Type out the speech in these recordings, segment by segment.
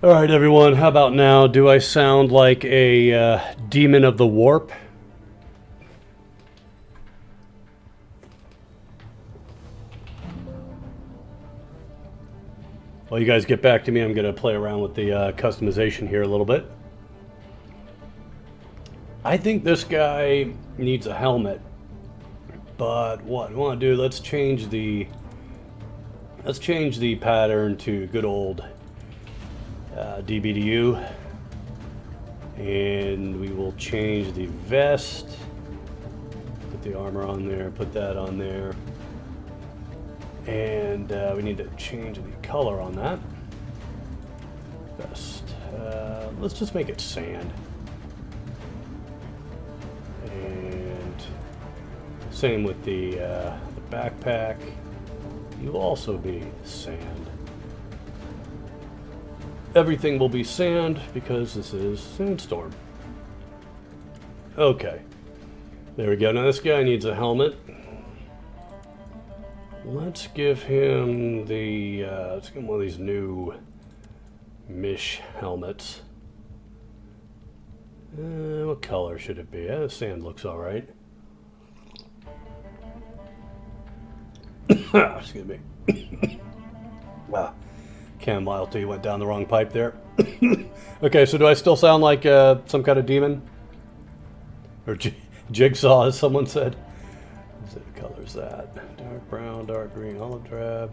Alright everyone, how about now? Do I sound like a demon of the warp? While you guys get back to me, I'm going to play around with the customization here a little bit. I think this guy needs a helmet. But what I want to do, let's change the pattern to good old DBDU, and we will change the vest, put the armor on there, put that on there, and we need to change the color on that vest. Let's just make it sand, and same with the backpack. You'll also be sand. Everything will be sand because this is Sandstorm. Okay. There we go. Now this guy needs a helmet. Let's give him the let's give him one of these new mesh helmets. What color should it be? The sand looks all right. Excuse me. Wow. Cam loyalty went down the wrong pipe there. Okay, so do I still sound like some kind of demon? Or jigsaw, as someone said. What color is that? Dark brown, dark green, olive drab.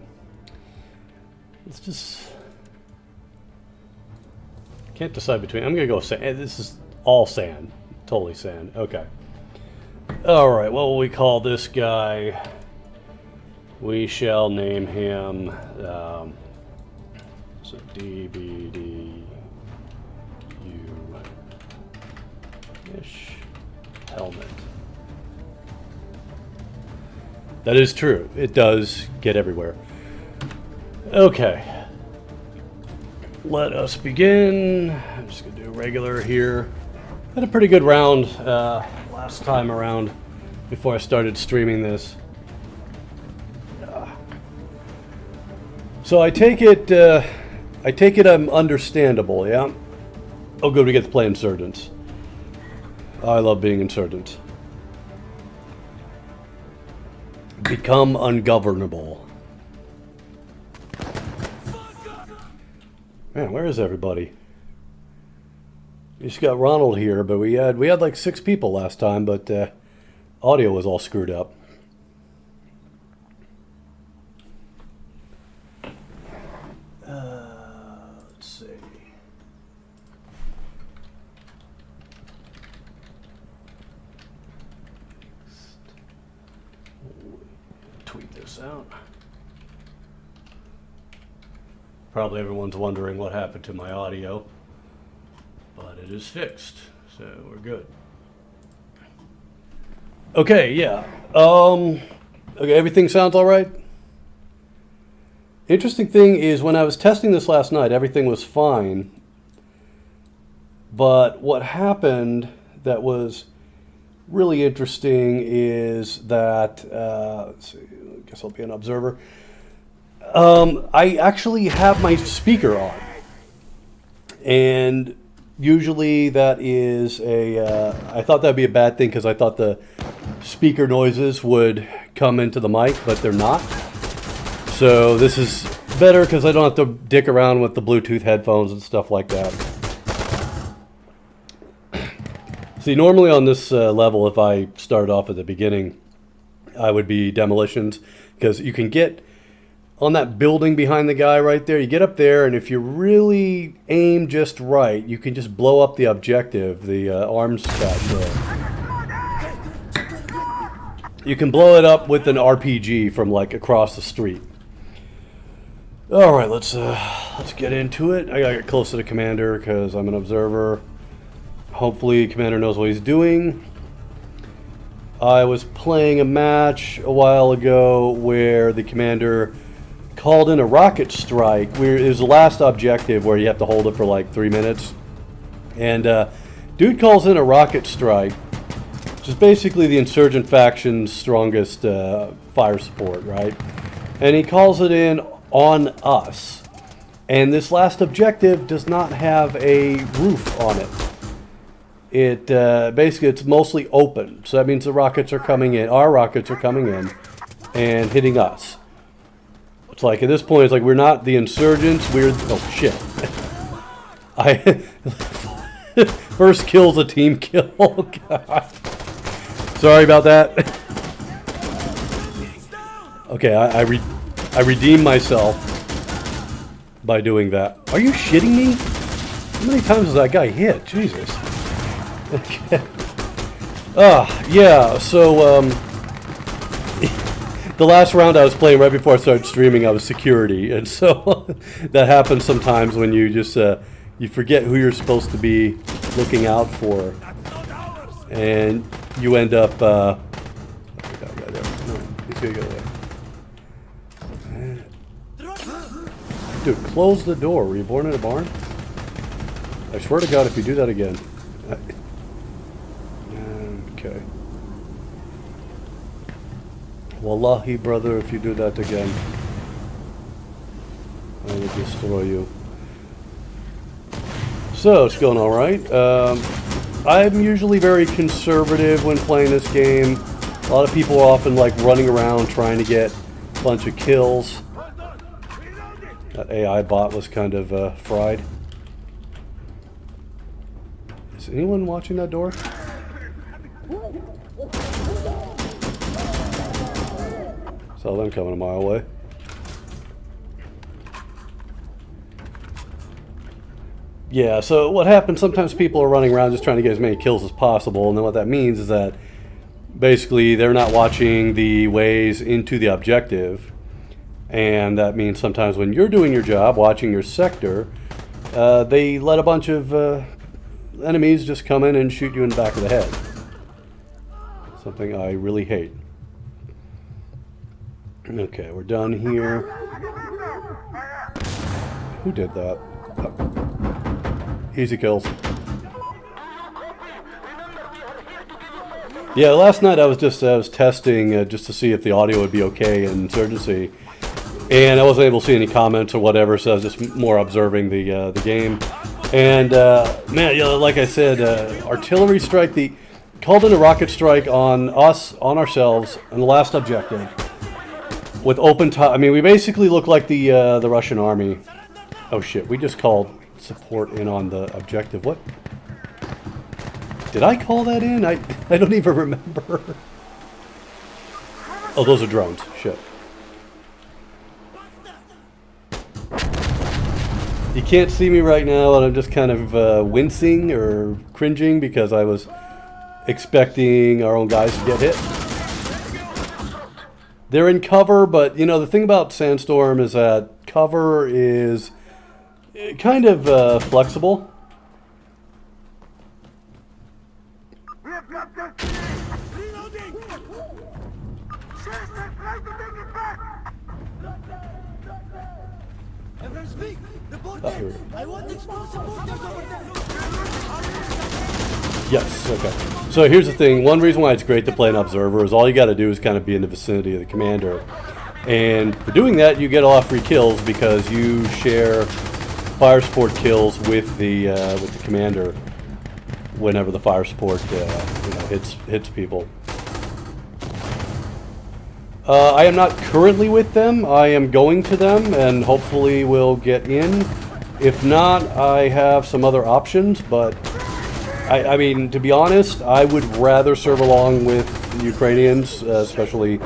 Let's just... Can't decide between... I'm going to go sand. This is all sand. Totally sand. Okay. Alright, what will we call this guy? We shall name him... So DBDU ish helmet. That is true. It does get everywhere. Okay. Let us begin. I'm just going to do regular here. Had a pretty good round last time around before I started streaming this. So I take it I'm understandable, yeah? Oh good, we get to play Insurgents. I love being Insurgents. Become ungovernable. Man, where is everybody? We just got Ronald here, but we had like 6 people last time, but audio was all screwed up. Let's see. Tweet this out. Probably everyone's wondering what happened to my audio, but it is fixed, so we're good. Okay, yeah. Okay, everything sounds all right? Interesting thing is, when I was testing this last night, everything was fine. But what happened that was really interesting is that, let's see, I guess I'll be an observer. I actually have my speaker on. And usually that is I thought that'd be a bad thing because I thought the speaker noises would come into the mic, but they're not. So this is better because I don't have to dick around with the Bluetooth headphones and stuff like that. See, normally on this level, if I started off at the beginning, I would be demolitions, because you can get on that building behind the guy right there. You get up there, and if you really aim just right, you can just blow up the objective, the arms cat there. You can blow it up with an RPG from like across the street. All right, let's get into it. I gotta get close to the commander because I'm an observer. Hopefully, commander knows what he's doing. I was playing a match a while ago where the commander called in a rocket strike. It was the last objective where you have to hold it for like 3 minutes, and dude calls in a rocket strike, which is basically the insurgent faction's strongest fire support, right? And he calls it in on us. And this last objective does not have a roof on it. It basically, it's mostly open. So that means the rockets are coming in, our rockets are coming in and hitting us. It's like, at this point, it's like we're not the insurgents, we're, oh shit. First kill's a team kill. Oh, God. Sorry about that. Okay, I redeemed myself by doing that. Are you shitting me? How many times has that guy hit? Jesus. Okay. Yeah, so, the last round I was playing right before I started streaming, I was security. And so, that happens sometimes when you just, you forget who you're supposed to be looking out for. And you end up, he's gonna go there. Dude, close the door. Were you born in a barn? I swear to God, if you do that again. Okay. Wallahi, brother, if you do that again, I will destroy you. So, it's going alright. I'm usually very conservative when playing this game. A lot of people are often like running around trying to get a bunch of kills. That AI bot was kind of fried. Is anyone watching that door? Saw them coming a mile away. Yeah, so what happens, sometimes people are running around just trying to get as many kills as possible, and then what that means is that basically they're not watching the ways into the objective. And that means sometimes when you're doing your job, watching your sector, they let a bunch of enemies just come in and shoot you in the back of the head. Something I really hate. Okay, we're done here. Who did that? Oh. Easy kills. Yeah, last night I was testing just to see if the audio would be okay in Insurgency. And I wasn't able to see any comments or whatever, so I was just more observing the game. And man, like I said, artillery strike, called in a rocket strike on us, on ourselves, on the last objective. With open top, I mean, we basically look like the Russian army. Oh shit, we just called support in on the objective. What? Did I call that in? I don't even remember. Oh, those are drones. Shit. You can't see me right now, and I'm just kind of wincing or cringing because I was expecting our own guys to get hit. They're in cover, but you know, the thing about Sandstorm is that cover is kind of flexible. Yes, okay. So here's the thing. One reason why it's great to play an observer is all you got to do is kind of be in the vicinity of the commander. And for doing that, you get a lot of free kills because you share fire support kills with the commander whenever the fire support hits people. I am not currently with them. I am going to them and hopefully will get in. If not, I have some other options, but I mean, to be honest, I would rather serve along with the Ukrainians, especially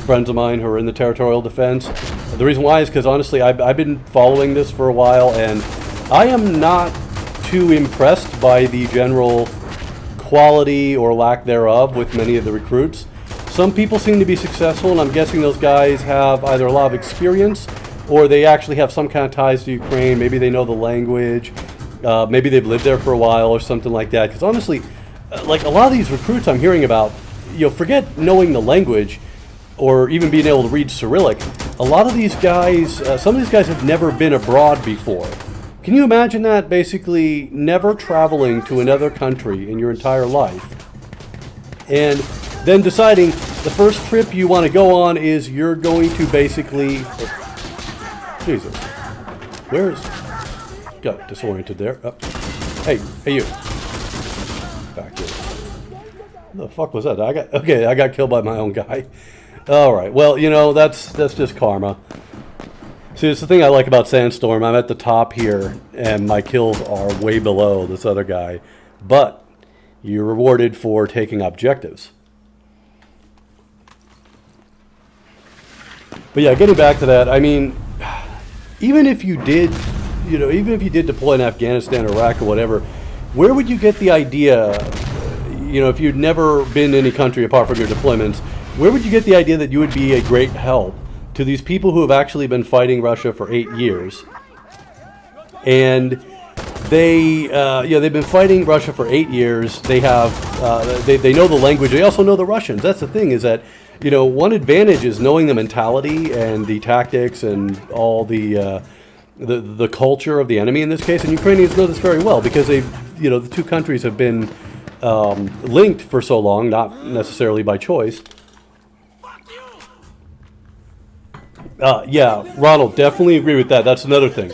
friends of mine who are in the territorial defense. The reason why is because, honestly, I've been following this for a while, and I am not too impressed by the general quality or lack thereof with many of the recruits. Some people seem to be successful, and I'm guessing those guys have either a lot of experience or they actually have some kind of ties to Ukraine. Maybe they know the language. Maybe they've lived there for a while or something like that. Because honestly, like a lot of these recruits I'm hearing about, forget knowing the language or even being able to read Cyrillic. A lot of these guys, some of these guys have never been abroad before. Can you imagine that? Basically, never traveling to another country in your entire life. And then deciding the first trip you want to go on is you're going to basically... Jesus. Where's... Got disoriented there. Oh. Hey you. Back here. What the fuck was that? I got killed by my own guy. All right. Well, you know, that's just karma. See, it's the thing I like about Sandstorm. I'm at the top here, and my kills are way below this other guy. But you're rewarded for taking objectives. But yeah, getting back to that, I mean, even if you did, you know, even if you did deploy in Afghanistan or Iraq or whatever, where would you get the idea, you know, if you'd never been to any country apart from your deployments, where would you get the idea that you would be a great help to these people who have actually been fighting Russia for 8 years? And they, you know, they've been fighting Russia for 8 years. They have, they know the language. They also know the Russians. That's the thing, is that, you know, one advantage is knowing the mentality and the tactics and all the culture of the enemy in this case. And Ukrainians know this very well because they've, you know, the two countries have been linked for so long, not necessarily by choice. Yeah, Ronald, definitely agree with that. That's another thing.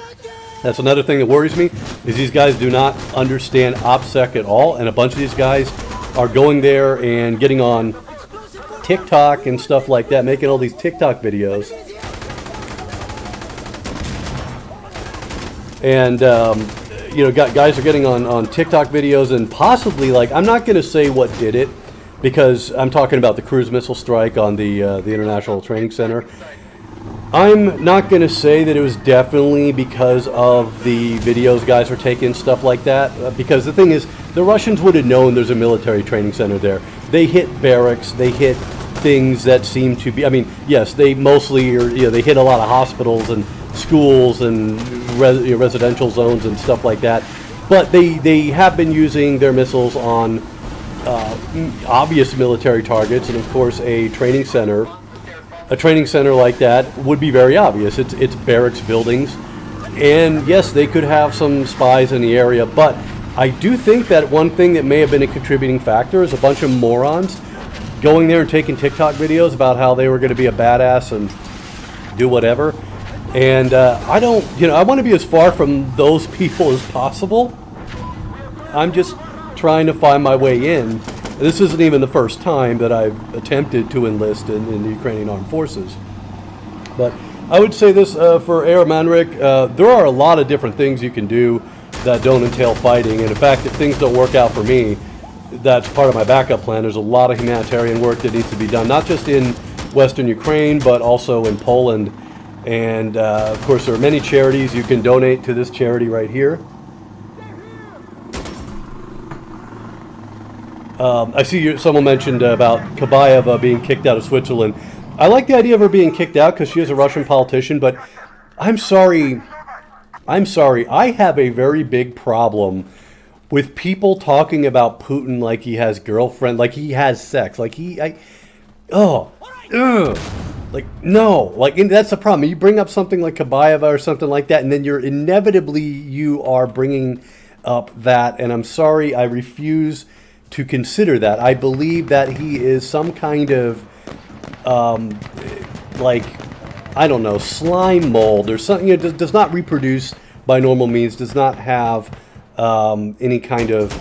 That's another thing that worries me, is these guys do not understand OPSEC at all, and a bunch of these guys are going there and getting on TikTok and stuff like that, making all these TikTok videos. And, you know, guys are getting on TikTok videos and possibly, like, I'm not going to say what did it, because I'm talking about the cruise missile strike on the International Training Center. I'm not going to say that it was definitely because of the videos guys were taking, stuff like that, because the thing is, the Russians would have known there's a military training center there. They hit barracks, they hit things that seem to be, I mean, yes, they mostly are, you know, they hit a lot of hospitals and schools and residential zones and stuff like that, but they have been using their missiles on obvious military targets, and of course a training center like that would be very obvious. It's barracks buildings, and yes, they could have some spies in the area, but I do think that one thing that may have been a contributing factor is a bunch of morons going there and taking TikTok videos about how they were going to be a badass and do whatever. And I don't, you know, I want to be as far from those people as possible. I'm just trying to find my way in. This isn't even the first time that I've attempted to enlist in the Ukrainian Armed Forces. But I would say this for Air Manrik, there are a lot of different things you can do that don't entail fighting. And in fact, if things don't work out for me, that's part of my backup plan. There's a lot of humanitarian work that needs to be done, not just in Western Ukraine, but also in Poland. And of course, there are many charities. You can donate to this charity right here. I see someone mentioned about Kabayeva being kicked out of Switzerland. I like the idea of her being kicked out because she is a Russian politician, but I'm sorry. I have a very big problem with people talking about Putin like he has girlfriend, like he has sex, like that's the problem. You bring up something like Kabayeva or something like that, and then you are bringing up that, and I'm sorry, I refuse to consider that. I believe that he is some kind of, I don't know, slime mold or something. It does not reproduce by normal means, does not have any kind of,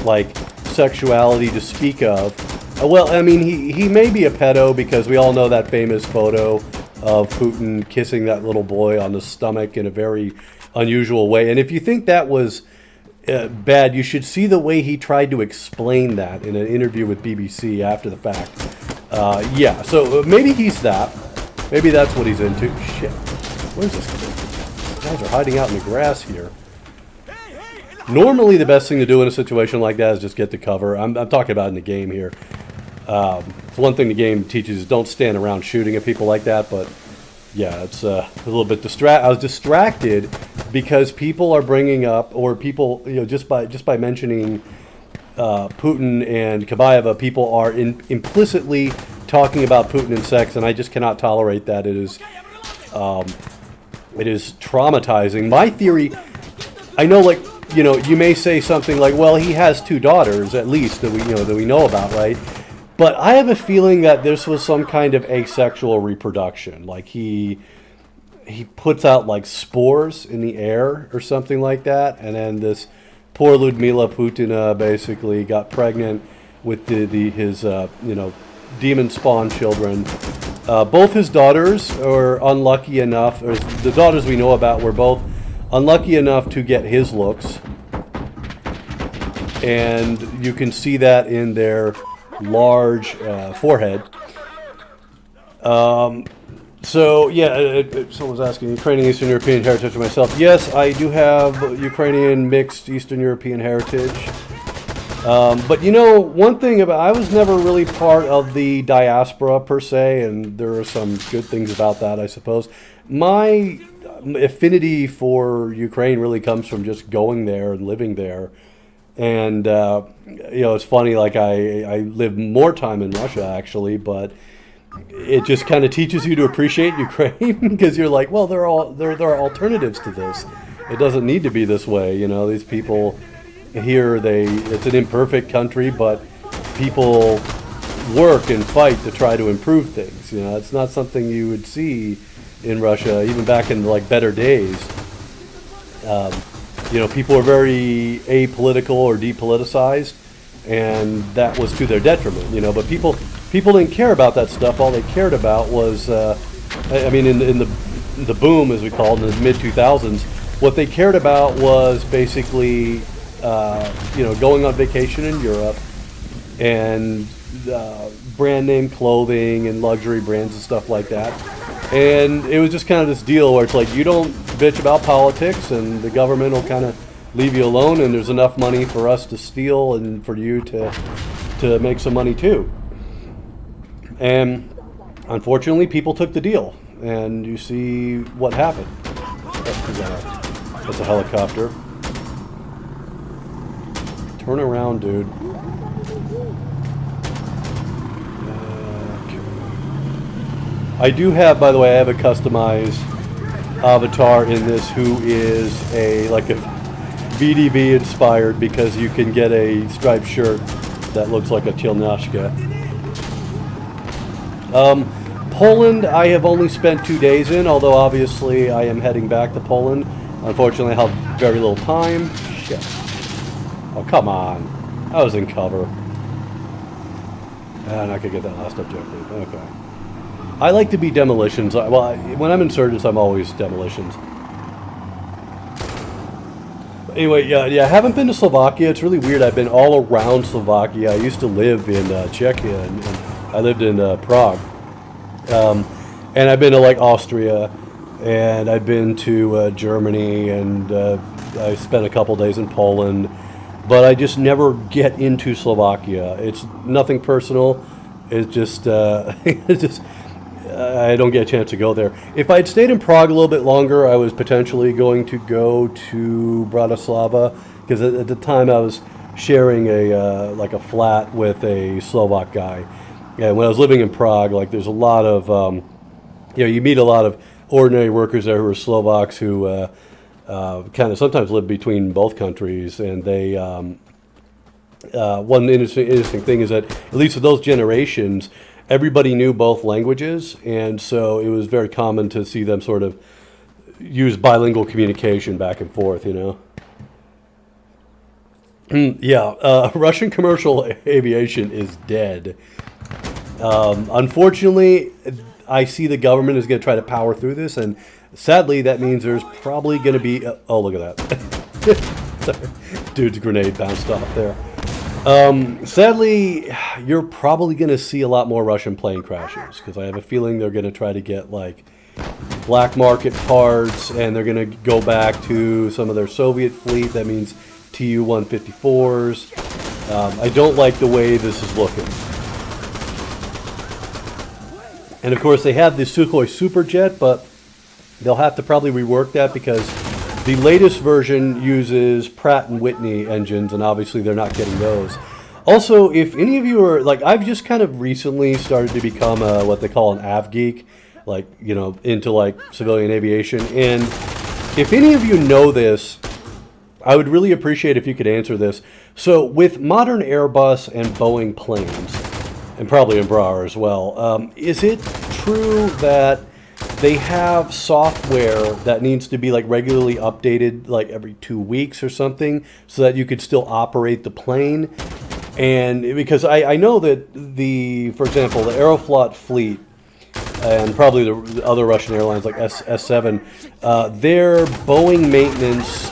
like, sexuality to speak of. Well, I mean, he may be a pedo because we all know that famous photo of Putin kissing that little boy on the stomach in a very unusual way. And if you think that was bad, you should see the way he tried to explain that in an interview with BBC after the fact. Yeah, so maybe he's that. Maybe that's what he's into. Shit. Where's this kid? Guys are hiding out in the grass here. Normally, the best thing to do in a situation like that is just get to cover. I'm talking about in the game here. It's one thing the game teaches is don't stand around shooting at people like that, but yeah, it's a little bit I was distracted because people are bringing up, or people, you know, just by mentioning Putin and Kabayeva, people are implicitly talking about Putin and sex, and I just cannot tolerate that. It is traumatizing. My theory, I know, like, you know, you may say something like, well, he has 2 daughters at least that we know about, right? But I have a feeling that this was some kind of asexual reproduction. Like he he puts out like spores in the air or something like that, and then this poor Ludmila Putina basically got pregnant with his demon spawn children. Both his daughters are unlucky enough, or the daughters we know about were both unlucky enough to get his looks, and you can see that in their large forehead. So yeah, someone's asking Ukrainian Eastern European heritage myself. Yes, I do have Ukrainian mixed Eastern European heritage. But one thing about, I was never really part of the diaspora per se, and there are some good things about that, I suppose. My affinity for Ukraine really comes from just going there and living there. And, it's funny, like I lived more time in Russia actually, but it just kind of teaches you to appreciate Ukraine because you're like, well, there are alternatives to this. It doesn't need to be this way. These people here, it's an imperfect country, but people work and fight to try to improve things. It's not something you would see in Russia, even back in like better days. People are very apolitical or depoliticized, and that was to their detriment. But people didn't care about that stuff. All they cared about was, in the boom, as we call it, in the mid 2000s, what they cared about was basically, going on vacation in Europe and brand name clothing and luxury brands and stuff like that. And it was just kind of this deal where it's like, you don't bitch about politics and the government will kind of leave you alone, and there's enough money for us to steal and for you to make some money too. And unfortunately, people took the deal, and you see what happened. That's a helicopter. Turn around, dude. I do have, by the way, I have a customized avatar in this who is a VDV inspired, because you can get a striped shirt that looks like a Tjelnashka. Poland, I have only spent 2 days in, although obviously I am heading back to Poland. Unfortunately, I have very little time. Shit. Oh, come on. I was in cover. And I could get that last objective. Okay. I like to be demolitions. Well, when I'm insurgents, I'm always demolitions. Anyway, yeah, I haven't been to Slovakia. It's really weird. I've been all around Slovakia. I used to live in Czechia, and I lived in Prague. And I've been to like Austria, and I've been to Germany, and I spent a couple days in Poland. But I just never get into Slovakia. It's nothing personal. It's just, I don't get a chance to go there. If I'd stayed in Prague a little bit longer, I was potentially going to go to Bratislava, because at the time I was sharing a flat with a Slovak guy. And when I was living in Prague, there's a lot of, you meet a lot of ordinary workers there who are Slovaks who kind of sometimes live between both countries. And they, one interesting thing is that, at least for those generations, everybody knew both languages, and so it was very common to see them sort of use bilingual communication back and forth, Russian commercial aviation is dead. Unfortunately, I see the government is going to try to power through this, and sadly, that means there's probably going to be... oh, look at that. Dude's grenade bounced off there. Sadly, you're probably going to see a lot more Russian plane crashes, because I have a feeling they're going to try to get black market parts, and they're going to go back to some of their Soviet fleet. That means Tu-154s. I don't like the way this is looking. And of course, they have the Sukhoi Superjet, but they'll have to probably rework that, because the latest version uses Pratt & Whitney engines, and obviously they're not getting those. Also, if any of you are, I've just kind of recently started to become what they call an av geek, into civilian aviation. And if any of you know this, I would really appreciate if you could answer this. So with modern Airbus and Boeing planes, and probably Embraer as well, is it true that they have software that needs to be like regularly updated like every 2 weeks or something so that you could still operate the plane. And because I know that for example, the Aeroflot fleet and probably the other Russian airlines like S7, their Boeing maintenance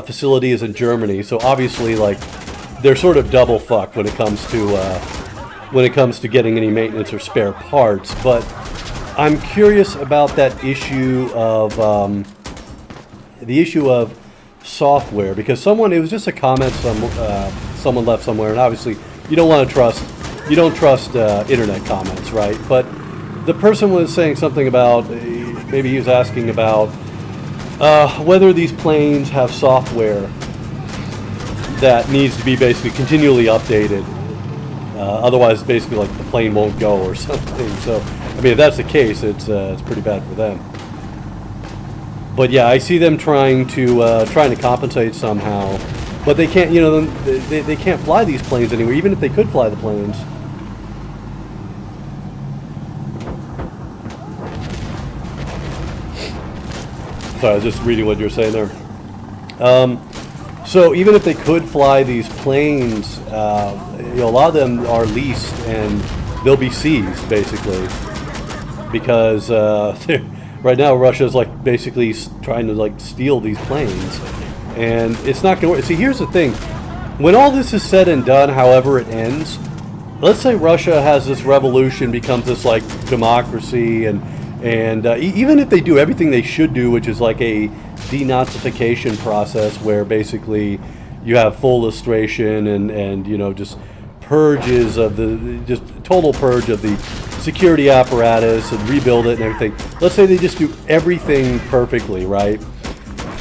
facility is in Germany. So obviously, like, they're sort of double fucked when it comes to getting any maintenance or spare parts. But I'm curious about that issue of software, because it was just a comment someone left somewhere, and obviously you don't trust internet comments, right? But the person was saying something about, maybe he was asking about whether these planes have software that needs to be basically continually updated. Otherwise, basically, like, the plane won't go or something. So, I mean, if that's the case, it's pretty bad for them. But yeah, I see them trying to compensate somehow, but they can't. They can't fly these planes anywhere, even if they could fly the planes. Sorry, I was just reading what you were saying there. So even if they could fly these planes, a lot of them are leased and they'll be seized basically, because right now Russia's like basically trying to like steal these planes, and it's not going to work. See, here's the thing: when all this is said and done, however it ends, let's say Russia has this revolution, becomes this like democracy, and even if they do everything they should do, which is like a denazification process where basically you have full lustration and just purges of just total purge of the security apparatus and rebuild it and everything. Let's say they just do everything perfectly, right?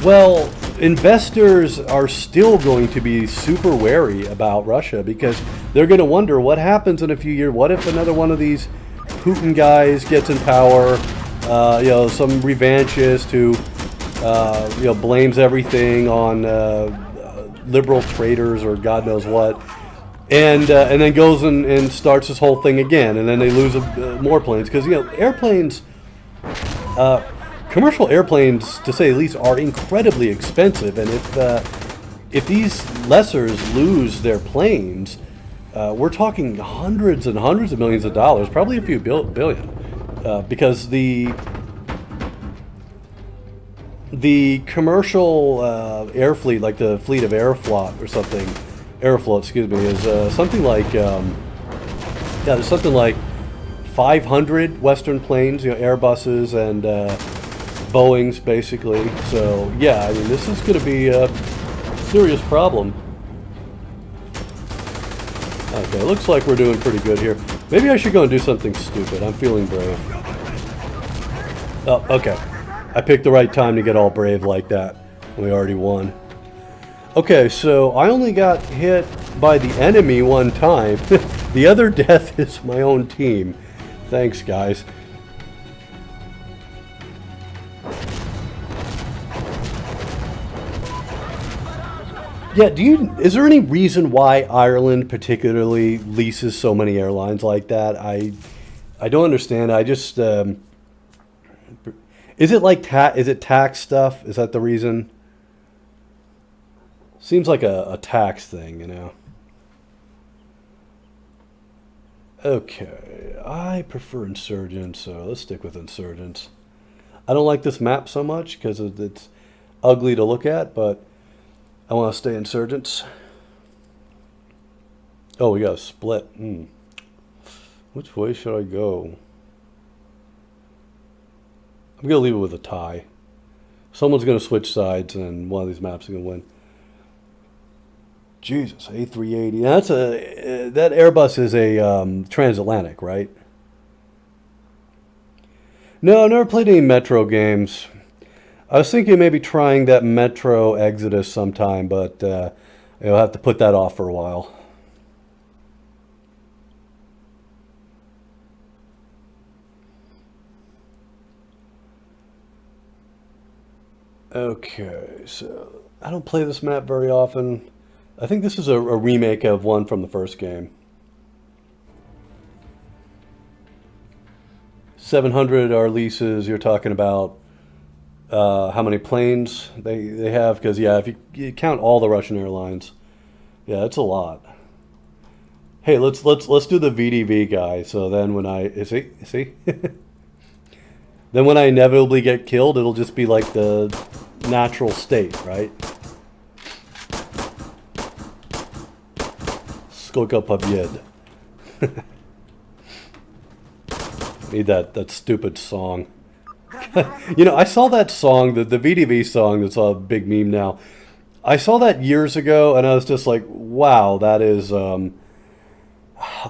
Well, investors are still going to be super wary about Russia, because they're going to wonder what happens in a few years. What if another one of these Putin guys gets in power, some revanchist who blames everything on liberal traitors or God knows what, and then goes and starts this whole thing again, and then they lose more planes, because airplanes, commercial airplanes, to say the least, are incredibly expensive, and if these lessors lose their planes, we're talking hundreds and hundreds of millions of dollars, probably a few billion, because the commercial air fleet, like the fleet of Aeroflot or something, is something like there's something like 500 Western planes, Airbuses and Boeings, basically. So yeah, I mean, this is going to be a serious problem. Okay, it looks like we're doing pretty good here. Maybe I should go and do something stupid. I'm feeling brave. Oh, okay. I picked the right time to get all brave like that. We already won. Okay, so I only got hit by the enemy one time. The other death is my own team. Thanks, guys. Yeah, is there any reason why Ireland particularly leases so many airlines like that? I don't understand. I just is it like is it tax stuff? Is that the reason? Seems like a tax thing, Okay, I prefer Insurgents, so let's stick with Insurgents. I don't like this map so much because it's ugly to look at, but I want to stay Insurgents. Oh, we got a split. Which way should I go? I'm going to leave it with a tie. Someone's going to switch sides, and one of these maps is going to win. Jesus, A380. That Airbus is a transatlantic, right? No, I've never played any Metro games. I was thinking maybe trying that Metro Exodus sometime, but I'll have to put that off for a while. Okay, so I don't play this map very often. I think this is a remake of one from the first game. 700 are leases. You're talking about how many planes they have, because yeah, if you count all the Russian airlines, yeah, it's a lot. Hey, let's do the VDV guy. So then when I see then when I inevitably get killed, it'll just be like the natural state, right? Skoka Pobjed. Need that stupid song. You know, I saw that song, the VDV song that's a big meme now. I saw that years ago, and I was just like, wow, that is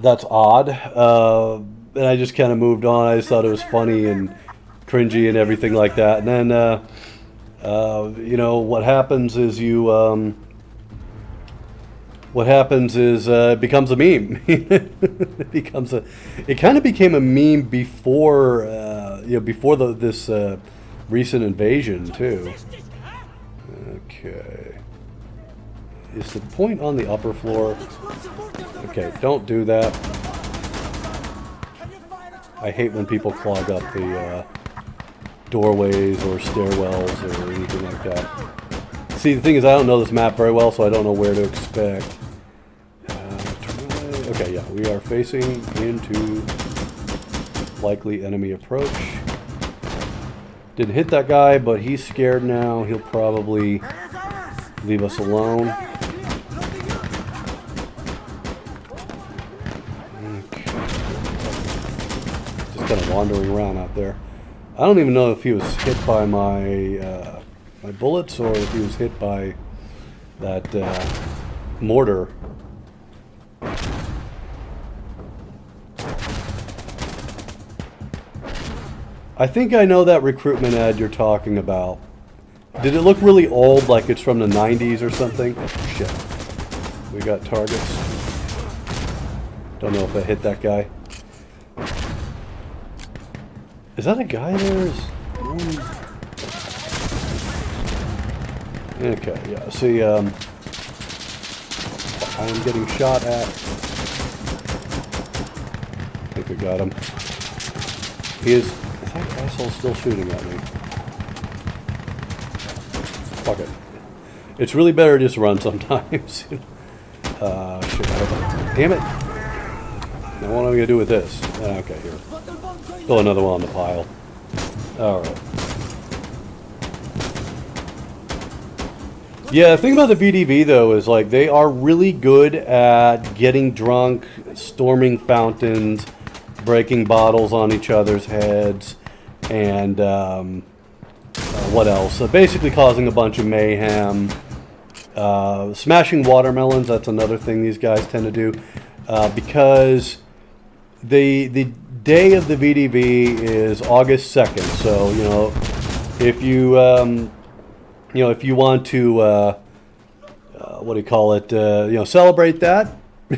that's odd. And I just kind of moved on. I just thought it was funny and cringy and everything like that. And then, you know, what happens is it becomes a meme. It kind of became a meme before, you know, before this recent invasion too. Okay. Is the point on the upper floor? Okay, don't do that. I hate when people clog up the doorways or stairwells or anything like that. See, the thing is, I don't know this map very well, so I don't know where to expect. Okay, yeah, we are facing into likely enemy approach. Didn't hit that guy, but he's scared now. He'll probably leave us alone. Okay. Just kind of wandering around out there. I don't even know if he was hit by my my bullets or if he was hit by that mortar. I think I know that recruitment ad you're talking about. Did it look really old, like it's from the 90s or something? Shit. We got targets. Don't know if I hit that guy. Is that a guy there? Okay, yeah. See, I'm getting shot at. I think we got him. He is that asshole still shooting at me? Fuck it. It's really better to just run sometimes. Shit, damn it. Now what am I going to do with this? Okay, here. Throw another one on the pile. Alright. Yeah, the thing about the VDV though is like they are really good at getting drunk, storming fountains, breaking bottles on each other's heads, and what else? Basically causing a bunch of mayhem. Smashing watermelons, that's another thing these guys tend to do. Because the day of the VDV is August 2nd, so, you know, if you, you know, if you want to, what do you call it, you know, celebrate that,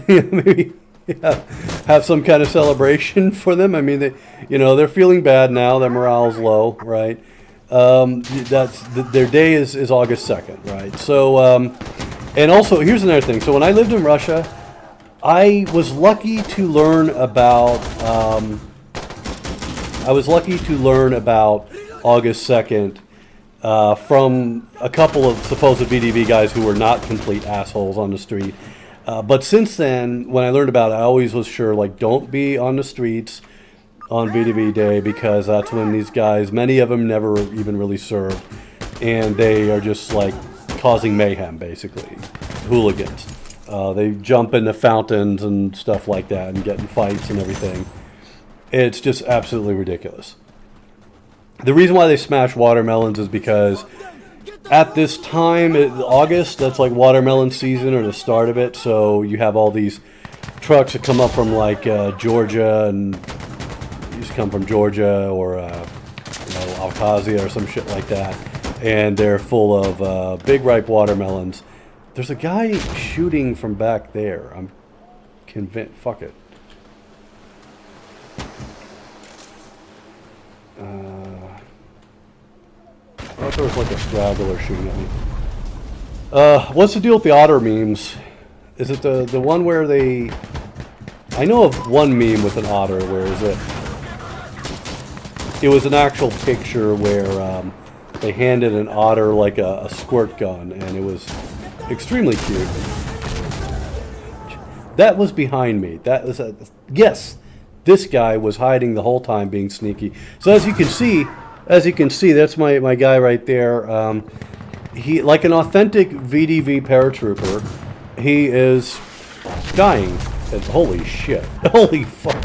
maybe have some kind of celebration for them. I mean, they, you know, they're feeling bad now. Their morale's low, right? Their day is August 2nd, right? So, and also, here's another thing. So when I lived in Russia, I was lucky to learn about, August 2nd from a couple of supposed VDV guys who were not complete assholes on the street. But since then, when I learned about it, I always was sure, like, don't be on the streets on VDV Day, because that's when these guys, many of them never even really served, and they are just, like, causing mayhem, basically. Hooligans. They jump into fountains and stuff like that and get in fights and everything. It's just absolutely ridiculous. The reason why they smash watermelons is because at this time, August, that's like watermelon season, or the start of it, so you have all these trucks that come up from like Georgia, and used to come from Georgia or you know, Abkhazia or some shit like that, and they're full of big ripe watermelons. There's a guy shooting from back there. I'm convinced. Fuck it. I thought there was like a straggler shooting at me. What's the deal with the otter memes? Is it the one where they... I know of one meme with an otter. Where is it? it was an actual picture where they handed an otter like a squirt gun, and it was extremely cute. That was behind me. That was yes. This guy was hiding the whole time, being sneaky. So as you can see, that's my guy right there. He, like an authentic VDV paratrooper, he is dying. And, holy shit! Holy fuck!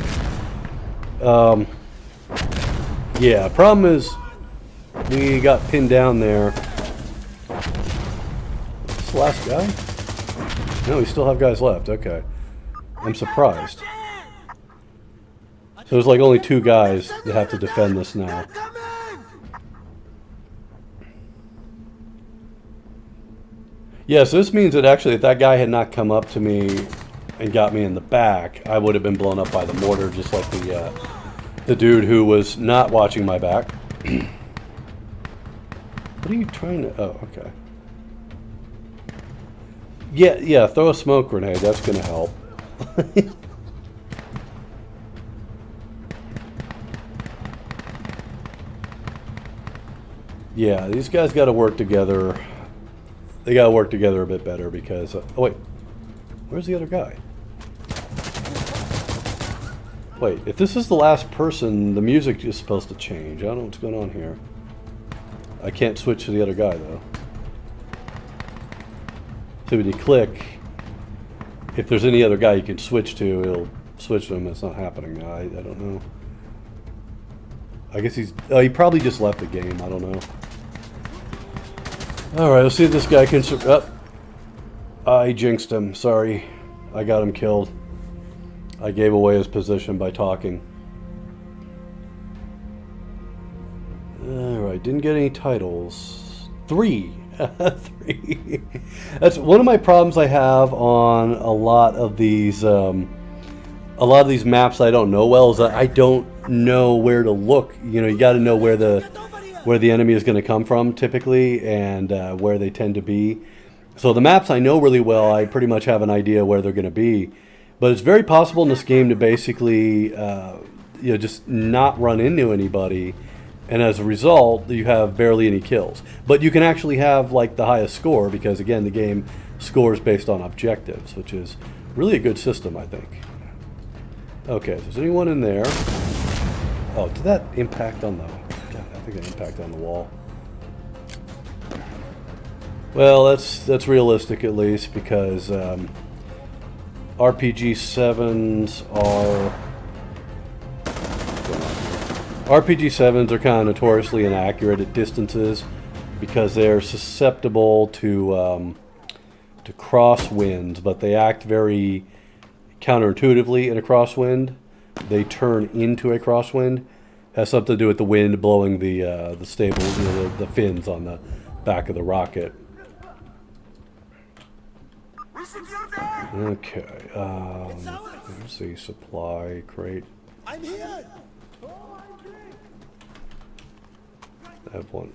Yeah. Problem is, we got pinned down there. This the last guy? No, we still have guys left. Okay. I'm surprised. So there's like only 2 guys that have to defend this now. Yeah, so this means that actually if that guy had not come up to me and got me in the back, I would have been blown up by the mortar, just like the dude who was not watching my back. What are you trying to... Oh, okay. Yeah, throw a smoke grenade. That's going to help. Yeah, these guys got to work together. They got to work together a bit better because... oh, wait. Where's the other guy? Wait, if this is the last person, the music is supposed to change. I don't know what's going on here. I can't switch to the other guy, though. So when you click, if there's any other guy you can switch to, it'll switch to him. It's not happening now. I don't know. I guess he's... oh, he probably just left the game. I don't know. Alright, let's see if this guy can... oh, I jinxed him. Sorry. I got him killed. I gave away his position by talking. Alright, didn't get any titles. 3. 3. That's one of my problems I have on a lot of these maps I don't know well, is that I don't know where to look. You know, you got to know where the enemy is going to come from typically, and where they tend to be. So the maps I know really well, I pretty much have an idea where they're going to be. But it's very possible in this game to basically, just not run into anybody, and as a result, you have barely any kills. But you can actually have like the highest score because, again, the game scores based on objectives, which is really a good system, I think. Okay, if there's anyone in there. Oh, did that impact on the... I think it impacted on the wall. Well, that's realistic at least, because RPG 7s are... RPG 7s are kind of notoriously inaccurate at distances because they're susceptible to crosswinds, but they act very counterintuitively in a crosswind. They turn into a crosswind. Has something to do with the wind blowing the stables, the fins on the back of the rocket. Okay, there's the supply crate. I'm here. I have one.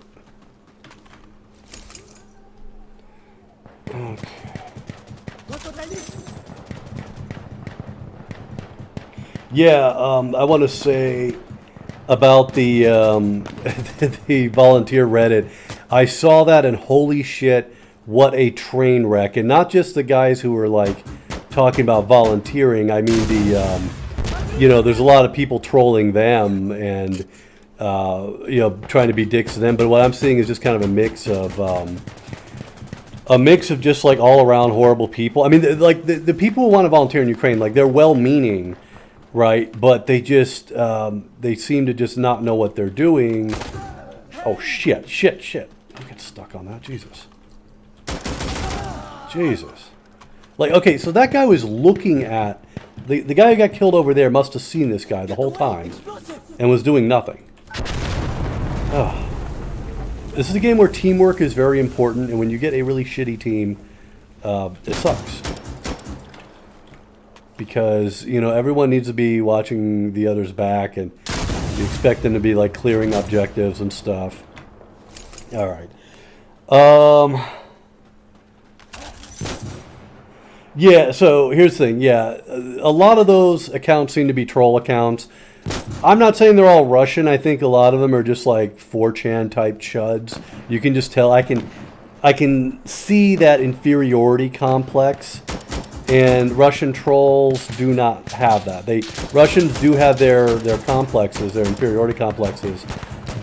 Okay. Yeah, I want to say about the the volunteer Reddit. I saw that and holy shit, what a train wreck! And not just the guys who were like talking about volunteering. I mean there's a lot of people trolling them and trying to be dicks to them. But what I'm seeing is just kind of a mix of just like all around horrible people. I mean, like the people who want to volunteer in Ukraine, like they're well-meaning. Right, but they just, they seem to just not know what they're doing. Oh, shit. Don't get stuck on that, Jesus. Like, okay, so that guy was looking at, the guy who got killed over there must have seen this guy the whole time and was doing nothing. Oh. This is a game where teamwork is very important, and when you get a really shitty team, it sucks. Because, everyone needs to be watching the other's back, and you expect them to be, like, clearing objectives and stuff. Alright. Yeah, so here's the thing. Yeah, a lot of those accounts seem to be troll accounts. I'm not saying they're all Russian. I think a lot of them are just like 4chan type chuds. You can just tell. I can see that inferiority complex, and Russian trolls do not have that. Russians do have their complexes, their inferiority complexes,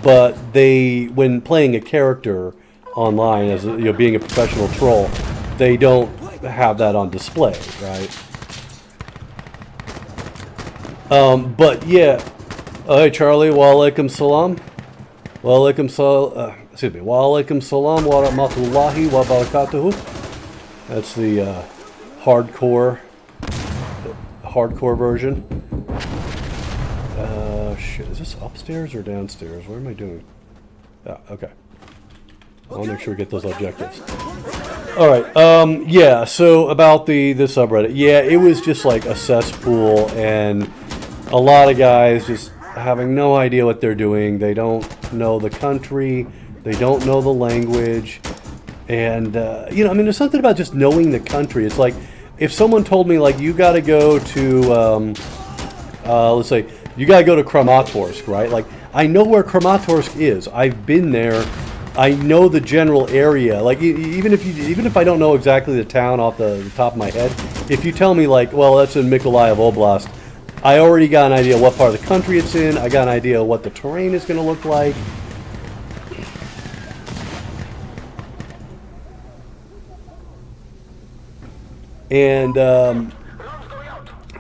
but when playing a character online as being a professional troll, they don't have that on display, right? But yeah. Hey Charlie, wa alaikum salam. Wa alaikum salam. Excuse me. Wa alaikum salam wa rahmatullahi wa barakatuhu. That's the hardcore version. Shit. Is this upstairs or downstairs? What am I doing? Yeah. Okay. I want to make sure we get those objectives. All right. Yeah. So about the subreddit. Yeah, it was just like a cesspool, and a lot of guys just having no idea what they're doing. They don't know the country. They don't know the language. And, there's something about just knowing the country. It's like if someone told me, like, you got to go to, let's say, you got to go to Kramatorsk, right? Like, I know where Kramatorsk is. I've been there. I know the general area. Like, even if I don't know exactly the town off the top of my head, if you tell me, like, well, that's in Mykolaiv Oblast, I already got an idea what part of the country it's in. I got an idea what the terrain is going to look like. And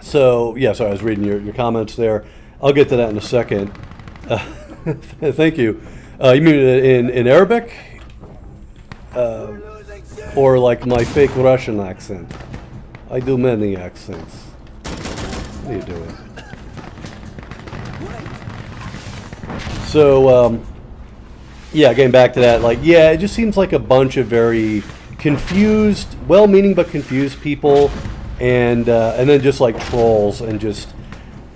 so, yeah, sorry, I was reading your comments there. I'll get to that in a second. Thank you. You mean in Arabic? Or like my fake Russian accent? I do many accents. What are you doing? So, yeah, getting back to that, like, yeah, it just seems like a bunch of very confused, well-meaning but confused people, and then just like trolls, and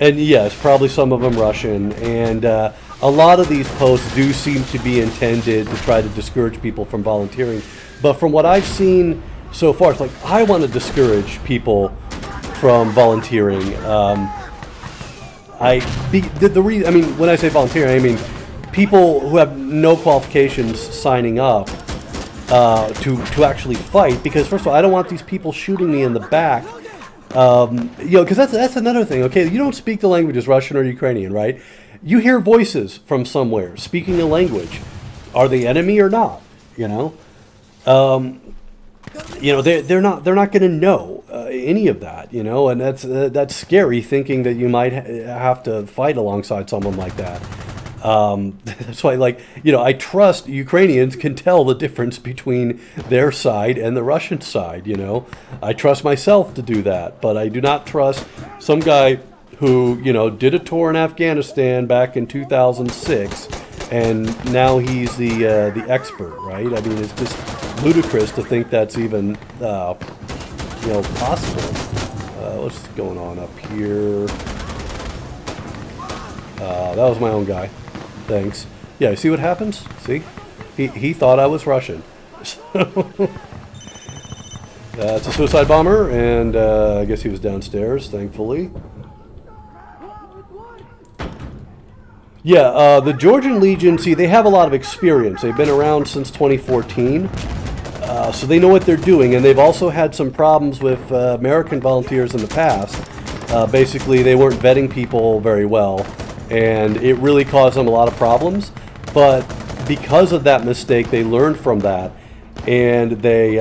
yes, probably some of them Russian, and a lot of these posts do seem to be intended to try to discourage people from volunteering. But from what I've seen so far, it's like I want to discourage people from volunteering. When I say volunteering, I mean people who have no qualifications signing up to actually fight. Because first of all, I don't want these people shooting me in the back. Because that's another thing. Okay, you don't speak the languages Russian or Ukrainian, right? You hear voices from somewhere speaking a language. Are they enemy or not? They're not going to know any of that, and that's scary, thinking that you might have to fight alongside someone like that. That's why, I trust Ukrainians can tell the difference between their side and the Russian side. I trust myself to do that, but I do not trust some guy who did a tour in Afghanistan back in 2006, and now he's the expert, right? I mean, it's just ludicrous to think that's even possible. What's going on up here? That was my own guy. Thanks. Yeah, you see what happens? See? He thought I was Russian. It's a suicide bomber, and I guess he was downstairs, thankfully. Yeah, the Georgian Legion, see, they have a lot of experience. They've been around since 2014, so they know what they're doing, and they've also had some problems with American volunteers in the past. Basically, they weren't vetting people very well, and it really caused them a lot of problems. But because of that mistake, they learned from that, and they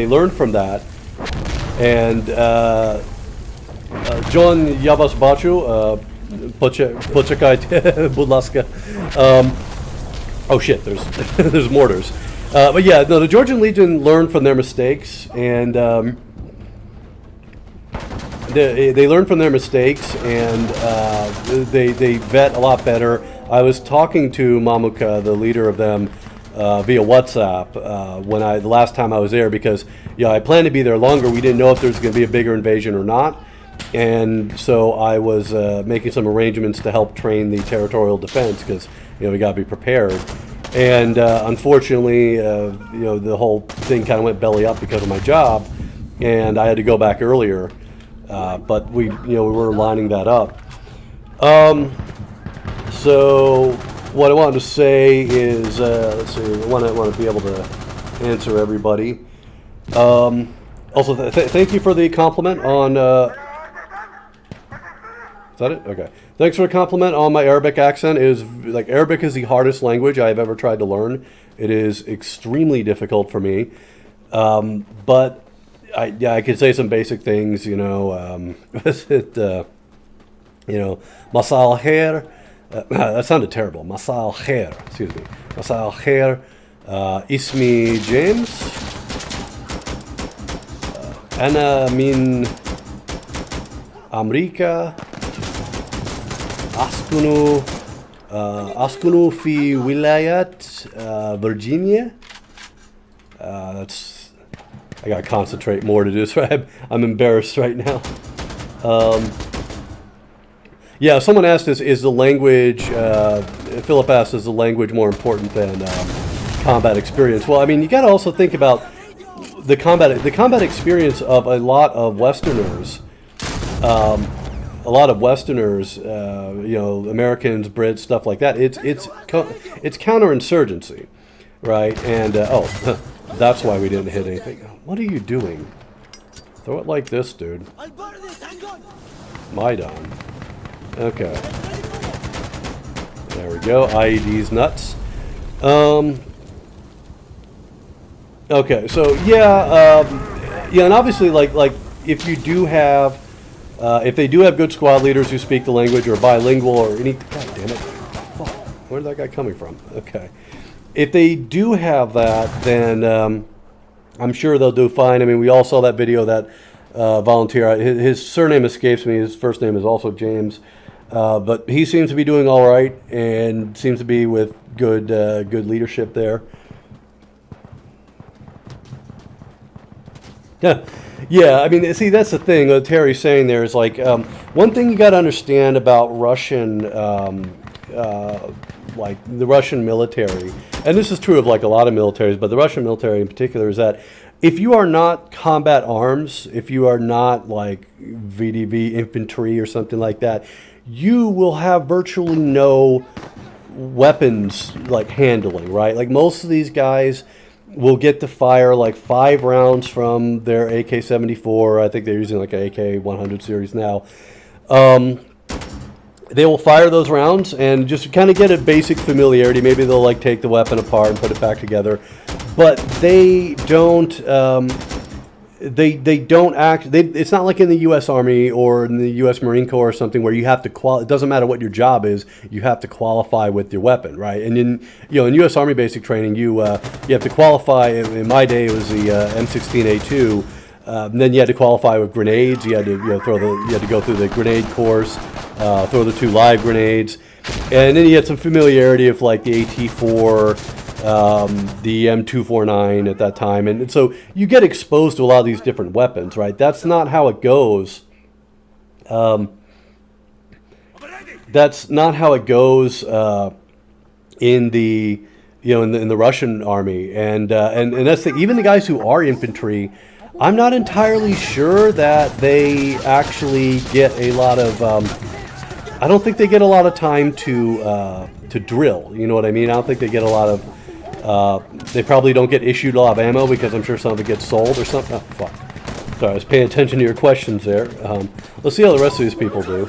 learned from that. And John Yavas Bachu, Poczekaj, Budlaska. Oh shit, there's mortars. But yeah, no, the Georgian Legion learned from their mistakes, and they learn from their mistakes, and they vet a lot better. I was talking to Mamuka, the leader of them, via WhatsApp the last time I was there, because I planned to be there longer. We didn't know if there was going to be a bigger invasion or not, and so I was making some arrangements to help train the territorial defense, because we got to be prepared. And unfortunately, the whole thing kind of went belly up because of my job, and I had to go back earlier. But we were lining that up. So what I wanted to say is, let's see, I want to be able to answer everybody. Also, thank you for the compliment on. Is that it? Okay. Thanks for the compliment on my Arabic accent. Arabic is the hardest language I've ever tried to learn. It is extremely difficult for me. But I could say some basic things. Masal khair. That sounded terrible. Masal khair. Excuse me. Masal khair. Ismi James. Ana min America. Askunu fi wilayat Virginia. I gotta concentrate more to do this. I'm embarrassed right now. Yeah, someone asked us, is the language, Philip asked, is the language more important than combat experience? Well, I mean, you gotta also think about the combat experience of a lot of Westerners. Americans, Brits, stuff like that. It's counterinsurgency, right? And that's why we didn't hit anything. What are you doing? Throw it like this, dude. Maidan. Okay. There we go. IED's nuts. Okay. So and obviously, like if you do have. If they do have good squad leaders who speak the language or bilingual or any... God damn it. Fuck. Where's that guy coming from? Okay. If they do have that, then I'm sure they'll do fine. I mean, we all saw that video, that volunteer. His surname escapes me. His first name is also James. But he seems to be doing all right and seems to be with good leadership there. Yeah. Yeah, I mean, see, that's the thing. What Terry's saying there is like one thing you got to understand about Russian, like the Russian military, and this is true of like a lot of militaries, but the Russian military in particular, is that if you are not combat arms, if you are not like VDV infantry or something like that, you will have virtually no weapons like handling, right? Like most of these guys will get to fire like 5 rounds from their AK-74. I think they're using like an AK-100 series now. They will fire those rounds and just kind of get a basic familiarity. Maybe they'll like take the weapon apart and put it back together, but they don't. They don't act. It's not like in the U.S. Army or in the U.S. Marine Corps or something where you have to it doesn't matter what your job is. You have to qualify with your weapon, right? And in U.S. Army basic training, you have to qualify. In my day, it was the M16A2. Then you had to qualify with grenades. You had to you had to go through the grenade course, throw the 2 live grenades, and then you had some familiarity of like the AT4. The M249 at that time, and so you get exposed to a lot of these different weapons, right? That's not how it goes. That's not how it goes in the in the Russian army, and that's even the guys who are infantry. I'm not entirely sure that they actually get a lot of. I don't think they get a lot of time to drill. You know what I mean? I don't think they get a lot of. They probably don't get issued a lot of ammo because I'm sure some of it gets sold or something. Oh, fuck. Sorry, I was paying attention to your questions there. Let's see how the rest of these people do.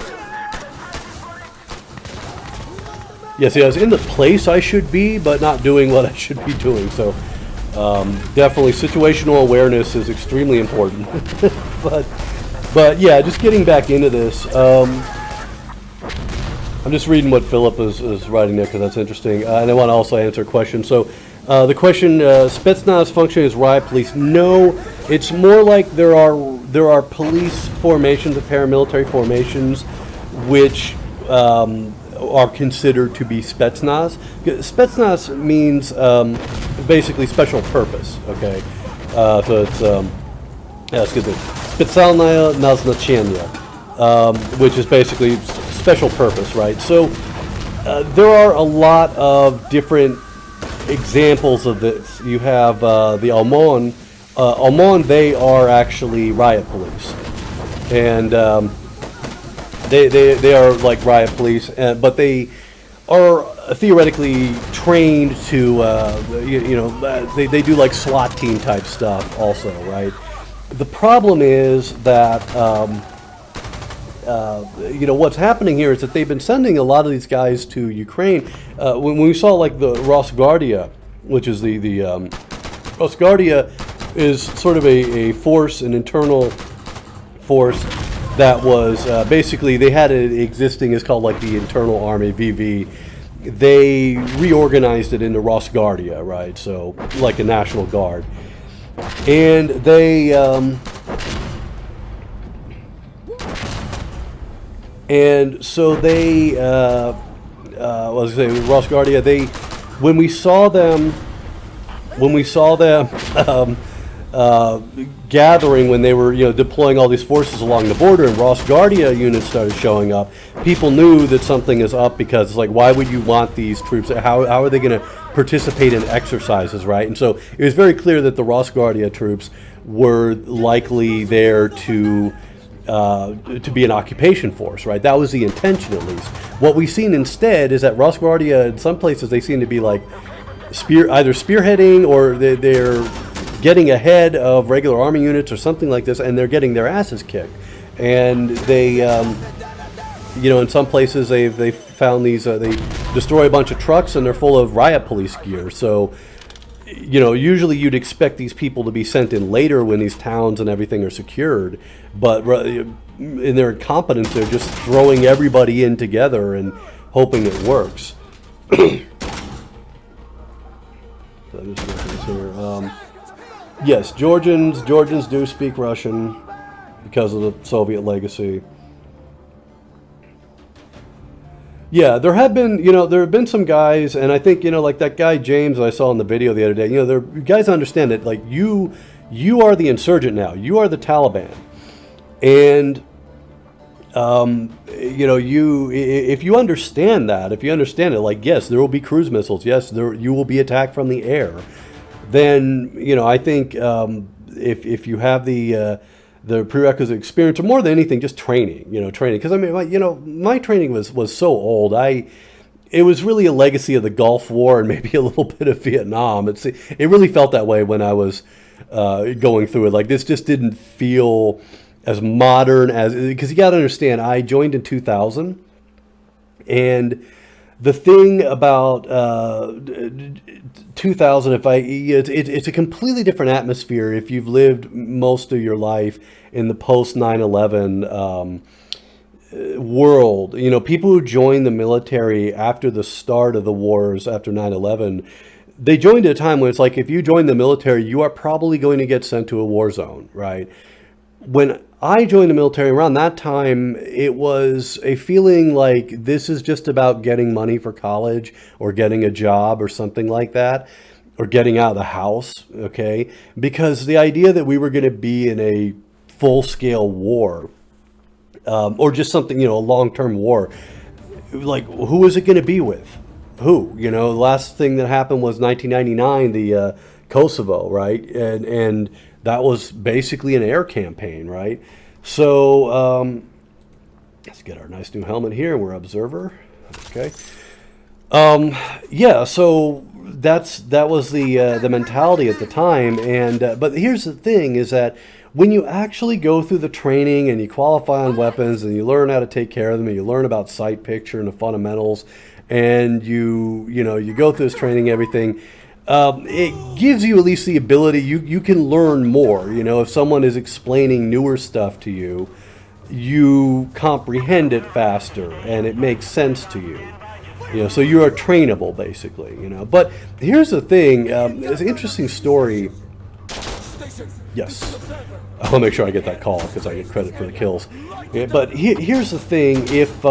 Yeah, see, I was in the place I should be, but not doing what I should be doing. So, definitely situational awareness is extremely important. but yeah, just getting back into this. I'm just reading what Philip is writing there because that's interesting. And I want to also answer a question. So the question, Spetsnaz functioning as riot police. No, it's more like there are police formations, paramilitary formations, which are considered to be Spetsnaz. Spetsnaz means basically special purpose, okay? So it's, excuse me, Specjalne Nazначение, which is basically special purpose, right? So there are a lot of different examples of this. You have the OMON. OMON, they are actually riot police. and they are like riot police, but they are theoretically trained to they do like SWAT team type stuff also, right? The problem is that what's happening here is that they've been sending a lot of these guys to Ukraine. When we saw like the Rosguardia, which is the Rosguardia is sort of a force, an internal force that was basically, they had it existing as called like the Internal Army, VV. They reorganized it into Rosguardia, right? So like a National Guard. And they and so they Rosguardia, they when we saw them gathering, when they were deploying all these forces along the border, and Rosguardia units started showing up, people knew that something is up, because it's like, why would you want these troops? How are they going to participate in exercises, right? And so it was very clear that the Rosguardia troops were likely there to be an occupation force, right? That was the intention, at least. What we've seen instead is that Rosguardia, in some places, they seem to be like either spearheading, or they're getting ahead of regular army units or something like this, and they're getting their asses kicked. And they, in some places they've found these, they destroy a bunch of trucks and they're full of riot police gear. So, usually you'd expect these people to be sent in later when these towns and everything are secured, but in their incompetence, they're just throwing everybody in together and hoping it works. So I'm just looking here. Yes, Georgians do speak Russian because of the Soviet legacy. Yeah, there have been some guys, and I think, like that guy James I saw in the video the other day, there guys understand that, like, you are the insurgent now. You are the Taliban. And if you understand it, like, yes, there will be cruise missiles. Yes, you will be attacked from the air. Then, I think if you have the prerequisite experience, or more than anything, just training, because I mean, my training was so old. It was really a legacy of the Gulf War and maybe a little bit of Vietnam. It really felt that way when I was going through it. Like, this just didn't feel as modern because you got to understand, I joined in 2000, and the thing about 2000, it's a completely different atmosphere if you've lived most of your life in the post 9/11 world. People who joined the military after the start of the wars, after 9/11, they joined at a time when it's like, if you join the military, you are probably going to get sent to a war zone, right? When I joined the military around that time, it was a feeling like this is just about getting money for college, or getting a job or something like that, or getting out of the house, okay? Because the idea that we were going to be in a full-scale war, or just something, a long-term war, like, who is it going to be with? Who? The last thing that happened was 1999, the Kosovo, right? And that was basically an air campaign, right? So let's get our nice new helmet here. We're Observer, okay? Yeah. So that was the mentality at the time. And but here's the thing: is that when you actually go through the training and you qualify on weapons and you learn how to take care of them and you learn about sight picture and the fundamentals, and you go through this training, everything. It gives you at least the ability, you can learn more. If someone is explaining newer stuff to you, you comprehend it faster and it makes sense to you. So you are trainable, basically. But here's the thing, it's an interesting story. Yes, I'll make sure I get that call because I get credit for the kills. Yeah, but here's the thing, if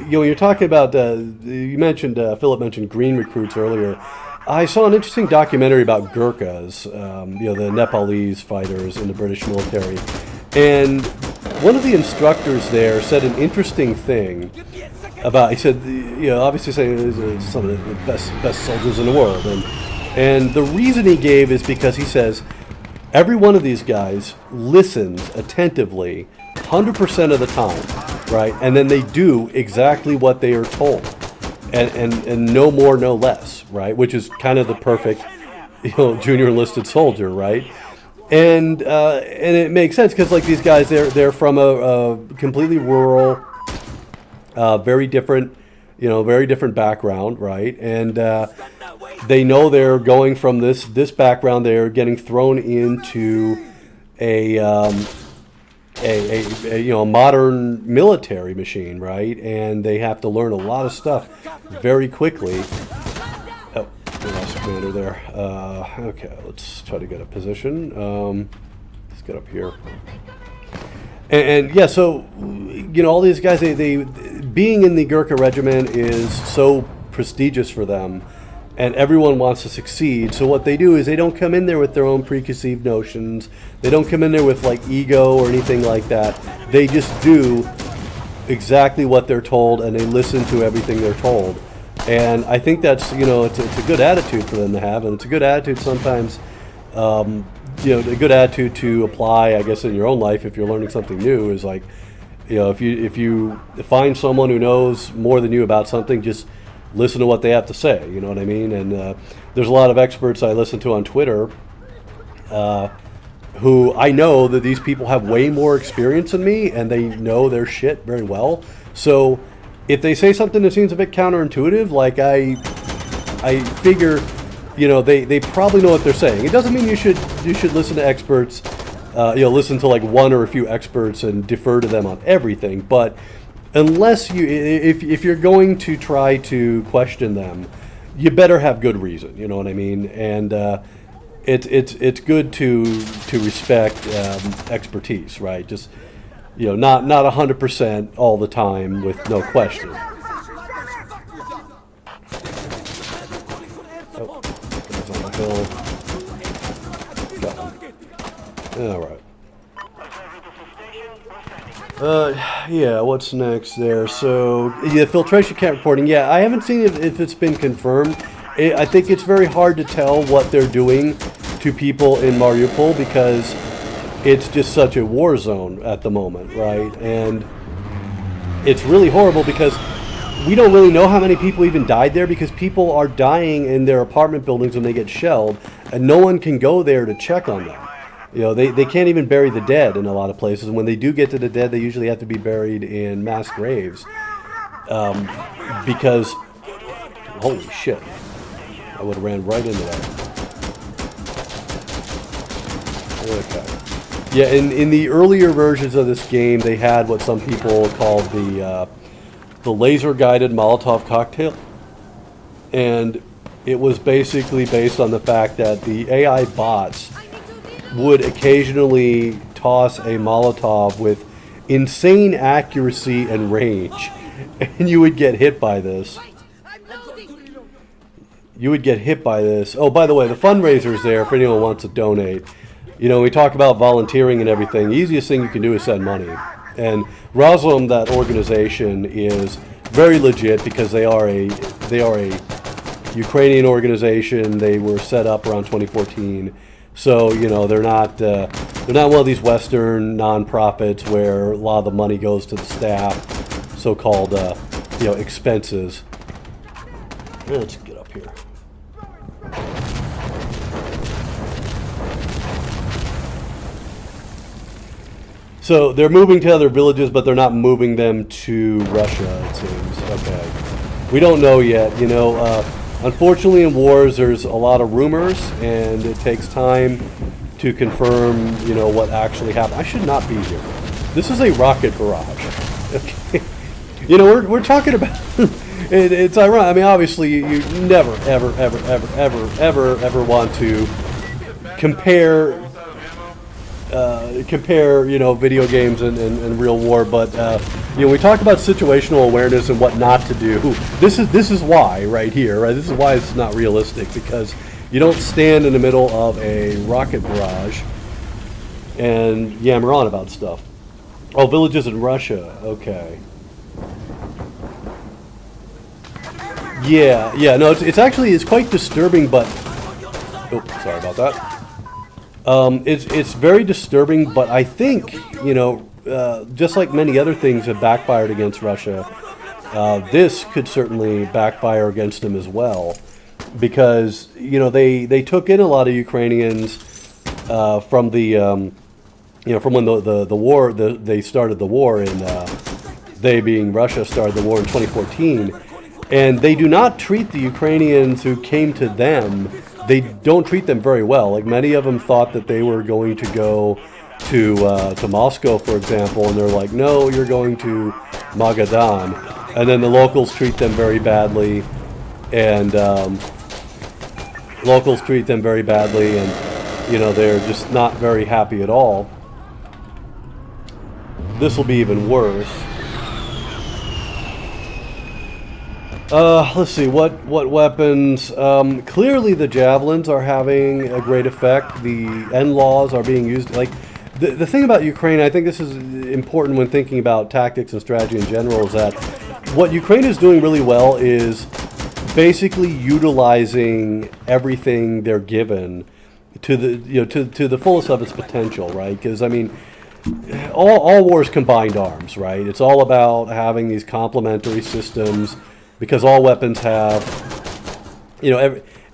you're talking about, Philip mentioned green recruits earlier. I saw an interesting documentary about Gurkhas, the Nepalese fighters in the British military. And one of the instructors there said an interesting thing about, he said, obviously saying some of the best soldiers in the world. And the reason he gave is because he says, Every one of these guys listens attentively 100% of the time, right? And then they do exactly what they are told, and no more, no less, right? Which is kind of the perfect, junior enlisted soldier, right? And it makes sense because like these guys, they're from a completely rural, very different, very different background, right? And they know they're going from this background. They're getting thrown into a modern military machine, right? And they have to learn a lot of stuff very quickly. Oh, we lost commander there. Okay, let's try to get a position. Let's get up here. And yeah, so all these guys, they being in the Gurkha regiment is so prestigious for them, and everyone wants to succeed. So what they do is they don't come in there with their own preconceived notions. They don't come in there with like ego or anything like that. They just do exactly what they're told, and they listen to everything they're told. And I think that's it's a good attitude for them to have, and it's a good attitude sometimes. A good attitude to apply, I guess, in your own life if you're learning something new is like, if you find someone who knows more than you about something, just listen to what they have to say. You know what I mean? And there's a lot of experts I listen to on Twitter who I know that these people have way more experience than me, and they know their shit very well. So if they say something that seems a bit counterintuitive, like I figure, they probably know what they're saying. It doesn't mean you should listen to experts, listen to like one or a few experts and defer to them on everything. But unless if you're going to try to question them, you better have good reason. You know what I mean? And it's good to respect expertise, right? Just not 100% all the time with no question. Oh, guys on the hill. All right. Yeah, what's next there? So, yeah, filtration camp reporting. Yeah, I haven't seen if it's been confirmed. I think it's very hard to tell what they're doing to people in Mariupol because it's just such a war zone at the moment, right? And it's really horrible because we don't really know how many people even died there because people are dying in their apartment buildings when they get shelled, and no one can go there to check on them. They can't even bury the dead in a lot of places. And when they do get to the dead, they usually have to be buried in mass graves. Because, holy shit, I would have ran right into that. Okay. Yeah, in the earlier versions of this game, they had what some people called the laser-guided Molotov cocktail. And it was basically based on the fact that the AI bots would occasionally toss a Molotov with insane accuracy and range, and you would get hit by this. Oh, by the way, the fundraiser's there if anyone wants to donate. We talk about volunteering and everything. The easiest thing you can do is send money. And Razom, that organization, is very legit because they are a Ukrainian organization. They were set up around 2014. So they're not one of these Western nonprofits where a lot of the money goes to the staff, so-called expenses. Let's get up here. So they're moving to other villages, but they're not moving them to Russia, it seems. Okay, we don't know yet. Unfortunately, in wars, there's a lot of rumors, and it takes time to confirm, what actually happened. I should not be here. This is a rocket barrage. Okay. We're talking about. It's ironic. I mean, obviously, you never, ever want to compare. Video games and real war, but we talk about situational awareness and what not to do. This is why right here, right? This is why it's not realistic, because you don't stand in the middle of a rocket barrage and yammer on about stuff. Oh, villages in Russia. Okay. Yeah. No, it's quite disturbing, but. Oh, sorry about that. It's very disturbing, but I think, just like many other things have backfired against Russia, this could certainly backfire against them as well, because they took in a lot of Ukrainians from the from when the war they started the war in they being Russia started the war in 2014, and they do not treat the Ukrainians who came to them. They don't treat them very well. Like, many of them thought that they were going to go to Moscow, for example, and they're like, no, you're going to Magadan. And then the locals treat them very badly, and they're just not very happy at all. This will be even worse. Let's see, what weapons? Clearly the javelins are having a great effect. The NLAWs are being used. Like, the thing about Ukraine, I think this is important when thinking about tactics and strategy in general, is that what Ukraine is doing really well is basically utilizing everything they're given to the fullest of its potential, right? Because, I mean, all wars combined arms, right? It's all about having these complementary systems, because all weapons have,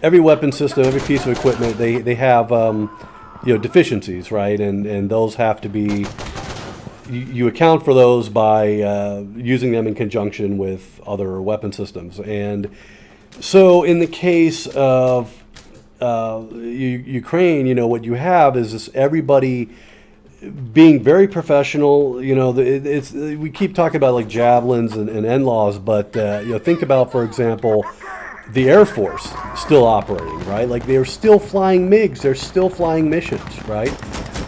every weapon system, every piece of equipment, they have, deficiencies, right? And those have to be, you account for those by using them in conjunction with other weapon systems. And so in the case of Ukraine, what you have is this everybody being very professional. We keep talking about like javelins and NLAWs, but think about, for example, the Air Force still operating, right? Like, they're still flying MiGs, they're still flying missions, right?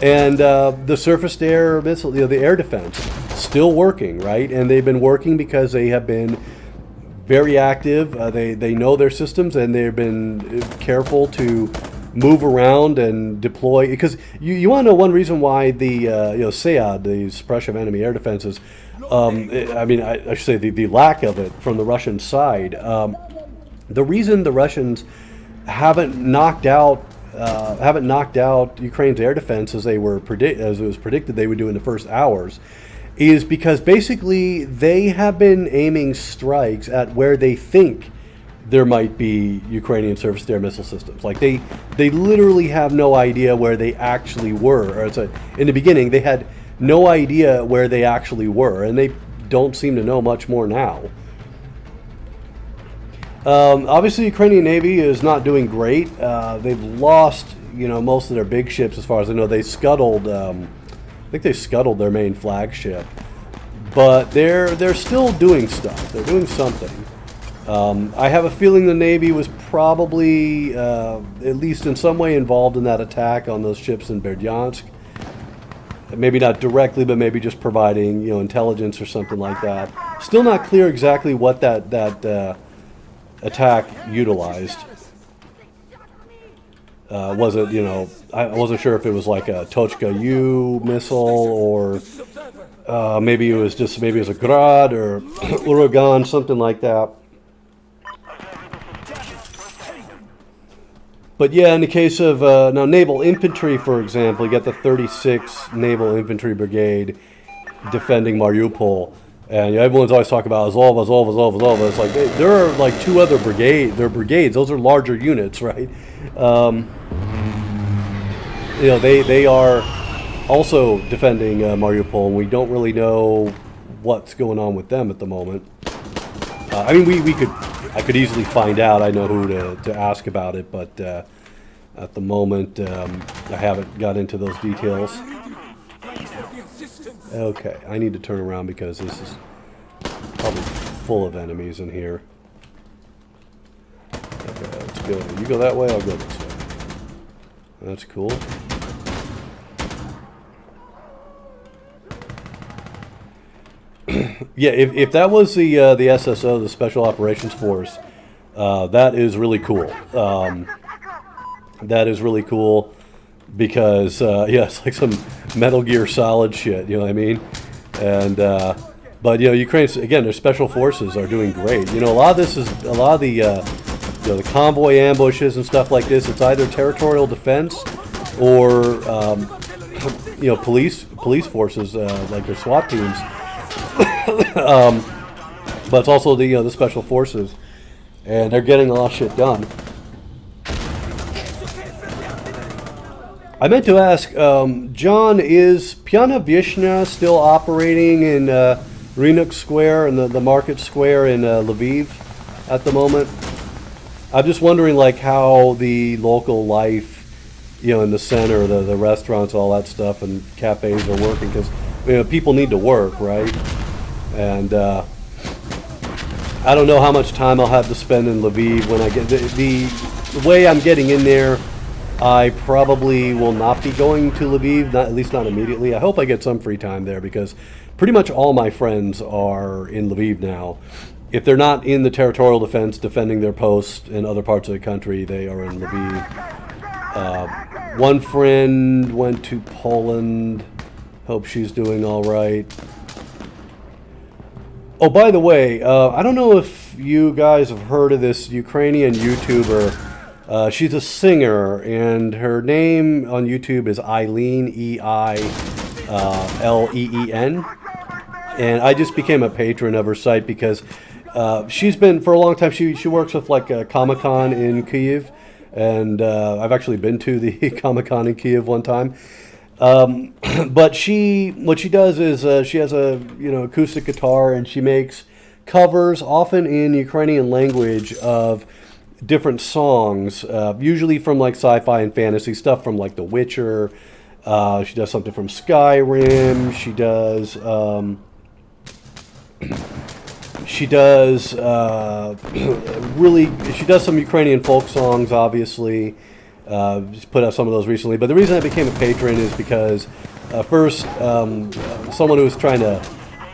And the surface-to-air missile, the air defense, still working, right? And they've been working because they have been very active. They know their systems, and they've been careful to move around and deploy. Because you want to know one reason why the SEAD, the suppression of enemy air defenses, I should say the lack of it from the Russian side. The reason the Russians haven't knocked out Ukraine's air defense as it was predicted they would do in the first hours, is because basically they have been aiming strikes at where they think there might be Ukrainian surface-to-air missile systems. Like, they literally have no idea where they actually were. In the beginning, they had no idea where they actually were, and they don't seem to know much more now. Obviously, the Ukrainian Navy is not doing great. They've lost, most of their big ships, as far as I know. They scuttled, I think they scuttled their main flagship, but they're still doing stuff. They're doing something. I have a feeling the Navy was probably, at least in some way, involved in that attack on those ships in Berdyansk. Maybe not directly, but maybe just providing, intelligence or something like that. Still not clear exactly what that attack utilized. Was it, I wasn't sure if it was like a Tochka U missile, or maybe it was a Grad or Uragan, something like that. But yeah, in the case of now naval infantry, for example, you got the 36th Naval Infantry Brigade defending Mariupol, and everyone's always talking about Azov. It's like there are like two other brigades. They're brigades. Those are larger units, right? They are also defending Mariupol, and we don't really know what's going on with them at the moment. I could easily find out. I know who to ask about it, but at the moment, I haven't got into those details. Okay, I need to turn around because this is probably full of enemies in here. Okay, let's go. You go that way, I'll go this way. That's cool. Yeah, if that was the SSO, the Special Operations Force, that is really cool. That is really cool because it's like some Metal Gear Solid shit. You know what I mean? And but Ukraine's, again, their special forces are doing great. A lot of the convoy ambushes and stuff like this. It's either territorial defense or police forces like their SWAT teams. But it's also the special forces, and they're getting a lot of shit done. I meant to ask, John, is Piana Vyshnya still operating in Rynok Square and the market square in Lviv at the moment? I'm just wondering, like, how the local life, in the center, the restaurants, all that stuff, and cafes are working, because people need to work, right? And I don't know how much time I'll have to spend in Lviv when I get the way I'm getting in there. I probably will not be going to Lviv, at least not immediately. I hope I get some free time there, because pretty much all my friends are in Lviv now. If they're not in the territorial defense defending their posts in other parts of the country, they are in Lviv. One friend went to Poland. Hope she's doing all right. Oh, by the way, I don't know if you guys have heard of this Ukrainian YouTuber. She's a singer, and her name on YouTube is Eileen, Eileen. And I just became a patron of her site because she's been, for a long time, she works with like Comic-Con in Kyiv. And I've actually been to the Comic-Con in Kyiv one time. But what she does is she has a acoustic guitar, and she makes covers, often in Ukrainian language, of different songs, usually from like sci-fi and fantasy stuff, from like The Witcher. She does something from Skyrim. She does she does some Ukrainian folk songs, obviously. Just put out some of those recently. But the reason I became a patron is because first, someone who was trying to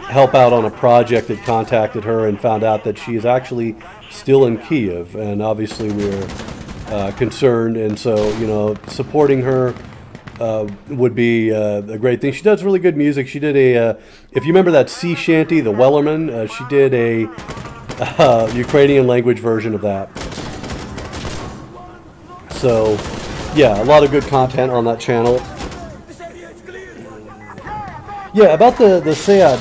help out on a project had contacted her and found out that she is actually still in Kyiv, and obviously we're concerned, and so supporting her would be a great thing. She does really good music. She did if you remember that sea shanty, The Wellerman, she did a Ukrainian language version of that. So, yeah, a lot of good content on that channel. Yeah, about the SEAD.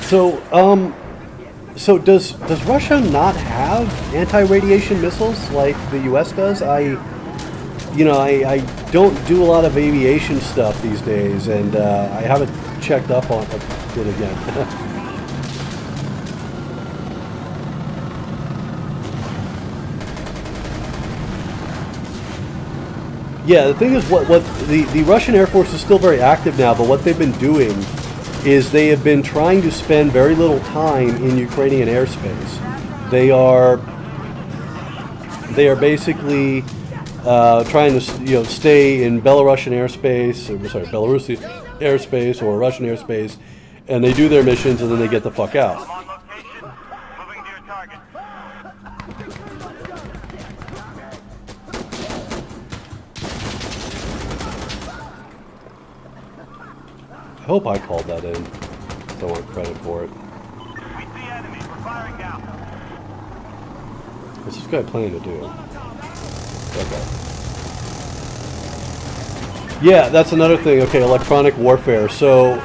So does Russia not have anti-radiation missiles like the U.S. does? I don't do a lot of aviation stuff these days, and I haven't checked up on it again. Yeah, the thing is, what the Russian Air Force is still very active now, but what they've been doing is they have been trying to spend very little time in Ukrainian airspace. They are basically trying to stay in Belarusian airspace or Russian airspace, and they do their missions and then they get the fuck out. I hope I called that in. Don't want credit for it. What's this guy planning to do? Okay. Yeah, that's another thing. Okay, electronic warfare. So,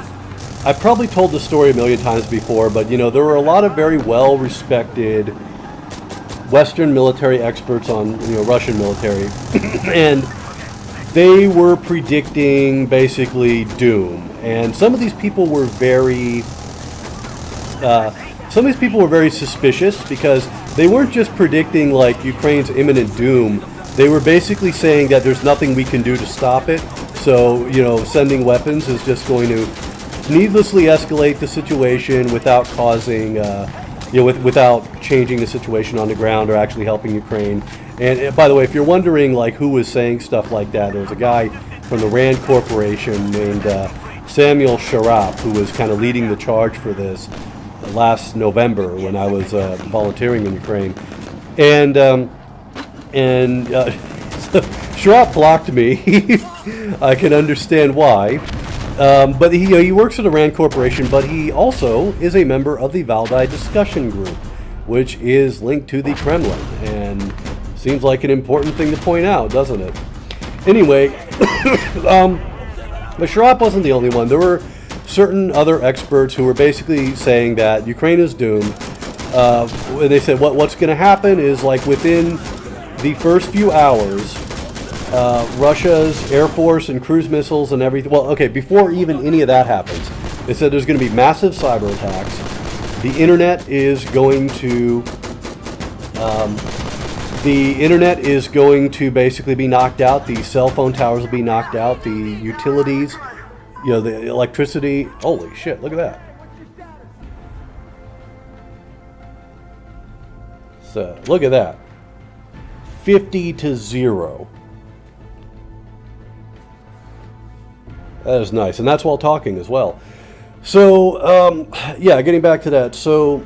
I've probably told the story a million times before, but there were a lot of very well-respected Western military experts on Russian military, and they were predicting basically doom. And some of these people were very suspicious, because they weren't just predicting like Ukraine's imminent doom. They were basically saying that there's nothing we can do to stop it. So, sending weapons is just going to needlessly escalate the situation without causing, without changing the situation on the ground or actually helping Ukraine. And by the way, if you're wondering like who was saying stuff like that, there was a guy from the RAND Corporation named Samuel Sharap, who was kind of leading the charge for this last November when I was volunteering in Ukraine, and Sharap blocked me. I can understand why, but he works for the RAND Corporation, but he also is a member of the Valdai discussion group, which is linked to the Kremlin, and seems like an important thing to point out, doesn't it? Anyway, But Sharap wasn't the only one. There were certain other experts who were basically saying that Ukraine is doomed. They said what's going to happen is, like, within the first few hours, Russia's Air Force and cruise missiles and everything. Well, okay, before even any of that happens, they said there's going to be massive cyber attacks. The internet is going to basically be knocked out. The cell phone towers will be knocked out. The utilities, the electricity. Holy shit! Look at that. So look at that. 50-0. That is nice, and that's while talking as well. So, yeah, getting back to that. So,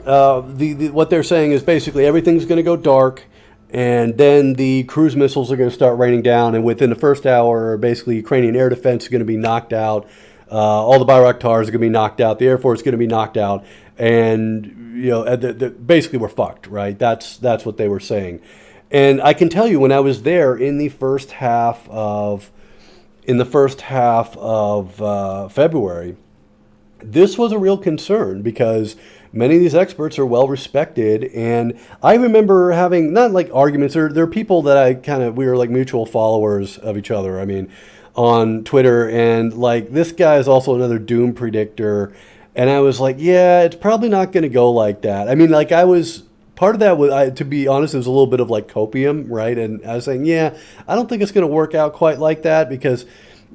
what they're saying is basically everything's going to go dark, and then the cruise missiles are going to start raining down, and within the first hour, basically Ukrainian air defense is going to be knocked out. All the Bayraktars are going to be knocked out. The Air Force is going to be knocked out, and basically we're fucked, right? That's what they were saying. And I can tell you, when I was there in the first half of February, this was a real concern because many of these experts are well respected, and I remember having not like arguments. There are people that we were like mutual followers of each other. I mean, on Twitter, and like this guy is also another doom predictor, and I was like, yeah, it's probably not going to go like that. I mean, like part of that was, to be honest, it was a little bit of like copium, right? And I was saying, yeah, I don't think it's going to work out quite like that because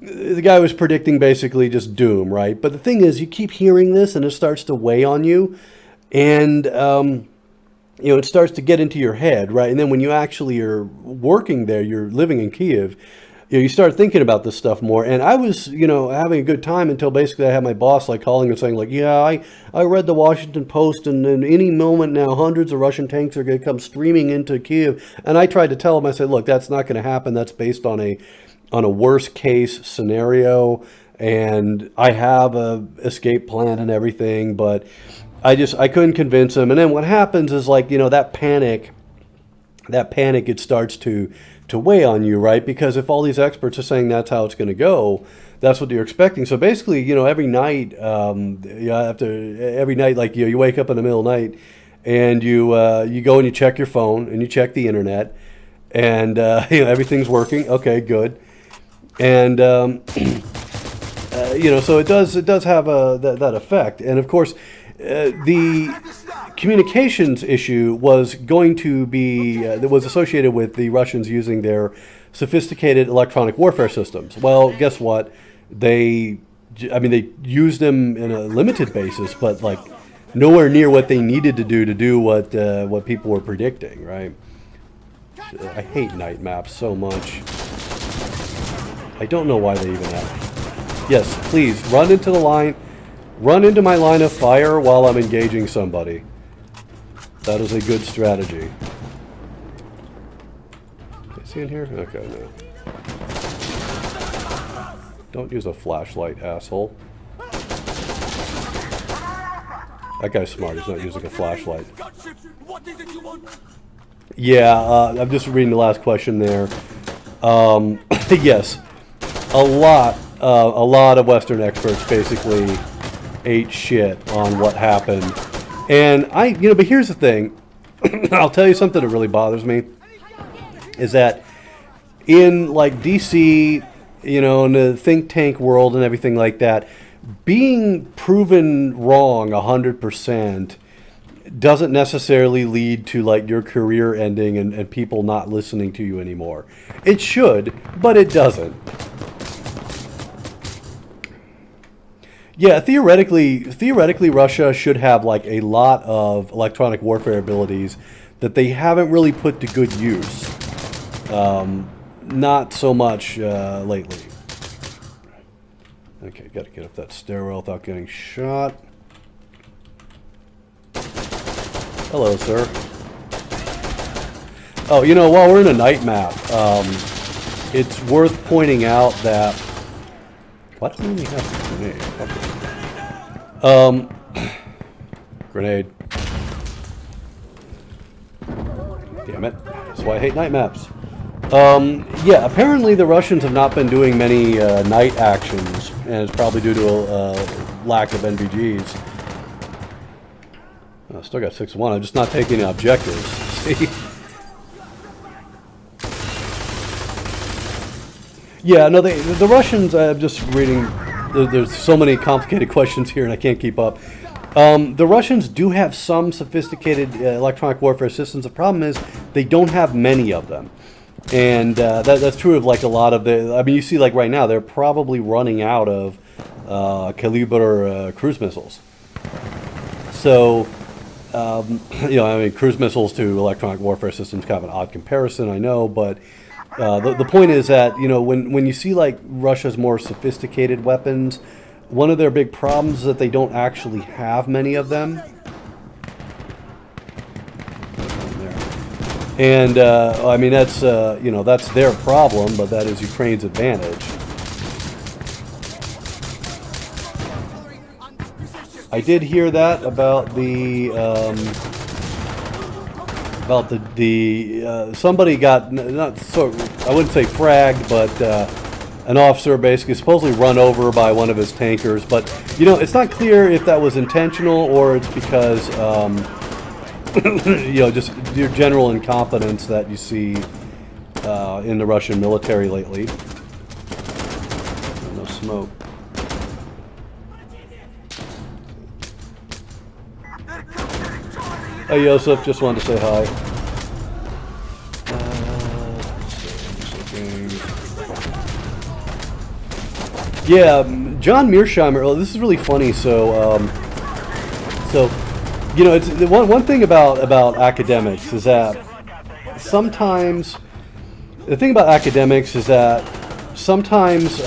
the guy was predicting basically just doom, right? But the thing is, you keep hearing this and it starts to weigh on you, and it starts to get into your head, right? And then when you actually are working there, you're living in Kiev, you start thinking about this stuff more. And I was, having a good time until basically I had my boss like calling and saying like, yeah, I read the Washington Post, and in any moment now, hundreds of Russian tanks are going to come streaming into Kiev. And I tried to tell him, I said, look, that's not going to happen. That's based on a worst case scenario. And I have a escape plan and everything, but I couldn't convince him. And then what happens is like, that panic, it starts to weigh on you, right? Because if all these experts are saying that's how it's going to go, that's what you're expecting. So basically, every night, like you wake up in the middle of the night, and you go and you check your phone and you check the internet, and everything's working. Okay, good. And so it does have that effect. And of course, the communications issue was going to be that was associated with the Russians using their sophisticated electronic warfare systems. Well, guess what? They used them in a limited basis, but like nowhere near what they needed to do what people were predicting, right? I hate night maps so much. I don't know why they even have. Yes, please run into my line of fire while I'm engaging somebody. That is a good strategy. Can I see in here? Okay, no. Don't use a flashlight, asshole. That guy's smart. He's not using a flashlight. Yeah, I'm just reading the last question there. Yes, a lot of Western experts basically ate shit on what happened. And but here's the thing. I'll tell you something that really bothers me is that in like DC, in the think tank world and everything like that, being proven wrong 100% doesn't necessarily lead to like your career ending and people not listening to you anymore. It should, but it doesn't. Yeah, theoretically, Russia should have like a lot of electronic warfare abilities that they haven't really put to good use. Not so much lately. Okay, gotta get up that stairwell without getting shot. Hello, sir. Oh, while we're in a night map, it's worth pointing out that... Why do we only have a grenade? Grenade. Damn it. That's why I hate night maps. Yeah, apparently the Russians have not been doing many night actions, and it's probably due to a lack of NVGs. I still got 6-1. I'm just not taking the objectives. See? Yeah, no, the Russians, I'm just reading, there's so many complicated questions here and I can't keep up. The Russians do have some sophisticated electronic warfare systems. The problem is they don't have many of them. And that's true of like a lot of the, I mean, you see like right now, they're probably running out of caliber cruise missiles. So, you know, I mean, cruise missiles to electronic warfare systems, kind of an odd comparison, I know, but the point is that, you know, when you see like Russia's more sophisticated weapons, one of their big problems is that they don't actually have many of them. And, I mean, that's, you know, that's their problem, but that is Ukraine's advantage. I did hear that about the, somebody got, not so, I wouldn't say fragged, but, an officer basically supposedly run over by one of his tankers. But, you know, it's not clear if that was intentional or it's because, you know, just your general incompetence that you see in the Russian military lately. No smoke. Hey, Yosef, just wanted to say hi. Yeah, John Mearsheimer. Oh, this is really funny. So, you know, it's one thing about academics is that sometimes the thing about academics is that sometimes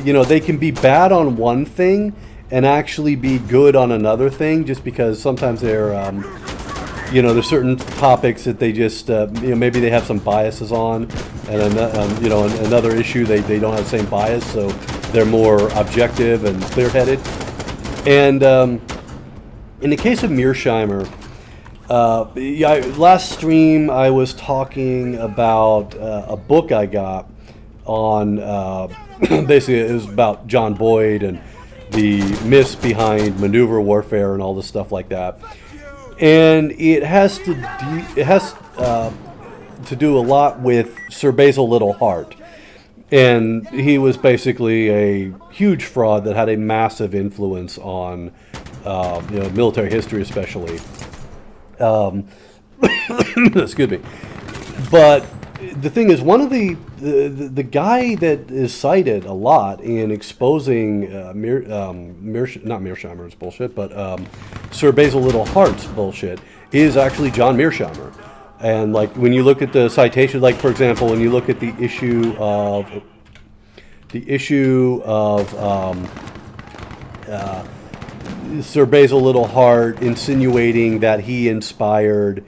you know, they can be bad on one thing and actually be good on another thing, just because sometimes they're you know, there's certain topics that they just you know, maybe they have some biases on, and you know, another issue they don't have the same bias, so they're more objective and clear-headed. And in the case of Mearsheimer, yeah, last stream I was talking about a book I got on basically it was about John Boyd and the myths behind maneuver warfare and all this stuff like that. And it has to do a lot with Sir Basil Littlehart, and he was basically a huge fraud that had a massive influence on you know, military history, especially. Excuse me. But the thing is, one of the guy that is cited a lot in exposing not Mearsheimer's bullshit, but Sir Basil Littlehart's bullshit is actually John Mearsheimer. And like when you look at the citation, like for example, when you look at the issue of Sir Basil Littlehart insinuating that he inspired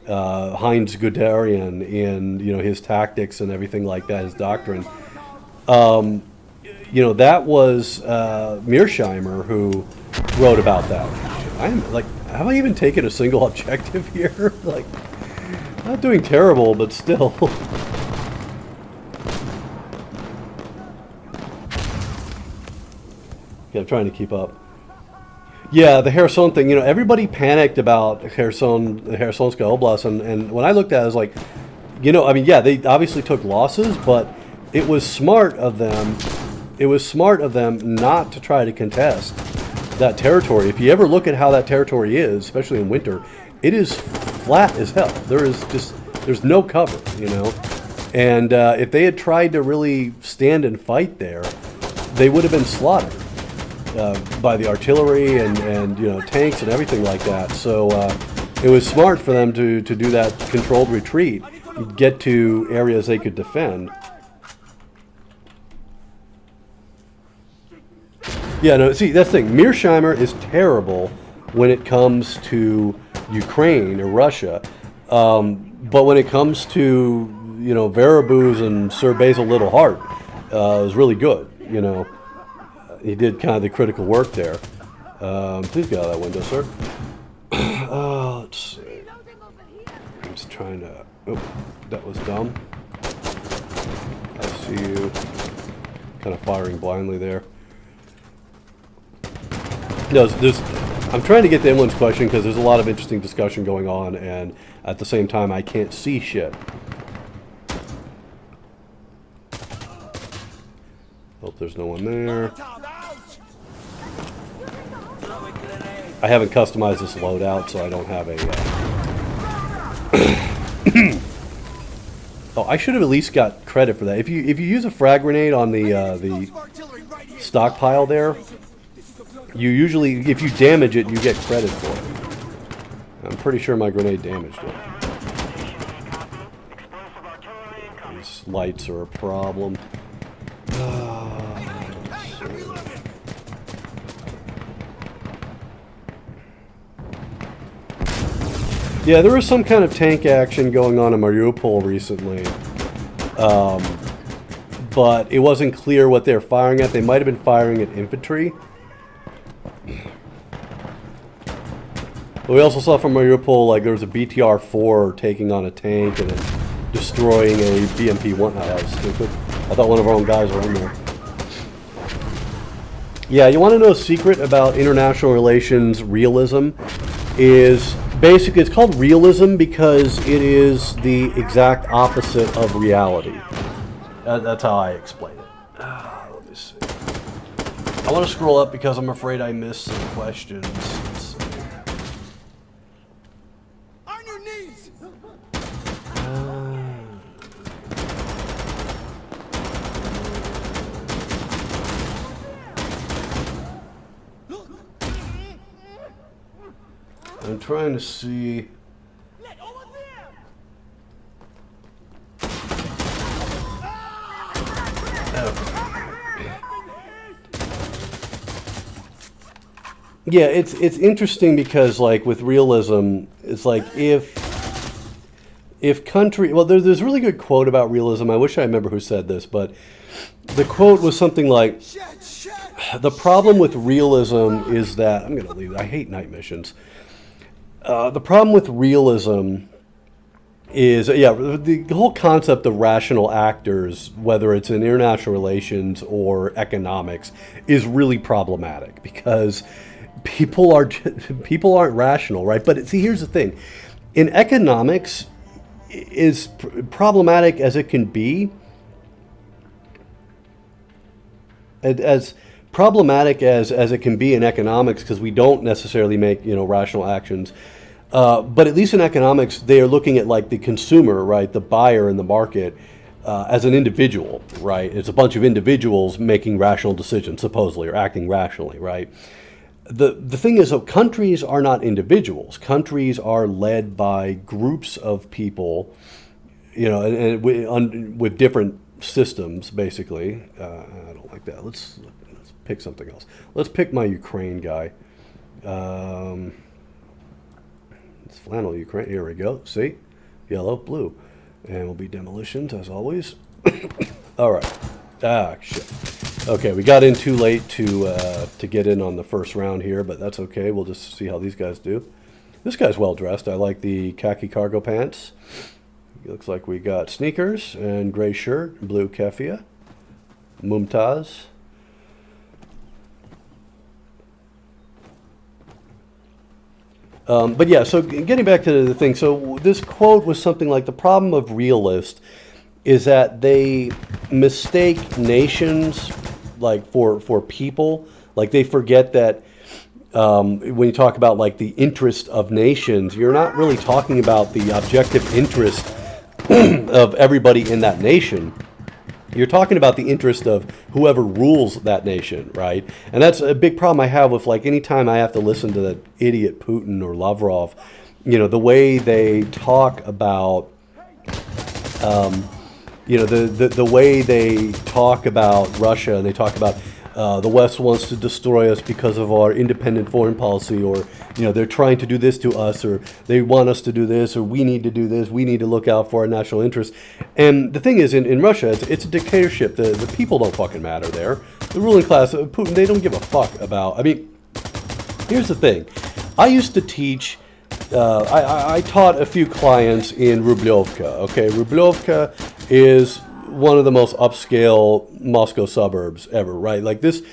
Heinz Guderian in, you know, his tactics and everything like that, his doctrine. You know, that was Mearsheimer who wrote about that. I'm like, have I even taken a single objective here? Like, not doing terrible, but still. Yeah, I'm trying to keep up. Yeah, the Kherson thing, you know, everybody panicked about Kherson, the Khersonska Oblast, and when I looked at it, I was like, you know, I mean, yeah, they obviously took losses, but it was smart of them not to try to contest that territory. If you ever look at how that territory is, especially in winter, it is flat as hell. There's no cover, you know, and if they had tried to really stand and fight there, they would have been slaughtered. By the artillery and you know, tanks and everything like that. So it was smart for them to do that controlled retreat, get to areas they could defend. Yeah, no, see, that's the thing. Mearsheimer is terrible when it comes to Ukraine or Russia, but when it comes to, you know, Verabuz and Sir Basil Littlehart, is really good, you know. He did kind of the critical work there. Please get out of that window, sir. Let's see. I'm just trying to... Oh, that was dumb. see you. Kind of firing blindly there. No, I'm trying to get to everyone's question because there's a lot of interesting discussion going on, and at the same time, I can't see shit. Hope there's no one there. I haven't customized this loadout, so I don't have a... Oh, I should have at least got credit for that. If you use a frag grenade on the stockpile there, you usually, if you damage it, you get credit for it. I'm pretty sure my grenade damaged it. These lights are a problem. Yeah, there was some kind of tank action going on in Mariupol recently. But it wasn't clear what they were firing at. They might have been firing at infantry. But we also saw from Mariupol, like, there was a BTR-4 taking on a tank and then destroying a BMP-1. Oh, that was stupid. I thought one of our own guys were in there. Yeah, you want to know a secret about international relations realism? Is basically, it's called realism because it is the exact opposite of reality. That's how I explain it. Let me see. I want to scroll up because I'm afraid I missed some questions. On your knees. I'm trying to see. Yeah, it's interesting because, like, with realism, it's like if country, well, there's a really good quote about realism. I wish I remember who said this, but the quote was something like, the problem with realism is that, I'm going to leave it, I hate night missions. The problem with realism is, yeah, the whole concept of rational actors, whether it's in international relations or economics, is really problematic because people aren't rational, right? But see, here's the thing. In economics, is problematic as it can be, as problematic as it can be in economics, because we don't necessarily make, rational actions. But at least in economics, they are looking at, like, the consumer, right, the buyer in the market, as an individual, right? It's a bunch of individuals making rational decisions, supposedly, or acting rationally, right? The thing is, countries are not individuals. Countries are led by groups of people, and with different systems, basically. I don't like that. Let's pick something else. Let's pick my Ukraine guy. It's flannel Ukraine. Here we go. See? Yellow, blue. And will be demolitions, as always. All right. Ah, shit. Okay, we got in too late to get in on the first round here, but that's okay. We'll just see how these guys do. This guy's well dressed. I like the khaki cargo pants. It looks like we got sneakers and gray shirt, blue keffiyeh, Mumtaz. But yeah, so getting back to the thing, so this quote was something like, the problem of realists is that they mistake nations, like, for people. Like, they forget that when you talk about, like, the interest of nations, you're not really talking about the objective interest of everybody in that nation. You're talking about the interest of whoever rules that nation, right? And that's a big problem I have with, like, anytime I have to listen to that idiot Putin or Lavrov, the way they talk about, the way they talk about Russia, and they talk about the West wants to destroy us because of our independent foreign policy, or, they're trying to do this to us, or they want us to do this, or we need to do this, we need to look out for our national interests. And the thing is, in Russia, it's a dictatorship. The people don't fucking matter there. The ruling class, Putin, they don't give a fuck about, here's the thing. I used to teach, I taught a few clients in Rublyovka, okay? Rublyovka is one of the most upscale Moscow suburbs ever, right? Like this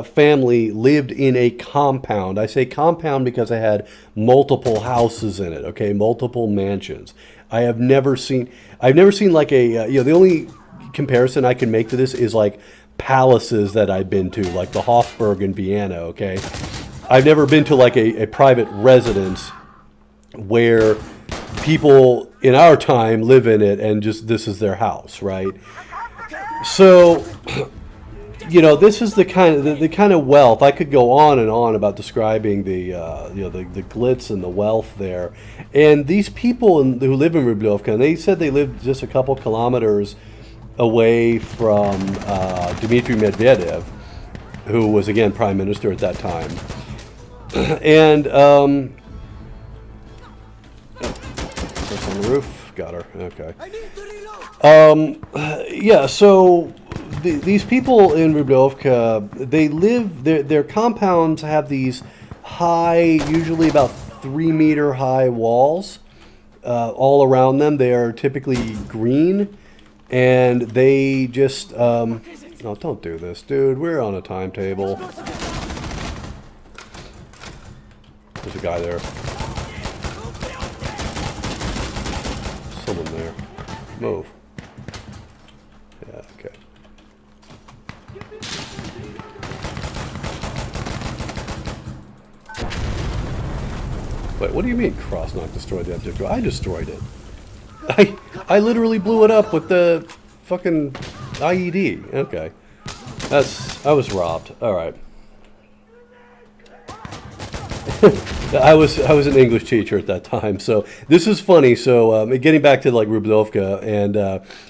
family lived in a compound. I say compound because it had multiple houses in it. Okay, multiple mansions. I've never seen like a the only comparison I can make to this is like palaces that I've been to, like the Hofburg in Vienna. Okay, I've never been to like a private residence where people in our time live in it and just this is their house, right? So, this is the kind of wealth. I could go on and on about describing the the glitz and the wealth there. And these people who live in Rublyovka, and they said they lived just a couple kilometers away from Dmitry Medvedev, who was again prime minister at that time. And that's on the roof. Got her. Okay. I need to reload. Yeah, so these people in Rublyovka, they live, their compounds have these high, usually about 3-meter high walls all around them. They are typically green, and they just, no, don't do this, dude. We're on a timetable. There's a guy there. Someone there. Move. Yeah, okay. Wait, what do you mean Cross-Knock destroyed the object? I destroyed it. I literally blew it up with the fucking IED. Okay. I was robbed. Alright. I was an English teacher at that time, so this is funny. So getting back to like Rublyovka, and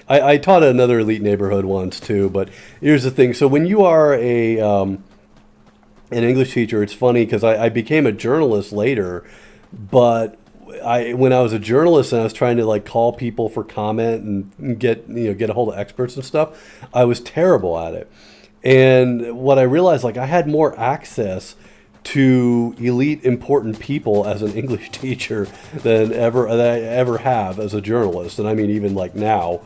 I taught at another elite neighborhood once too. But here's the thing: so when you are an English teacher, it's funny because I became a journalist later. But when I was a journalist and I was trying to like call people for comment and get a hold of experts and stuff, I was terrible at it. And what I realized, like, I had more access to elite important people as an English teacher than I ever have as a journalist, and I mean even like now.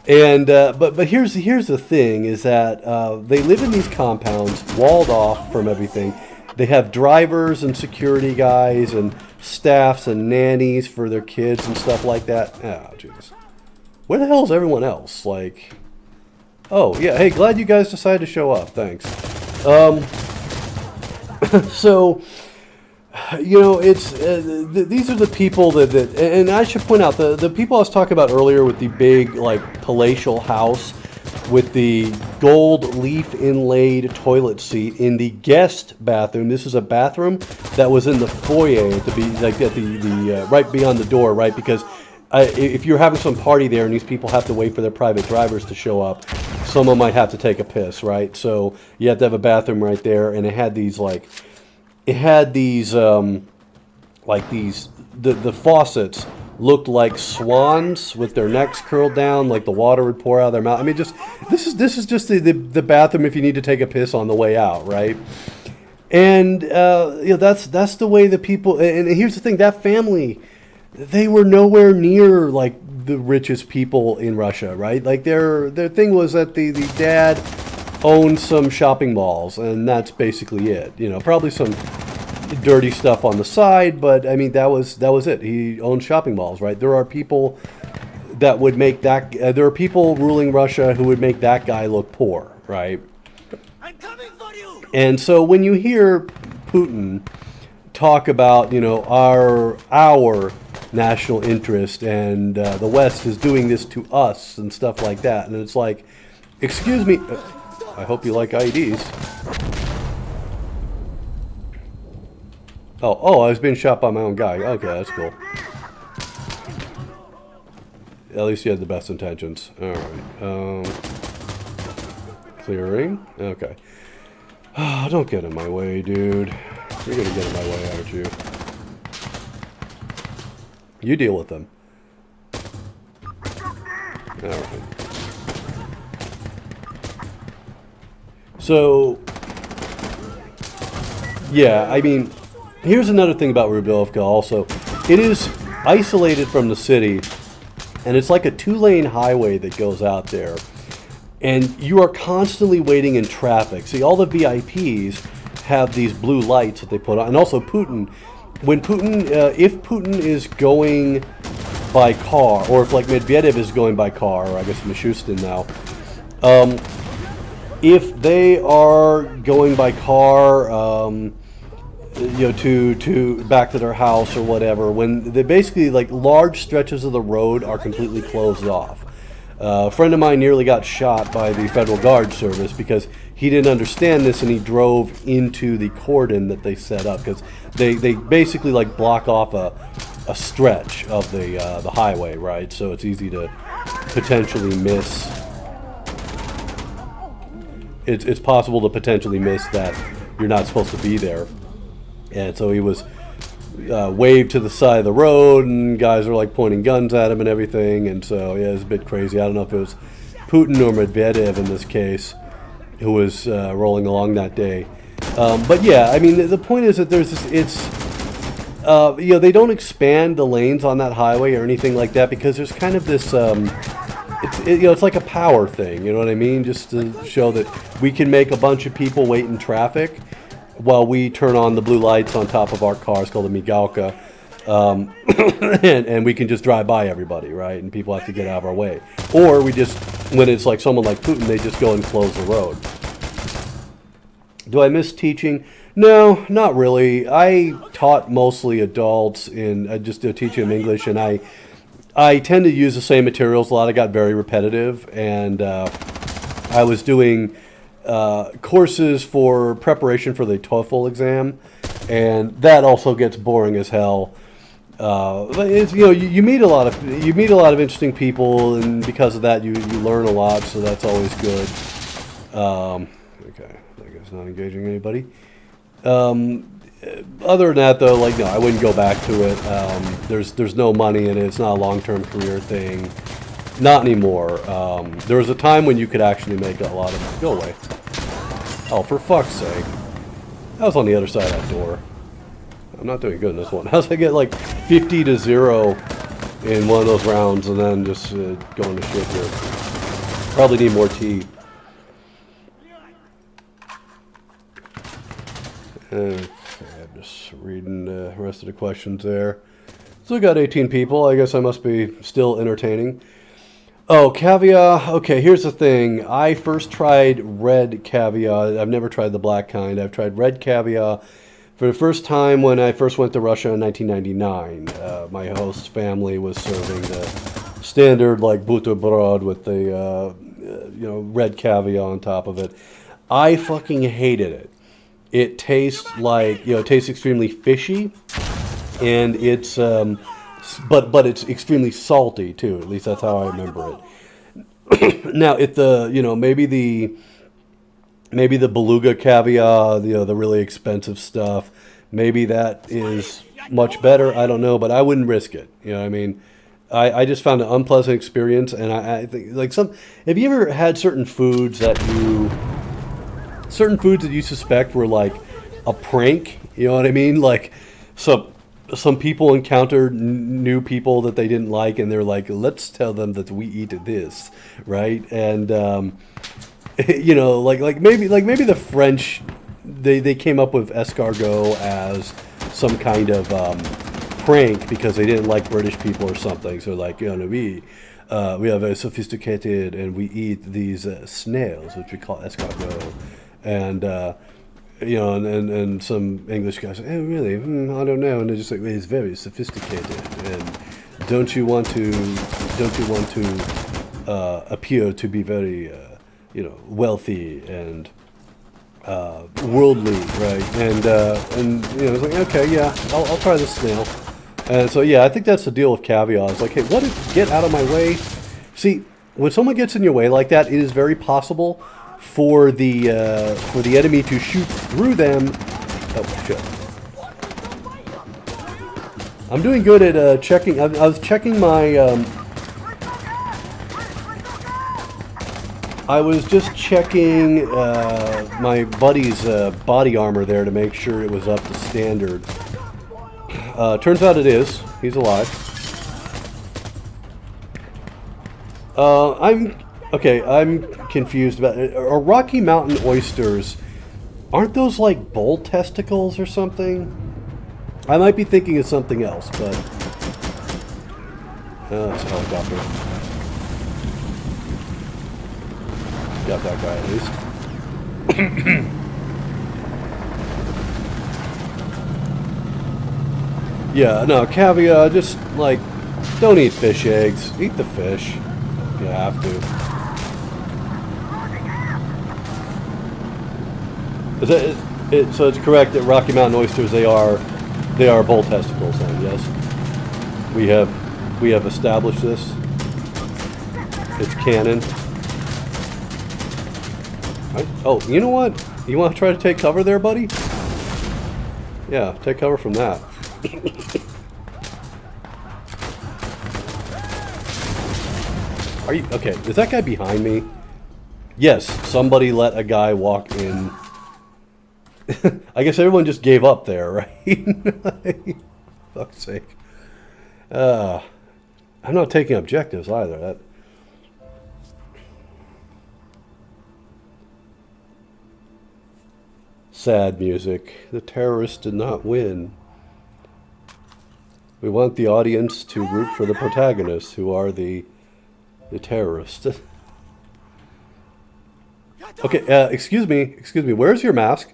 And but here's the thing is that they live in these compounds walled off from everything. They have drivers and security guys and staffs and nannies for their kids and stuff like that. Oh, jeez. Where the hell is everyone else? Like, oh yeah, hey, glad you guys decided to show up. Thanks. So, it's these are the people that and I should point out the people I was talking about earlier with the big like palatial house with the gold leaf inlaid toilet seat in the guest bathroom. This is a bathroom that was in the foyer at the right beyond the door, right? Because if you're having some party there and these people have to wait for their private drivers to show up, someone might have to take a piss, right? So you have to have a bathroom right there, and it had these the faucets looked like swans with their necks curled down, like the water would pour out of their mouth. I mean, just this is just the bathroom if you need to take a piss on the way out, right? And that's the way the people. And here's the thing: that family, they were nowhere near like the richest people in Russia, right? Like their thing was that the dad owned some shopping malls, and that's basically it. Probably some dirty stuff on the side, but I mean that was it. He owned shopping malls, right? There are people that would make that. There are people ruling Russia who would make that guy look poor, right? I'm coming for you. And so when you hear Putin talk about our national interest and the West is doing this to us and stuff like that, and it's like, excuse me, I hope you like IEDs. Oh, I was being shot by my own guy. Okay, that's cool. At least you had the best intentions. Alright. Clearing. Okay. Oh, don't get in my way, dude. You're gonna get in my way, aren't you? You deal with them. Alright. So, yeah, I mean, here's another thing about Rublyovka also. It is isolated from the city, and it's like a 2-lane highway that goes out there, and you are constantly waiting in traffic. See, all the VIPs have these blue lights that they put on, and also Putin. When Putin, if Putin is going by car, or if like Medvedev is going by car, or I guess Mishustin now, if they are going by car, to back to their house or whatever, when they basically like large stretches of the road are completely closed off. A friend of mine nearly got shot by the Federal Guard Service because he didn't understand this and he drove into the cordon that they set up, because they basically like block off a stretch of the highway, right? So it's easy to potentially miss. It's possible to potentially miss that you're not supposed to be there. And so he was waved to the side of the road, and guys were like pointing guns at him and everything. And so yeah, it was a bit crazy. I don't know if it was Putin or Medvedev in this case who was rolling along that day. But yeah, I mean, the point is that there's this, they don't expand the lanes on that highway or anything like that, because there's kind of this, it's like a power thing, you know what I mean? Just to show that we can make a bunch of people wait in traffic while we turn on the blue lights on top of our cars called a migalka, and we can just drive by everybody, right? And people have to get out of our way. Or we just, when it's like someone like Putin, they just go and close the road. Do I miss teaching? No, not really. I taught mostly adults, and I just teach them English, and I tend to use the same materials a lot. I got very repetitive, and I was doing courses for preparation for the TOEFL exam, and that also gets boring as hell. But it's, you meet a lot of interesting people, and because of that, you learn a lot. So that's always good. Okay, I guess not engaging anybody. Other than that, though, like, no, I wouldn't go back to it. There's no money in it. It's not a long-term career thing. Not anymore. There was a time when you could actually make a lot of money. Go away. Oh, for fuck's sake. I was on the other side of that door. I'm not doing good in this one. How's I get like 50-0 in one of those rounds and then just going to shit here? Probably need more tea. Okay, I'm just reading the rest of the questions there. So we got 18 people. I guess I must be still entertaining. Oh, caviar. Okay, here's the thing. I first tried red caviar. I've never tried the black kind. I've tried red caviar for the first time when I first went to Russia in 1999. My host family was serving the standard like butterbrod with the red caviar on top of it. I fucking hated it. It tastes like, it tastes extremely fishy, and it's but it's extremely salty too. At least that's how I remember it. Now, if the maybe the beluga caviar, the really expensive stuff, maybe that is much better. I don't know, but I wouldn't risk it. You know what I mean? I just found an unpleasant experience, and I think like have you ever had certain foods that you suspect were like a prank? You know what I mean? Like some people encountered new people that they didn't like, and they're like, let's tell them that we eat this, right? And like maybe the French, they came up with escargot as some kind of prank because they didn't like British people or something. So like, we are very sophisticated and we eat these snails, which we call escargot, and and some English guys say, oh really? I don't know, and they're just like, well, it's very sophisticated, and don't you want to appear to be very wealthy and worldly, right? And it's like, okay, yeah, I'll try this snail. And so yeah, I think that's the deal with caviar. It's like, hey, get out of my way. See, when someone gets in your way like that, it is very possible for the enemy to shoot through them. Oh shit! I'm doing good at checking. I was checking my. I was just checking my buddy's body armor there to make sure it was up to standard. Turns out it is. He's alive. I'm confused about it. Are Rocky Mountain oysters, aren't those like bull testicles or something? I might be thinking of something else, but it's a helicopter. Got that guy at least. Yeah, no, caviar, just like, don't eat fish eggs. Eat the fish. You have to. Is that so it's correct that Rocky Mountain oysters, they are bull testicles then, yes? We have established this. It's canon. Oh, you know what? You want to try to take cover there, buddy? Yeah, take cover from that. Are you okay? Is that guy behind me? Yes, somebody let a guy walk in. I guess everyone just gave up there, right? Fuck's sake. I'm not taking objectives either. That. Sad music. The terrorists did not win. We want the audience to root for the protagonists, who are the terrorists. Okay, excuse me. Where's your mask?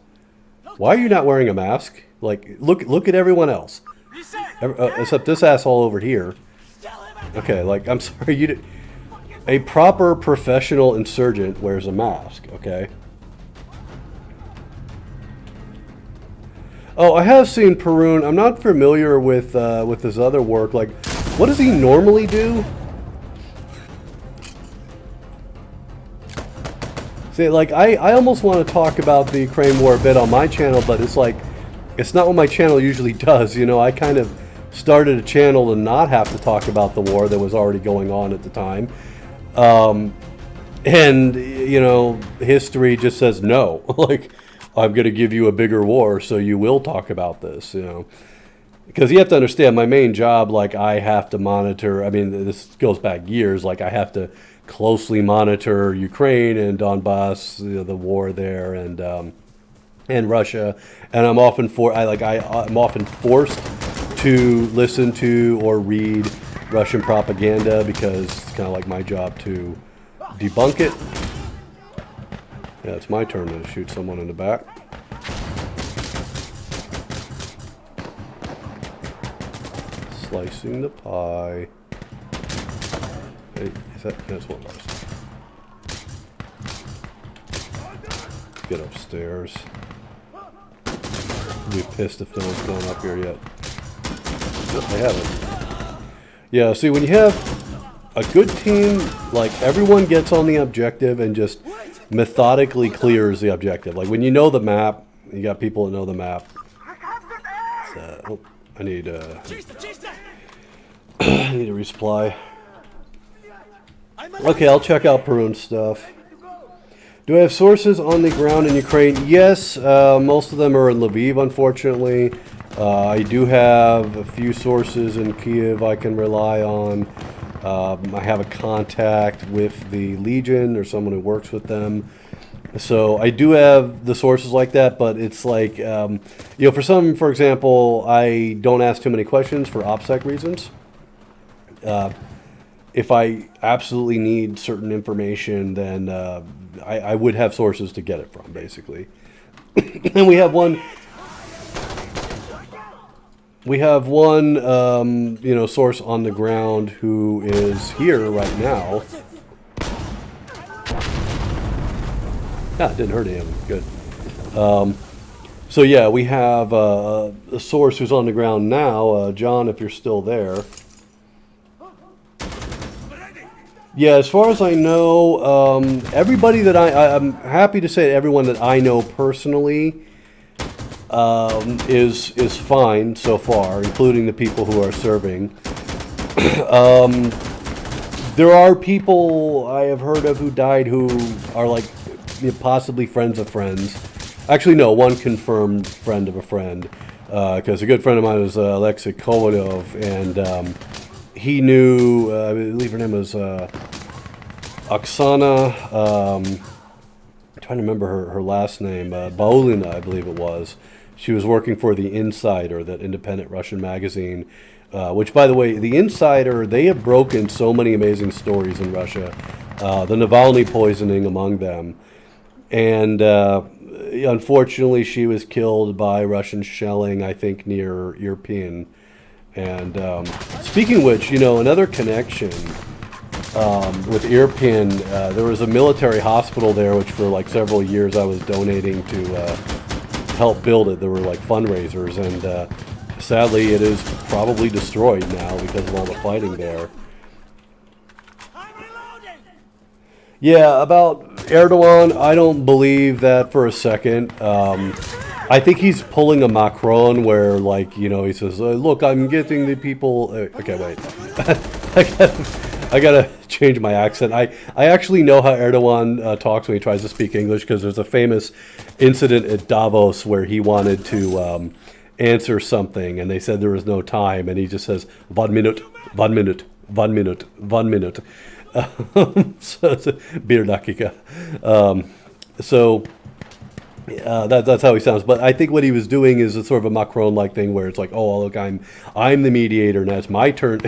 Why are you not wearing a mask? Like, look at everyone else, except this asshole over here. Okay, like, I'm sorry, a proper professional insurgent wears a mask. Okay. Oh, I have seen Perun. I'm not familiar with his other work. Like, what does he normally do? See, like, I almost want to talk about the Ukraine war a bit on my channel, but it's like, it's not what my channel usually does. You know, I kind of started a channel to not have to talk about the war that was already going on at the time. And, you know, history just says no. Like, I'm going to give you a bigger war, so you will talk about this, you know. Because you have to understand, my main job, like, I have to monitor, I mean, this goes back years, like, I have to closely monitor Ukraine and Donbass, you know, the war there, and Russia, and I'm often I'm often forced to listen to or read Russian propaganda because it's kind of like my job to debunk it. Yeah, it's my turn to shoot someone in the back. Slicing the pie. Hey, that's one of ours. Get upstairs. I'll be pissed if no one's gone up here yet. Nope, they haven't. Yeah, see, when you have a good team, like, everyone gets on the objective and just methodically clears the objective. Like, when you know the map, you got people that know the map. Oh, I need I need a resupply. Okay, I'll check out Perun's stuff. Do I have sources on the ground in Ukraine? Yes, most of them are in Lviv, unfortunately. I do have a few sources in Kiev I can rely on. I have a contact with the Legion or someone who works with them. So I do have the sources like that, but it's like, you know, for example, I don't ask too many questions for OPSEC reasons. If I absolutely need certain information, then I would have sources to get it from, basically. And we have one, you know, source on the ground who is here right now. Ah, it didn't hurt him. Good. So yeah, we have a source who's on the ground now. John, if you're still there. Yeah, as far as I know, everybody that I'm happy to say everyone that I know personally is fine so far, including the people who are serving. There are people I have heard of who died who are like, you know, possibly friends of friends. Actually, no, one confirmed friend of a friend, because a good friend of mine was Alexei Kovalov, and he knew, I believe her name was Oksana, I'm trying to remember her last name, Baulina, I believe it was. She was working for The Insider, that independent Russian magazine, which, by the way, The Insider, they have broken so many amazing stories in Russia, the Navalny poisoning among them. And unfortunately, she was killed by Russian shelling, I think, near Irpin. And speaking of which, another connection with Irpin, there was a military hospital there, which for like several years I was donating to help build it. There were like fundraisers, and sadly it is probably destroyed now because of all the fighting there. Yeah, about Erdogan, I don't believe that for a second. I think he's pulling a Macron where, like, he says, look, I'm getting the people... okay, wait. I gotta change my accent. I actually know how Erdogan talks when he tries to speak English, because there's a famous incident at Davos where he wanted to answer something, and they said there was no time, and he just says, 1 minute, 1 minute, 1 minute, 1 minute. So it's bir dakika. That's how he sounds. But I think what he was doing is a sort of a Macron-like thing where it's like, oh, look, I'm the mediator now. It's my turn.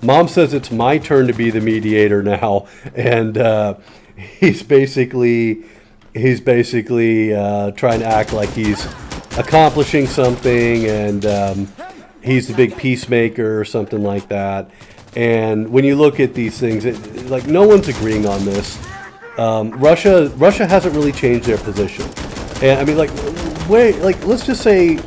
Mom says it's my turn to be the mediator now, and he's basically trying to act like he's accomplishing something, and he's the big peacemaker or something like that. And when you look at these things, like, no one's agreeing on this. Russia hasn't really changed their position. And I mean, let's just say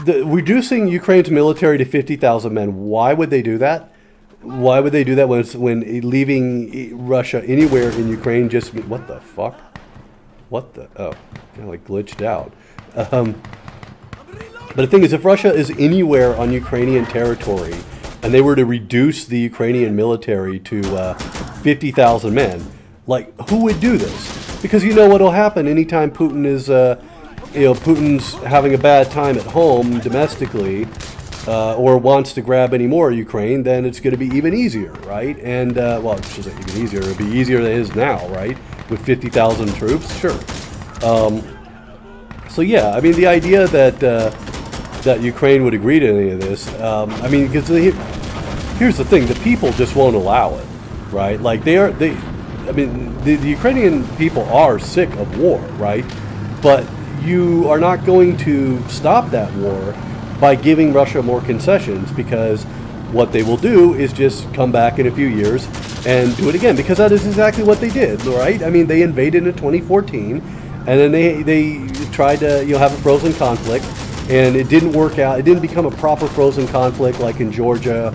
reducing Ukraine's military to 50,000 men. Why would they do that? Why would they do that when leaving Russia anywhere in Ukraine just... What the fuck? What the... Oh, kind of like glitched out. But the thing is, if Russia is anywhere on Ukrainian territory and they were to reduce the Ukrainian military to 50,000 men, like, who would do this? Because what'll happen anytime Putin is, Putin's having a bad time at home domestically, or wants to grab any more Ukraine, then it's going to be even easier, right? And, well, it shouldn't even easier. It'll be easier than it is now, right? With 50,000 troops, sure. So, yeah, I mean, the idea that Ukraine would agree to any of this, I mean, because here's the thing, the people just won't allow it, right? Like, I mean, the Ukrainian people are sick of war, right? But you are not going to stop that war by giving Russia more concessions, because what they will do is just come back in a few years and do it again, because that is exactly what they did, right? I mean, they invaded in 2014, and then they tried to have a frozen conflict, and it didn't work out. It didn't become a proper frozen conflict like in Georgia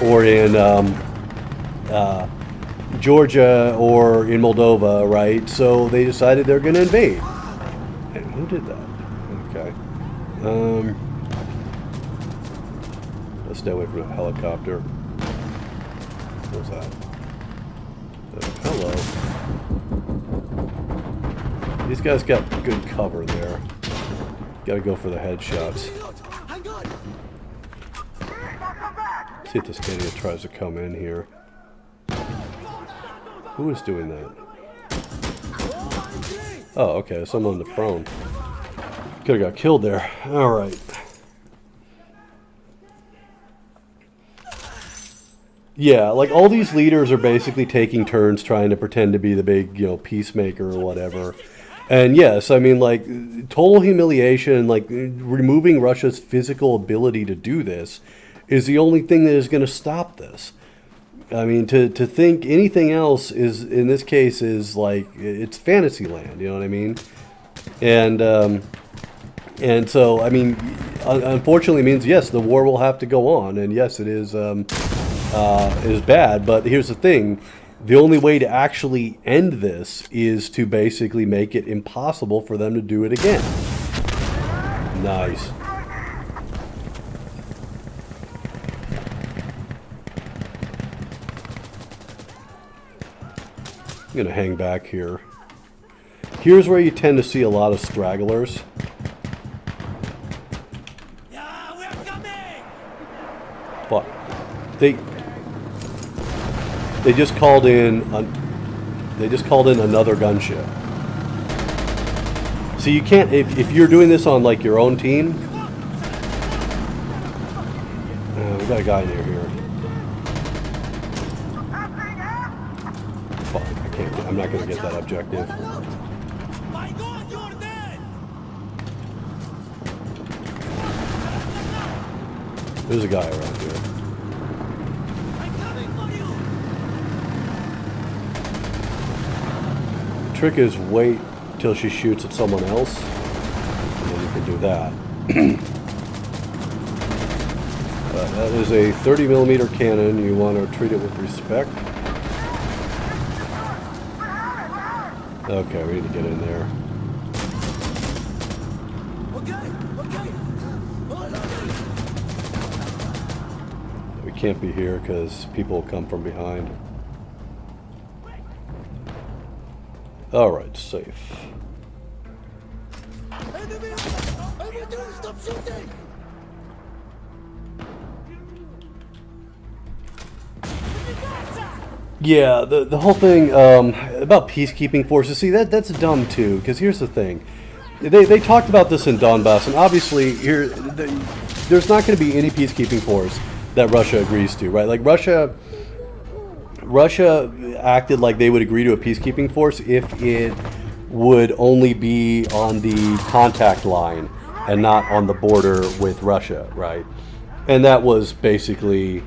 or in Moldova, right? So they decided they're going to invade. And who did that? Okay. Let's stay away from a helicopter. What was that? Hello. These guys got good cover there. Got to go for the headshots. See if this idiot tries to come in here. Who is doing that? Oh, okay, someone on the prone. Could have got killed there. Alright. Yeah, like, all these leaders are basically taking turns trying to pretend to be the big, peacemaker or whatever. And yes, I mean, like, total humiliation, like, removing Russia's physical ability to do this is the only thing that is going to stop this. I mean, to think anything else is, in this case, is like, it's fantasy land, you know what I mean? And so, I mean, unfortunately means, yes, the war will have to go on, and yes, it is bad, but here's the thing. The only way to actually end this is to basically make it impossible for them to do it again. Nice. I'm going to hang back here. Here's where you tend to see a lot of stragglers. Yeah, we're coming! But they just called in They just called in another gunship. So you can't, if you're doing this on like your own team. We got a guy near here. Fuck, I can't get, I'm not going to get that objective. My God, you're dead! There's a guy around here. I'm coming for you! Trick is wait till she shoots at someone else, and then you can do that. That is a 30mm cannon. You want to treat it with respect. Okay, we need to get in there. Okay. We can't be here because people will come from behind. Alright, safe. Enemy! Enemy, stop shooting! Yeah, the whole thing about peacekeeping forces, see, that's dumb too, because here's the thing. They talked about this in Donbass, and obviously there's not going to be any peacekeeping force that Russia agrees to, right? Like Russia acted like they would agree to a peacekeeping force if it would only be on the contact line and not on the border with Russia, right? And that was basically,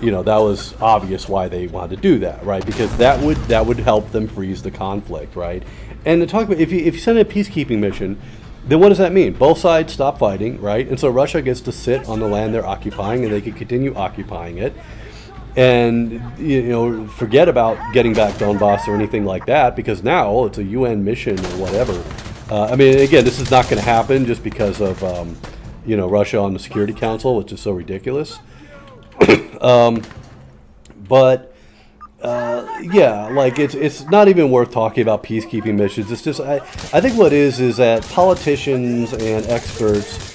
that was obvious why they wanted to do that, right? Because that would help them freeze the conflict, right? And to talk about, if you send a peacekeeping mission, then what does that mean? Both sides stop fighting, right? And so Russia gets to sit on the land they're occupying, and they can continue occupying it, and forget about getting back Donbass or anything like that, because now it's a UN mission or whatever. I mean, again, this is not going to happen just because of Russia on the Security Council, which is so ridiculous. Yeah, like it's not even worth talking about peacekeeping missions. It's just I think what is that politicians and experts,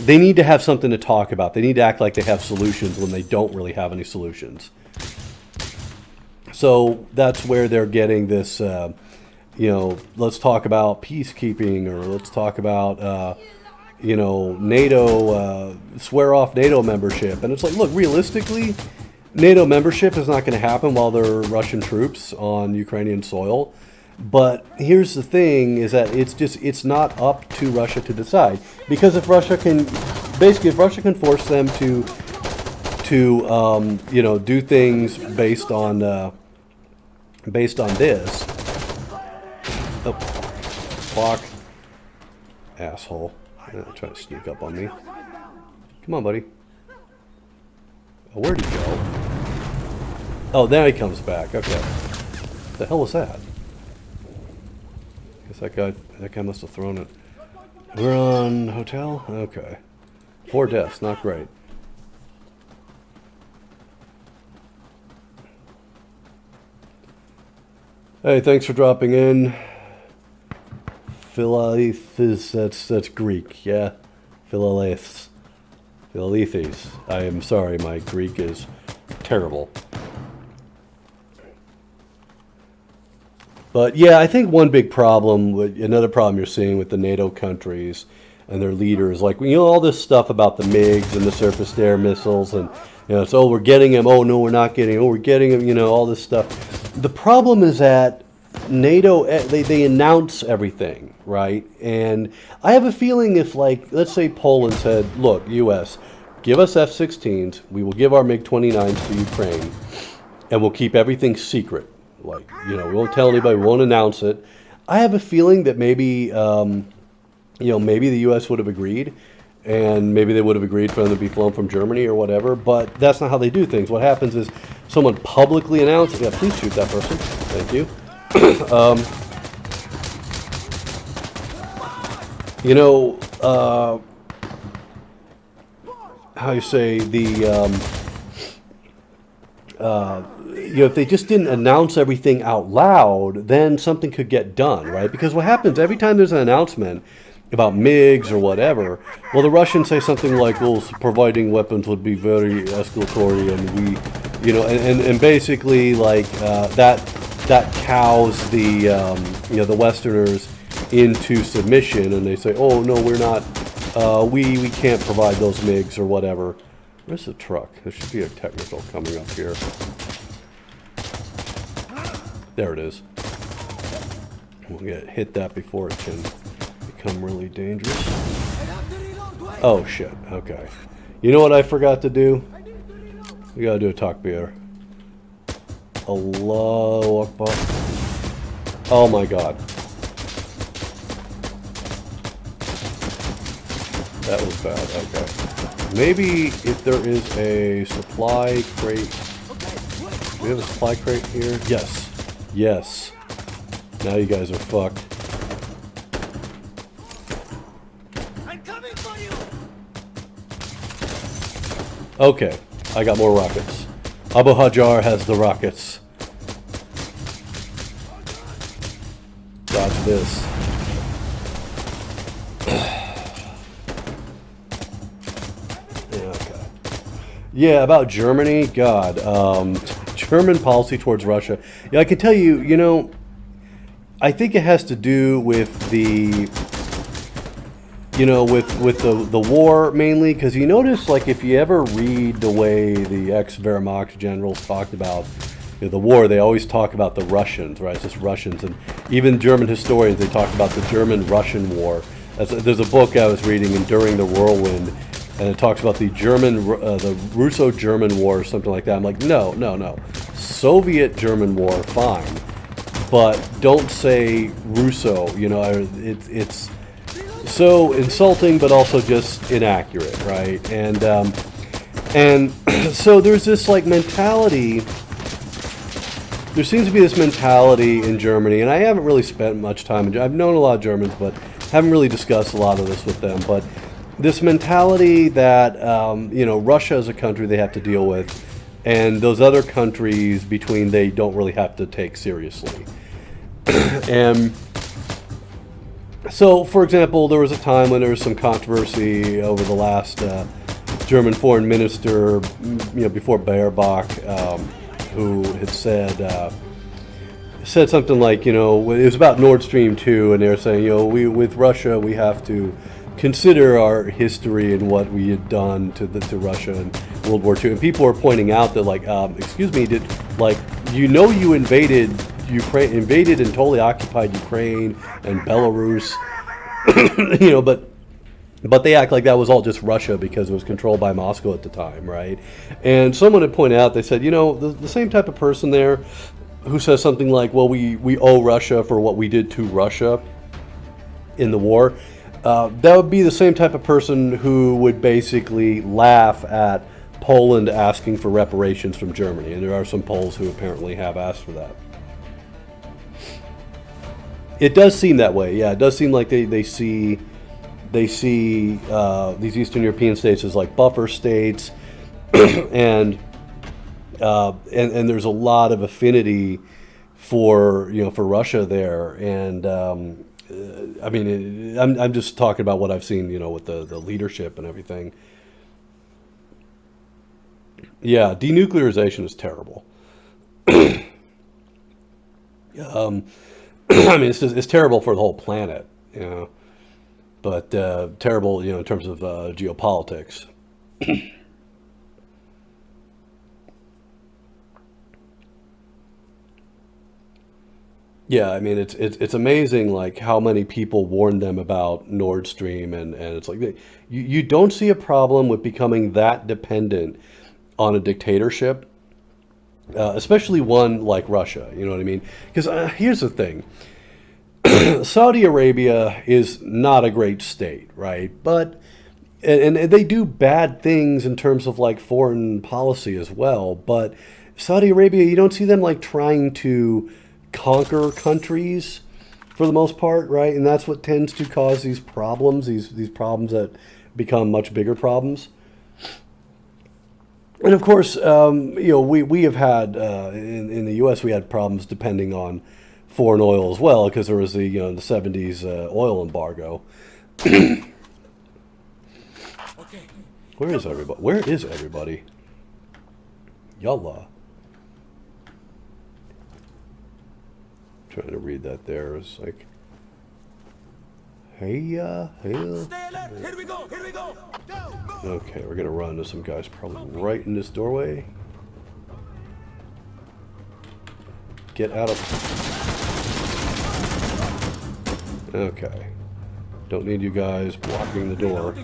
they need to have something to talk about. They need to act like they have solutions when they don't really have any solutions. So that's where they're getting this, let's talk about peacekeeping, or let's talk about NATO, swear off NATO membership. And it's like, look, realistically, NATO membership is not going to happen while there are Russian troops on Ukrainian soil. But here's the thing, is that it's not up to Russia to decide. Because if Russia can force them to do things based on this. Oh, fuck. Asshole. Trying to sneak up on me. Come on, buddy. Oh, where'd he go? Oh, now he comes back. Okay. What the hell was that? Guess that guy must have thrown it. We're on hotel? Okay. 4 deaths, not great. Hey, thanks for dropping in. Philalethes, that's Greek, yeah? Philalethes. Philalethes. I am sorry, my Greek is terrible. But yeah, I think one big problem, another problem you're seeing with the NATO countries and their leaders, like, all this stuff about the MiGs and the surface-to-air missiles, and, so we're getting them, oh no, we're not getting them, oh, we're getting them, all this stuff. The problem is that NATO, they announce everything, right? And I have a feeling if, like, let's say Poland said, look, U.S., give us F-16s, we will give our MiG-29s to Ukraine, and we'll keep everything secret. Like, we won't tell anybody, we won't announce it. I have a feeling that maybe, maybe the U.S. would have agreed, and maybe they would have agreed for them to be flown from Germany or whatever, but that's not how they do things. What happens is someone publicly announces, yeah, please shoot that person. Thank you. How you say, if they just didn't announce everything out loud, then something could get done, right? Because what happens every time there's an announcement about MiGs or whatever, well, the Russians say something like, well, providing weapons would be very escalatory, and we, and basically, like, that that cows the the Westerners into submission, and they say, "Oh no, we're not. We can't provide those MiGs or whatever." Where's the truck? There should be a technical coming up here. There it is. We'll hit that before it can become really dangerous. I have to reload. Wait. Oh shit. Okay. You know what I forgot to do? We gotta do a takbir. Allahu Akbar. Oh my god. That was bad. Okay. Maybe if there is a supply crate. Do we have a supply crate here? Yes. Yes. Now you guys are fucked. I'm coming for you. Okay. I got more rockets. Abu Hajar has the rockets. Dodge this. Okay. Yeah, about Germany, God, German policy towards Russia. Yeah, I can tell you, you know, I think it has to do with the, you know, with the war mainly, because you notice, like, if you ever read the way the ex-Wehrmacht generals talked about the war, they always talk about the Russians, right? It's just Russians, and even German historians, they talk about the German-Russian war. There's a book I was reading, Enduring the Whirlwind, and it talks about the Russo-German War or something like that. I'm like, no. Soviet-German War, fine, but don't say Russo. You know, it's so insulting, but also just inaccurate, right? And so there's this like mentality. There seems to be this mentality in Germany, and I haven't really spent much time in Germany. I've known a lot of Germans, but haven't really discussed a lot of this with them. But this mentality that, you know, Russia is a country they have to deal with, and those other countries between they don't really have to take seriously. And so, for example, there was a time when there was some controversy over the last German foreign minister, you know, before Baerbock, who had said something like, you know, it was about Nord Stream 2, and they were saying, you know, with Russia, we have to consider our history and what we had done to Russia in World War II. And people were pointing out that, like, excuse me, you invaded Ukraine, invaded and totally occupied Ukraine and Belarus, you know, but they act like that was all just Russia because it was controlled by Moscow at the time, right? And someone had pointed out, they said, you know, the same type of person there who says something like, well, we owe Russia for what we did to Russia in the war, that would be the same type of person who would basically laugh at Poland asking for reparations from Germany. And there are some Poles who apparently have asked for that. It does seem that way, yeah. It does seem like they see these Eastern European states as like buffer states, and there's a lot of affinity for, you know, for Russia there. And I mean, I'm just talking about what I've seen, you know, with the leadership and everything. Yeah, denuclearization is terrible. I mean, it's terrible for the whole planet, you know, but terrible, you know, in terms of geopolitics. Yeah, I mean, it's amazing, like, how many people warned them about Nord Stream, and it's like you don't see a problem with becoming that dependent on a dictatorship, especially one like Russia. You know what I mean? Because here's the thing. Saudi Arabia is not a great state, right? But and they do bad things in terms of like foreign policy as well. But Saudi Arabia, you don't see them like trying to conquer countries for the most part, right? And that's what tends to cause these problems, these problems that become much bigger problems. And of course, you know, we have had in the U.S. we had problems depending on foreign oil as well, because there was the, you know, the 70s oil embargo. Okay. Where is everybody? Where is everybody? Yallah. Trying to read that there. It's like, hey. Stay alert. Here we go. Here we go. Go. Okay, we're gonna run into some guys probably right in this doorway. Get out of. Okay. Don't need you guys blocking the door.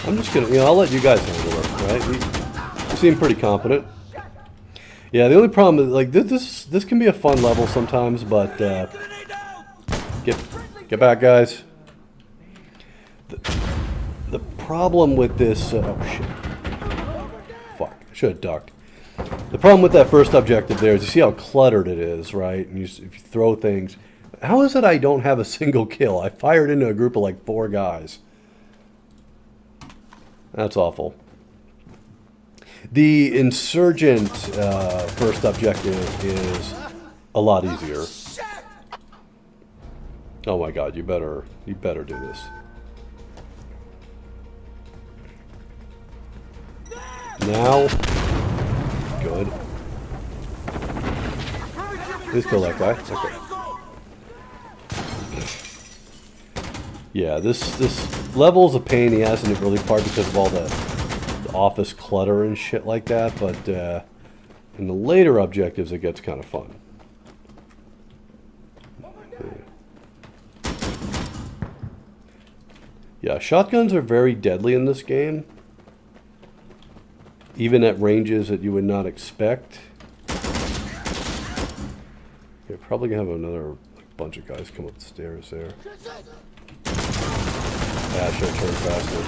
I'm just gonna, I'll let you guys handle it, right? You seem pretty competent. Yeah, the only problem is, like, this can be a fun level sometimes, but get back, guys. The problem with this, oh shit, fuck, I should have ducked. The problem with that first objective there is you see how cluttered it is, right? And if you throw things, how is it I don't have a single kill? I fired into a group of like 4 guys. That's awful. The insurgent first objective is a lot easier. Oh my god, you better do this. Now, good. Please kill that guy. Okay. Yeah, this level's a pain in the ass in the early part because of all the office clutter and shit like that, but in the later objectives it gets kind of fun. Yeah, shotguns are very deadly in this game, even at ranges that you would not expect. You're probably gonna have another bunch of guys come up the stairs there. Yeah, I should have turned faster.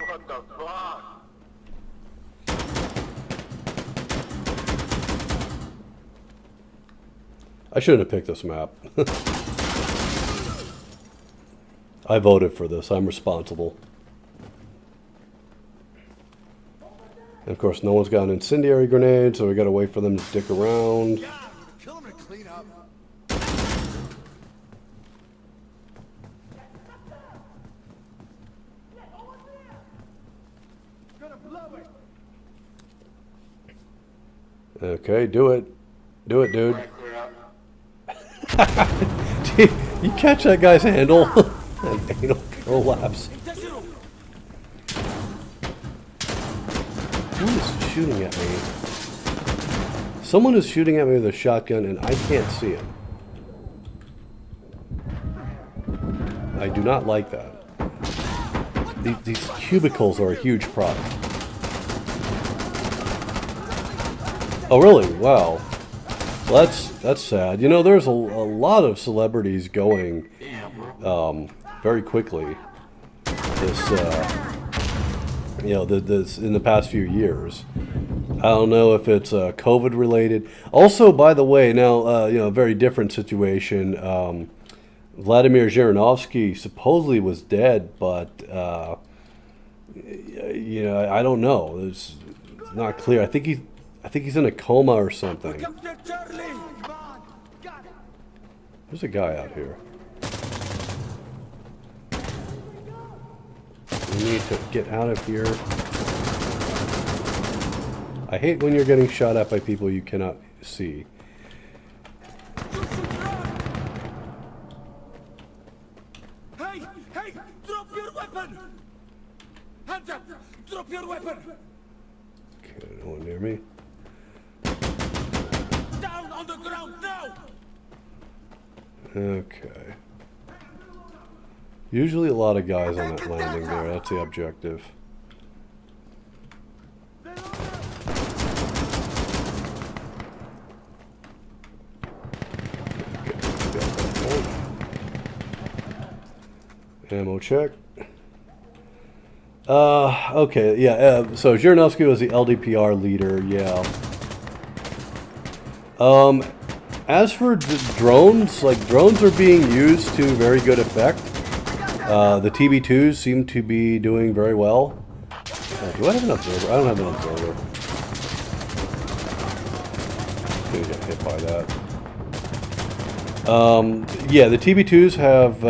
What the fuck? I shouldn't have picked this map. I voted for this. I'm responsible. And of course, no one's got an incendiary grenade, so we gotta wait for them to stick around. Kill him and clean up. Okay, do it. Do it, dude. Clear up. You catch that guy's handle? An anal collapse. Who is shooting at me? Someone is shooting at me with a shotgun and I can't see him. I do not like that. These cubicles are a huge problem. Oh really? Wow. Well, that's sad. You know, there's a lot of celebrities going very quickly. This this in the past few years. I don't know if it's COVID related. Also, by the way, now a very different situation. Vladimir Zhirinovsky supposedly was dead, but I don't know. It's not clear. I think he's in a coma or something. There's a guy out here. We need to get out of here. I hate when you're getting shot at by people you cannot see. Hey! Hey! Drop your weapon! Hands up! Drop your weapon! Okay, no one near me. Down on the ground now! Okay. Usually a lot of guys on that landing there. That's the objective. Ammo check. Okay, yeah, so Zhirinovsky was the LDPR leader, yeah. As for drones, like, drones are being used to very good effect. The TB2s seem to be doing very well. Do I have an observer? I don't have an observer. Gonna get hit by that. Yeah, the TB2s have,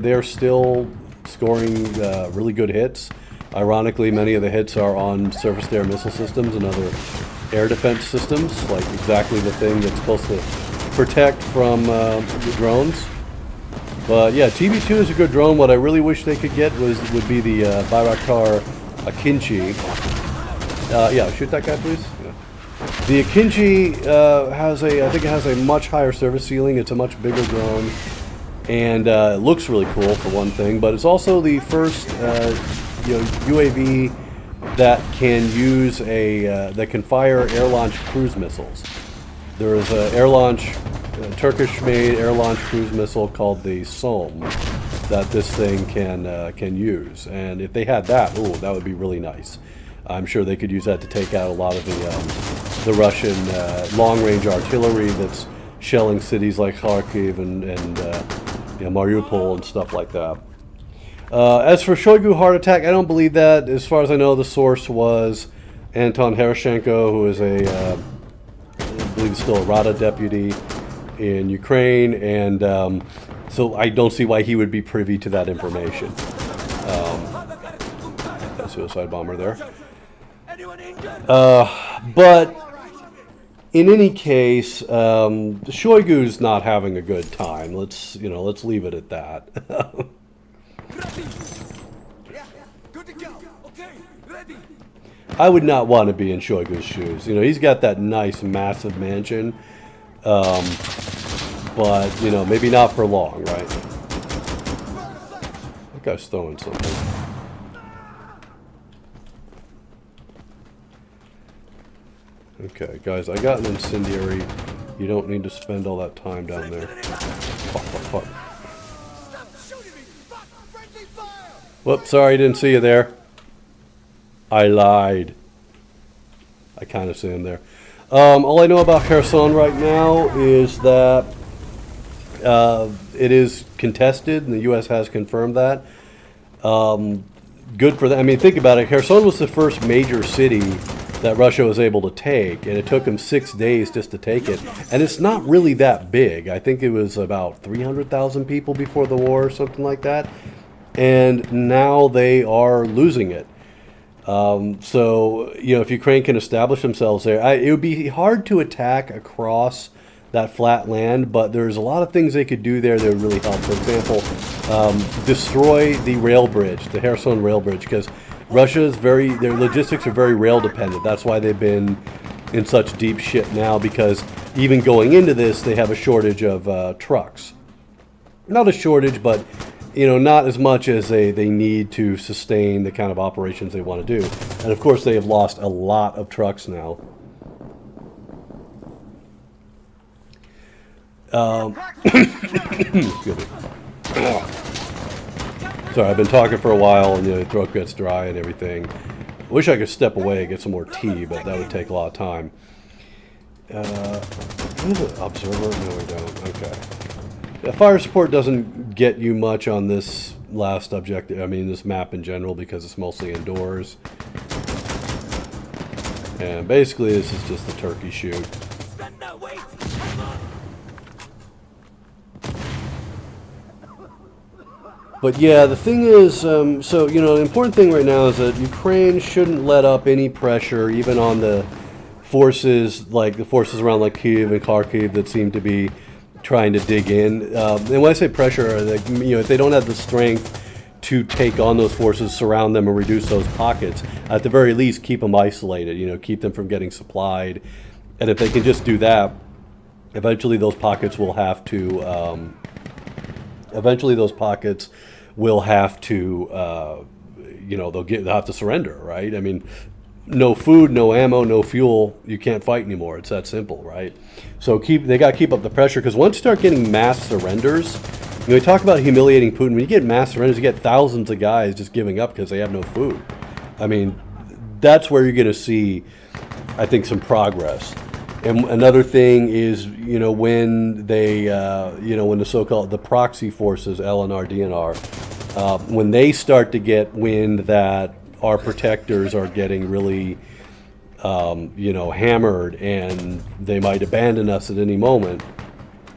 they're still scoring really good hits. Ironically, many of the hits are on surface-to-air missile systems and other air defense systems, like exactly the thing that's supposed to protect from the drones. But yeah, TB2 is a good drone. What I really wish they could get would be the Bayraktar Akinci. Yeah, shoot that guy, please. Yeah. The Akinci I think it has a much higher service ceiling. It's a much bigger drone, and it looks really cool for one thing. But it's also the first UAV that can use that can fire air-launched cruise missiles. There is a Turkish-made air-launched cruise missile called the Somme that this thing can use. And if they had that, ooh, that would be really nice. I'm sure they could use that to take out a lot of the Russian long-range artillery that's shelling cities like Kharkiv and Mariupol and stuff like that. As for Shoigu heart attack, I don't believe that. As far as I know, the source was Anton Heroshenko, who is I believe he's still a Rada deputy in Ukraine, and so I don't see why he would be privy to that information. Suicide bomber there. But in any case, Shoigu's not having a good time. Let's leave it at that. Good to go. Okay, ready. I would not want to be in Shoigu's shoes. He's got that nice, massive mansion, but maybe not for long, right? That guy's throwing something. Okay, guys, I got an incendiary. You don't need to spend all that time down there. Fuck. Stop shooting me. Fuck, friendly fire. Whoops, sorry, didn't see you there. I lied. I kind of see him there. All I know about Kherson right now is that it is contested, and the U.S. has confirmed that. Good for them. I mean, think about it. Kherson was the first major city that Russia was able to take, and it took them 6 days just to take it. And it's not really that big. I think it was about 300,000 people before the war or something like that. And now they are losing it. So, if Ukraine can establish themselves there, it would be hard to attack across that flat land, but there's a lot of things they could do there that would really help. For example, destroy the rail bridge, the Kherson rail bridge, because their logistics are very rail dependent. That's why they've been in such deep shit now, because even going into this, they have a shortage of trucks. Not a shortage, but not as much as they need to sustain the kind of operations they want to do. And of course, they have lost a lot of trucks now. Excuse me. Sorry, I've been talking for a while, and the throat gets dry and everything. I wish I could step away and get some more tea, but that would take a lot of time. Is it observer? No, we don't. Okay. Fire support doesn't get you much on this last objective. I mean, this map in general, because it's mostly indoors. And basically, this is just a turkey shoot. Stand now, wait. Hold on. But yeah, the thing is, so, the important thing right now is that Ukraine shouldn't let up any pressure, even on the forces, like the forces around like Kyiv and Kharkiv that seem to be trying to dig in. And when I say pressure, if they don't have the strength to take on those forces, surround them, and reduce those pockets, at the very least, keep them isolated, keep them from getting supplied. And if they can just do that, eventually those pockets will have to, they'll have to surrender, right? I mean, no food, no ammo, no fuel, you can't fight anymore. It's that simple, right? So they got to keep up the pressure, because once you start getting mass surrenders, we talk about humiliating Putin. When you get mass surrenders, you get thousands of guys just giving up because they have no food. I mean, that's where you're going to see, I think, some progress. And another thing is, when they, when the so-called the proxy forces, LNR, DNR, when they start to get wind that our protectors are getting really, hammered, and they might abandon us at any moment,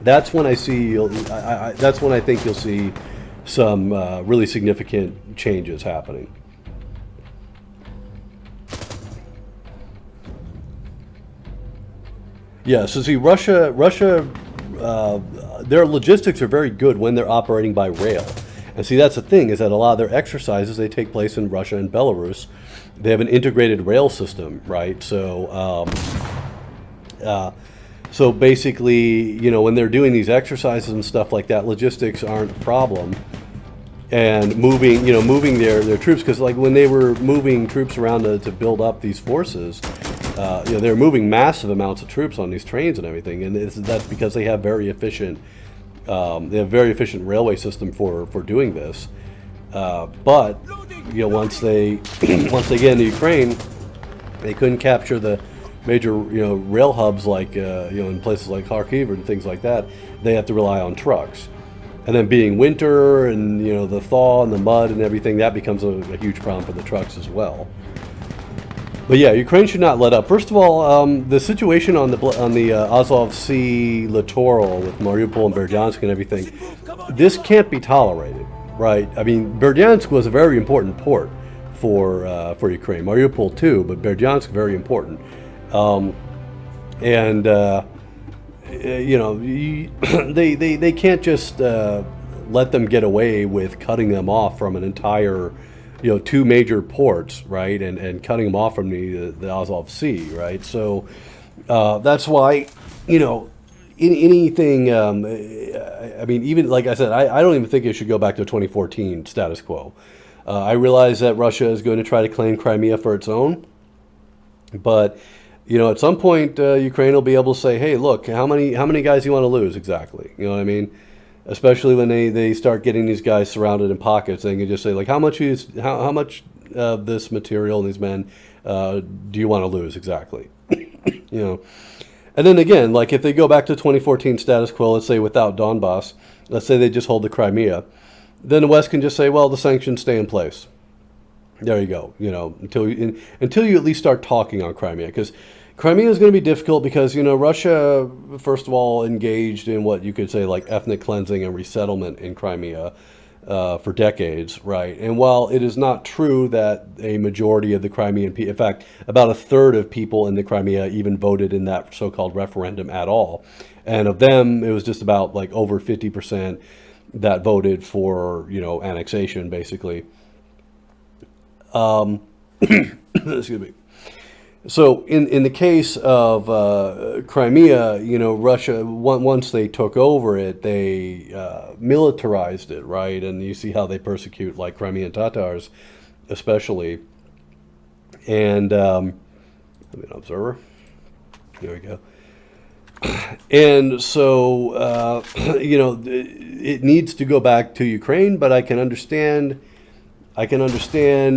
that's when I think you'll see some really significant changes happening. Yeah, so see, Russia, their logistics are very good when they're operating by rail. And see, that's the thing, is that a lot of their exercises, they take place in Russia and Belarus. They have an integrated rail system, right? So basically, you know, when they're doing these exercises and stuff like that, logistics aren't a problem. And moving their troops, because like when they were moving troops around to build up these forces, you know, they're moving massive amounts of troops on these trains and everything, and that's because they have very efficient railway system for doing this. But you know, once they get into Ukraine, they couldn't capture the major rail hubs like in places like Kharkiv and things like that. They have to rely on trucks. And then being winter and the thaw and the mud and everything, that becomes a huge problem for the trucks as well. But yeah, Ukraine should not let up. First of all, the situation on the Azov Sea littoral with Mariupol and Berdyansk and everything, this can't be tolerated, right? I mean, Berdyansk was a very important port for Ukraine. Mariupol too, but Berdyansk very important. They can't just let them get away with cutting them off from an entire, two major ports, right, and cutting them off from the Azov Sea, right. So that's why, anything. I mean, even like I said, I don't even think it should go back to 2014 status quo. I realize that Russia is going to try to claim Crimea for its own, but at some point, Ukraine will be able to say, "Hey, look, how many guys do you want to lose exactly?" You know what I mean? Especially when they start getting these guys surrounded in pockets, they can just say, like, how much of this material and these men do you want to lose exactly? And then again, like if they go back to 2014 status quo, let's say without Donbass, let's say they just hold the Crimea, then the West can just say, well, the sanctions stay in place. There you go. Until you at least start talking on Crimea, because Crimea is going to be difficult because, Russia, first of all, engaged in what you could say like ethnic cleansing and resettlement in Crimea for decades, right? And while it is not true that a majority of the Crimean people, in fact, about a third of people in the Crimea even voted in that so-called referendum at all. And of them, it was just about like over 50% that voted for, annexation, basically. Excuse me. So in the case of Crimea, Russia, once they took over it, they militarized it, right? And you see how they persecute like Crimean Tatars, especially. And let me observer. Here we go. And so it needs to go back to Ukraine, but I can understand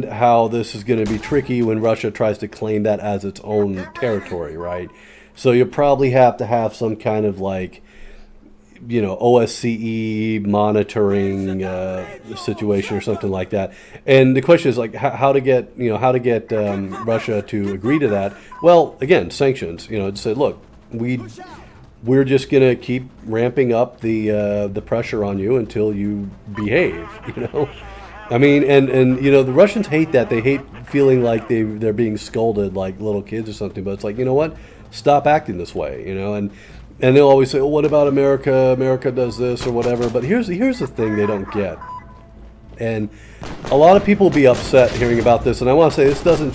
how this is going to be tricky when Russia tries to claim that as its own territory, right? So you probably have to have some kind of like, OSCE monitoring situation or something like that. And the question is like how to get Russia to agree to that. Well, again, sanctions. To say, look, we're just going to keep ramping up the pressure on you until you behave. I mean, and the Russians hate that. They hate feeling like they're being scolded like little kids or something. But it's like, what? Stop acting this way, And they'll always say, oh, what about America? America does this or whatever. But here's the thing they don't get. And a lot of people will be upset hearing about this. And I want to say this doesn't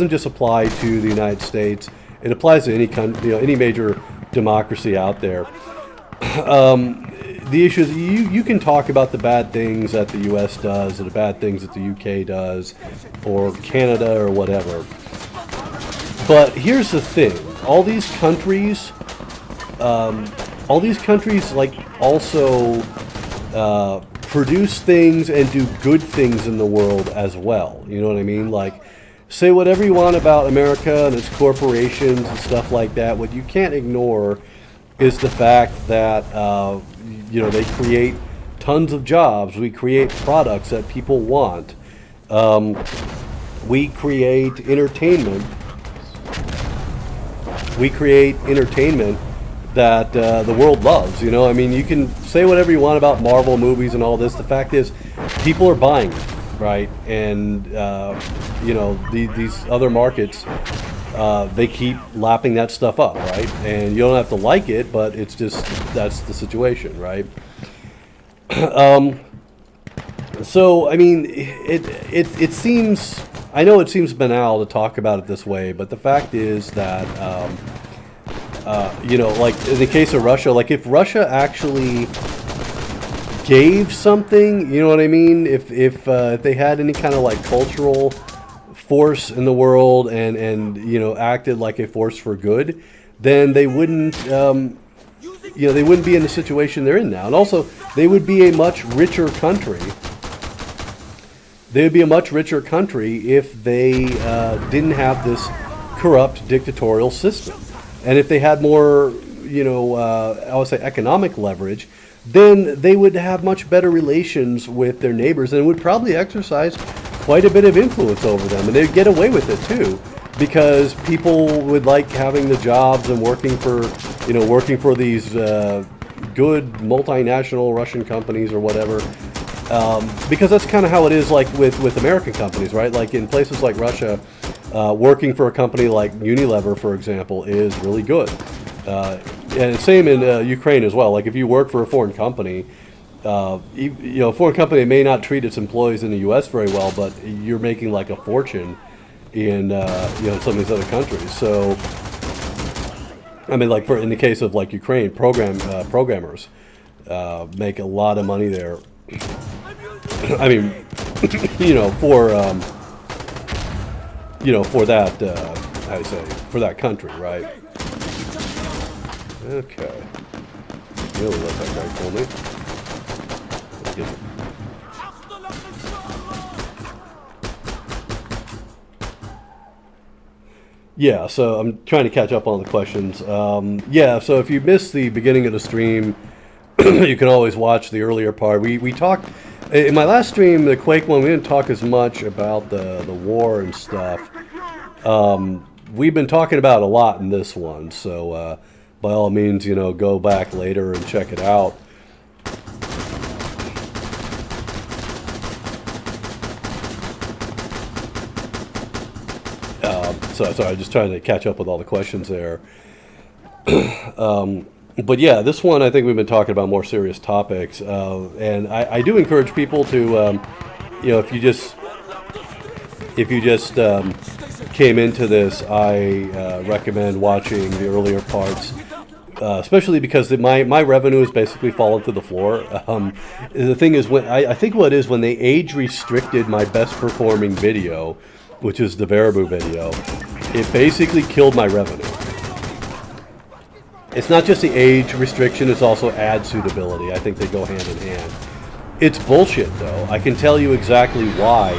just apply to the United States. It applies to any country, any major democracy out there. The issue is you can talk about the bad things that the U.S. does or the bad things that the U.K. does or Canada or whatever. But here's the thing. All these countries like also produce things and do good things in the world as well. You know what I mean? Like, say whatever you want about America and its corporations and stuff like that. What you can't ignore is the fact that they create tons of jobs. We create products that people want. We create entertainment. that the world loves. You know, I mean, you can say whatever you want about Marvel movies and all this. The fact is, people are buying it, right? And you know, these other markets, they keep lapping that stuff up, right? And you don't have to like it, but it's just that's the situation, right? So I mean, it seems, I know it seems banal to talk about it this way, but the fact is that you know, like in the case of Russia, like if Russia actually gave something, you know what I mean? If they had any kind of like cultural force in the world and you know, acted like a force for good, then they wouldn't you know, they wouldn't be in the situation they're in now. And also, they would be a much richer country. They would be a much richer country if they didn't have this corrupt dictatorial system. And if they had more, you know, I would say economic leverage, then they would have much better relations with their neighbors and would probably exercise quite a bit of influence over them. And they'd get away with it too, because people would like having the jobs and working for, you know, working for these good multinational Russian companies or whatever. Because that's kind of how it is, like with American companies, right? Like in places like Russia, working for a company like Unilever, for example, is really good. And same in Ukraine as well. Like if you work for a foreign company, you know, a foreign company may not treat its employees in the U.S. very well, but you're making like a fortune in you know, some of these other countries. So, I mean, like in the case of like Ukraine, programmers make a lot of money there. I mean, you know, for that, how do you say, for that country, right? Okay. Really let that guy fool me. Let's get it. Yeah, so I'm trying to catch up on the questions. Yeah, so if you missed the beginning of the stream, you can always watch the earlier part. We talked in my last stream, the Quake one. We didn't talk as much about the war and stuff. We've been talking about a lot in this one, so by all means, you know, go back later and check it out. So sorry, just trying to catch up with all the questions there. But yeah, this one I think we've been talking about more serious topics, and I do encourage people to, you know, if you just came into this, I recommend watching the earlier parts, especially because my revenue has basically fallen to the floor. The thing is, when I think what it is, when they age restricted my best performing video, which is the Varibu video, it basically killed my revenue. It's not just the age restriction, it's also ad suitability. I think they go hand in hand. It's bullshit, though. I can tell you exactly why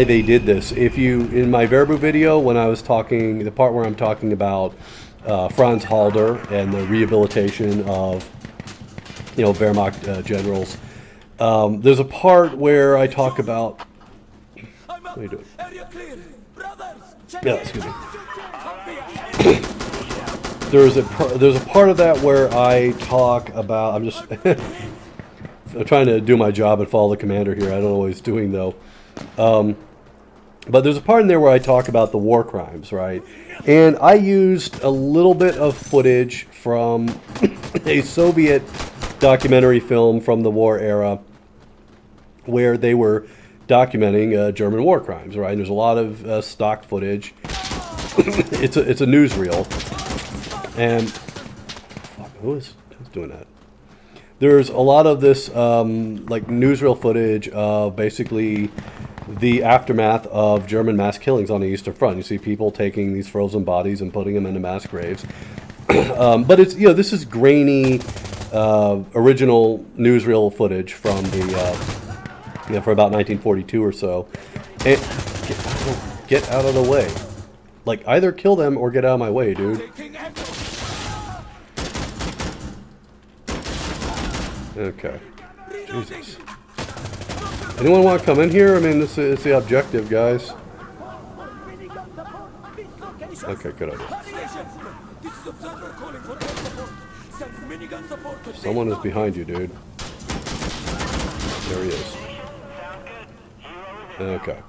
they did this. If you, in my Varibu video, when I was talking, the part where I'm talking about Franz Halder and the rehabilitation of, you know, Wehrmacht generals, there's a part where I talk about. What are you doing? Yeah, excuse me. There's a part of that where I talk about. I'm just I'm trying to do my job and follow the commander here. I don't know what he's doing though. But there's a part in there where I talk about the war crimes, right? And I used a little bit of footage from a Soviet documentary film from the war era, where they were documenting German war crimes, right? And there's a lot of stock footage. It's a newsreel, and who's doing that? There's a lot of this like newsreel footage of basically the aftermath of German mass killings on the Eastern Front. You see people taking these frozen bodies and putting them into mass graves. But it's, you know, this is grainy original newsreel footage from the you know, for about 1942 or so. And get out of the way. Like, either kill them or get out of my way, dude. Okay. Jesus. Anyone want to come in here? I mean, this is the objective, guys. Okay, good idea. Station! This is observer calling for air support. Send minigun support to Someone is behind you, dude. There he is. Okay.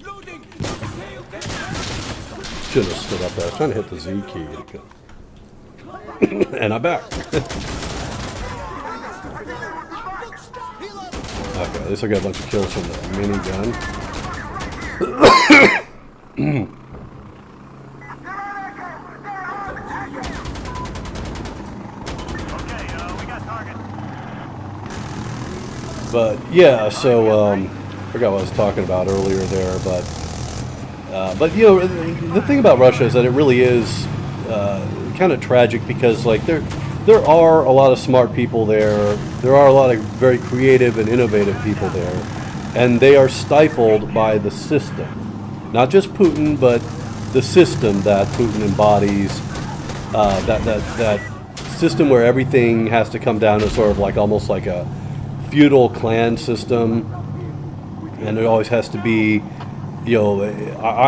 Loading! Okay, okay. Shouldn't have stood up there. I was trying to hit the Z key. And I'm back. Okay, at least I got a bunch of kills from the minigun. But yeah, so forgot what I was talking about earlier there, but you know, the thing about Russia is that it really is kind of tragic because like there are a lot of smart people there. There are a lot of very creative and innovative people there, and they are stifled by the system, not just Putin, but the system that Putin embodies. That system where everything has to come down to sort of like almost like a feudal clan system, and it always has to be, you know,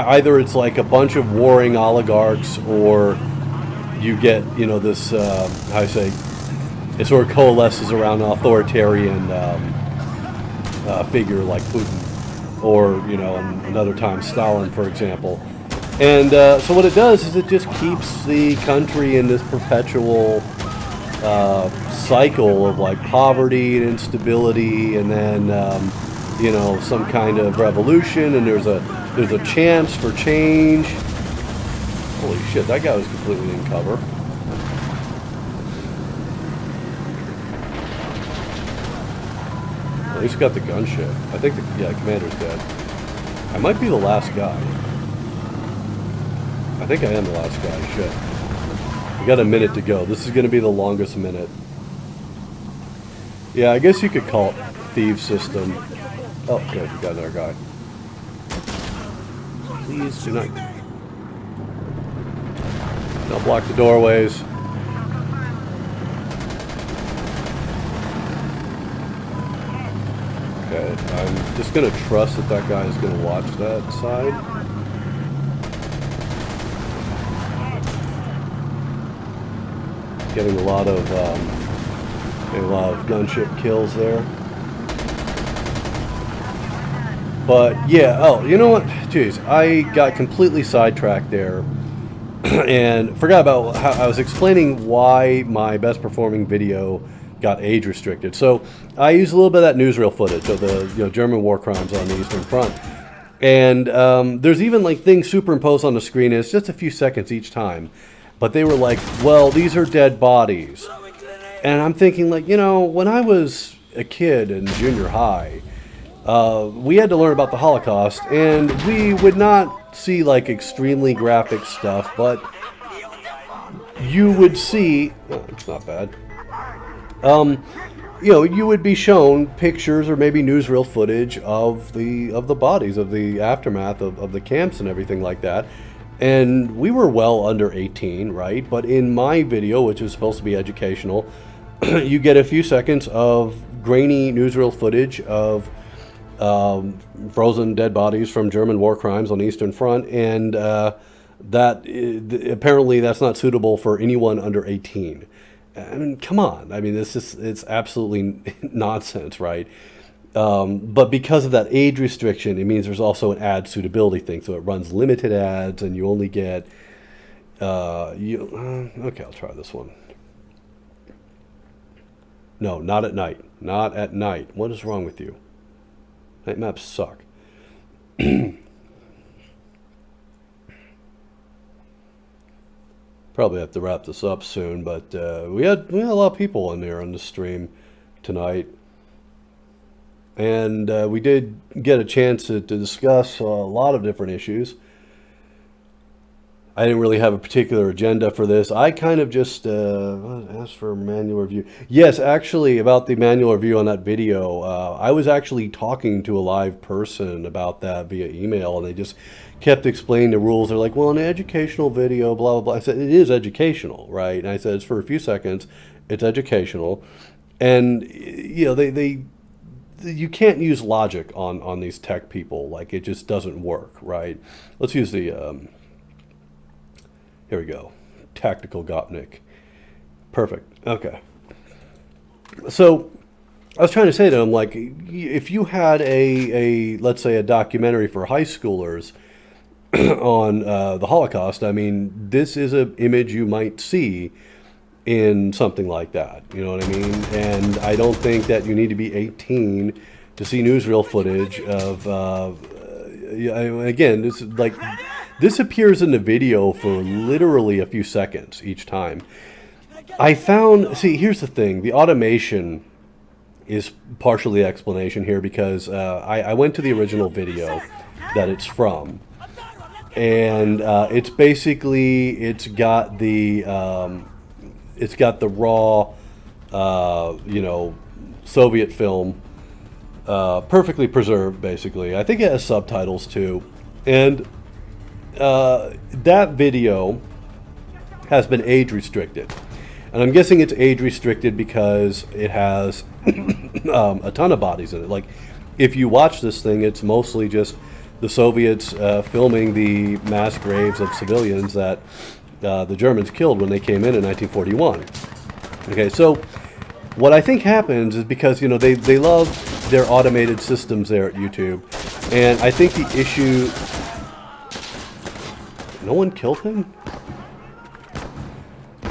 either it's like a bunch of warring oligarchs, or you get, you know, this how I say, it sort of coalesces around an authoritarian figure like Putin, or you know, another time Stalin, for example. And so what it does is it just keeps the country in this perpetual cycle of like poverty and instability, and then you know, some kind of revolution, and there's a chance for change. Holy shit, that guy was completely in cover. At least got the gunship. I think the commander's dead. I might be the last guy. I think I am the last guy. Shit. We got a minute to go. This is going to be the longest minute. Yeah, I guess you could call it Thieves system. Oh, good. We got another guy. Please do not... Don't block the doorways. Okay, I'm just going to trust that guy is going to watch that side. Getting a lot of gunship kills there. But yeah, oh, you know what? Jeez, I got completely sidetracked there and forgot about how I was explaining why my best performing video got age restricted. So I used a little bit of that newsreel footage of the German war crimes on the Eastern Front. And there's even like things superimposed on the screen, and it's just a few seconds each time. But they were like, well, these are dead bodies. And I'm thinking, like, you know, when I was a kid in junior high, we had to learn about the Holocaust, and we would not see, like, extremely graphic stuff, but you would see... Oh, it's not bad. You know, you would be shown pictures or maybe newsreel footage of the bodies, of the aftermath of the camps and everything like that. And we were well under 18, right? But in my video, which is supposed to be educational, you get a few seconds of grainy newsreel footage of frozen dead bodies from German war crimes on the Eastern Front, and apparently that's not suitable for anyone under 18. I mean, come on. I mean, it's absolutely nonsense, right? But because of that age restriction, it means there's also an ad suitability thing. So it runs limited ads, and you only get... okay, I'll try this one. No, not at night. Not at night. What is wrong with you? Night maps suck. Probably have to wrap this up soon, but we had a lot of people in there on the stream tonight. And we did get a chance to discuss a lot of different issues. I didn't really have a particular agenda for this. I kind of just asked for a manual review. Yes, actually, about the manual review on that video, I was actually talking to a live person about that via email, and they just kept explaining the rules. They're like, well, an educational video, blah, blah, blah. I said, it is educational, right? And I said, it's for a few seconds. It's educational. And, you know, you can't use logic on these tech people. Like, it just doesn't work, right? Let's use the, here we go, Tactical Gopnik. Perfect, okay. So, I was trying to say to him, like, if you had let's say a documentary for high schoolers on the Holocaust, I mean, this is an image you might see in something like that, you know what I mean? And I don't think that you need to be 18 to see newsreel footage of, again, this appears in the video for literally a few seconds each time. I found, see, here's the thing, the automation is partially the explanation here, because I went to the original video that it's from, and it's basically, it's got the raw, you know, Soviet film, perfectly preserved, basically. I think it has subtitles too, and that video has been age restricted. And I'm guessing it's age restricted because it has a ton of bodies in it. Like, if you watch this thing, it's mostly just the Soviets filming the mass graves of civilians that the Germans killed when they came in 1941. Okay, so what I think happens is because, you know, they love their automated systems there at YouTube. And I think the issue... No one killed him?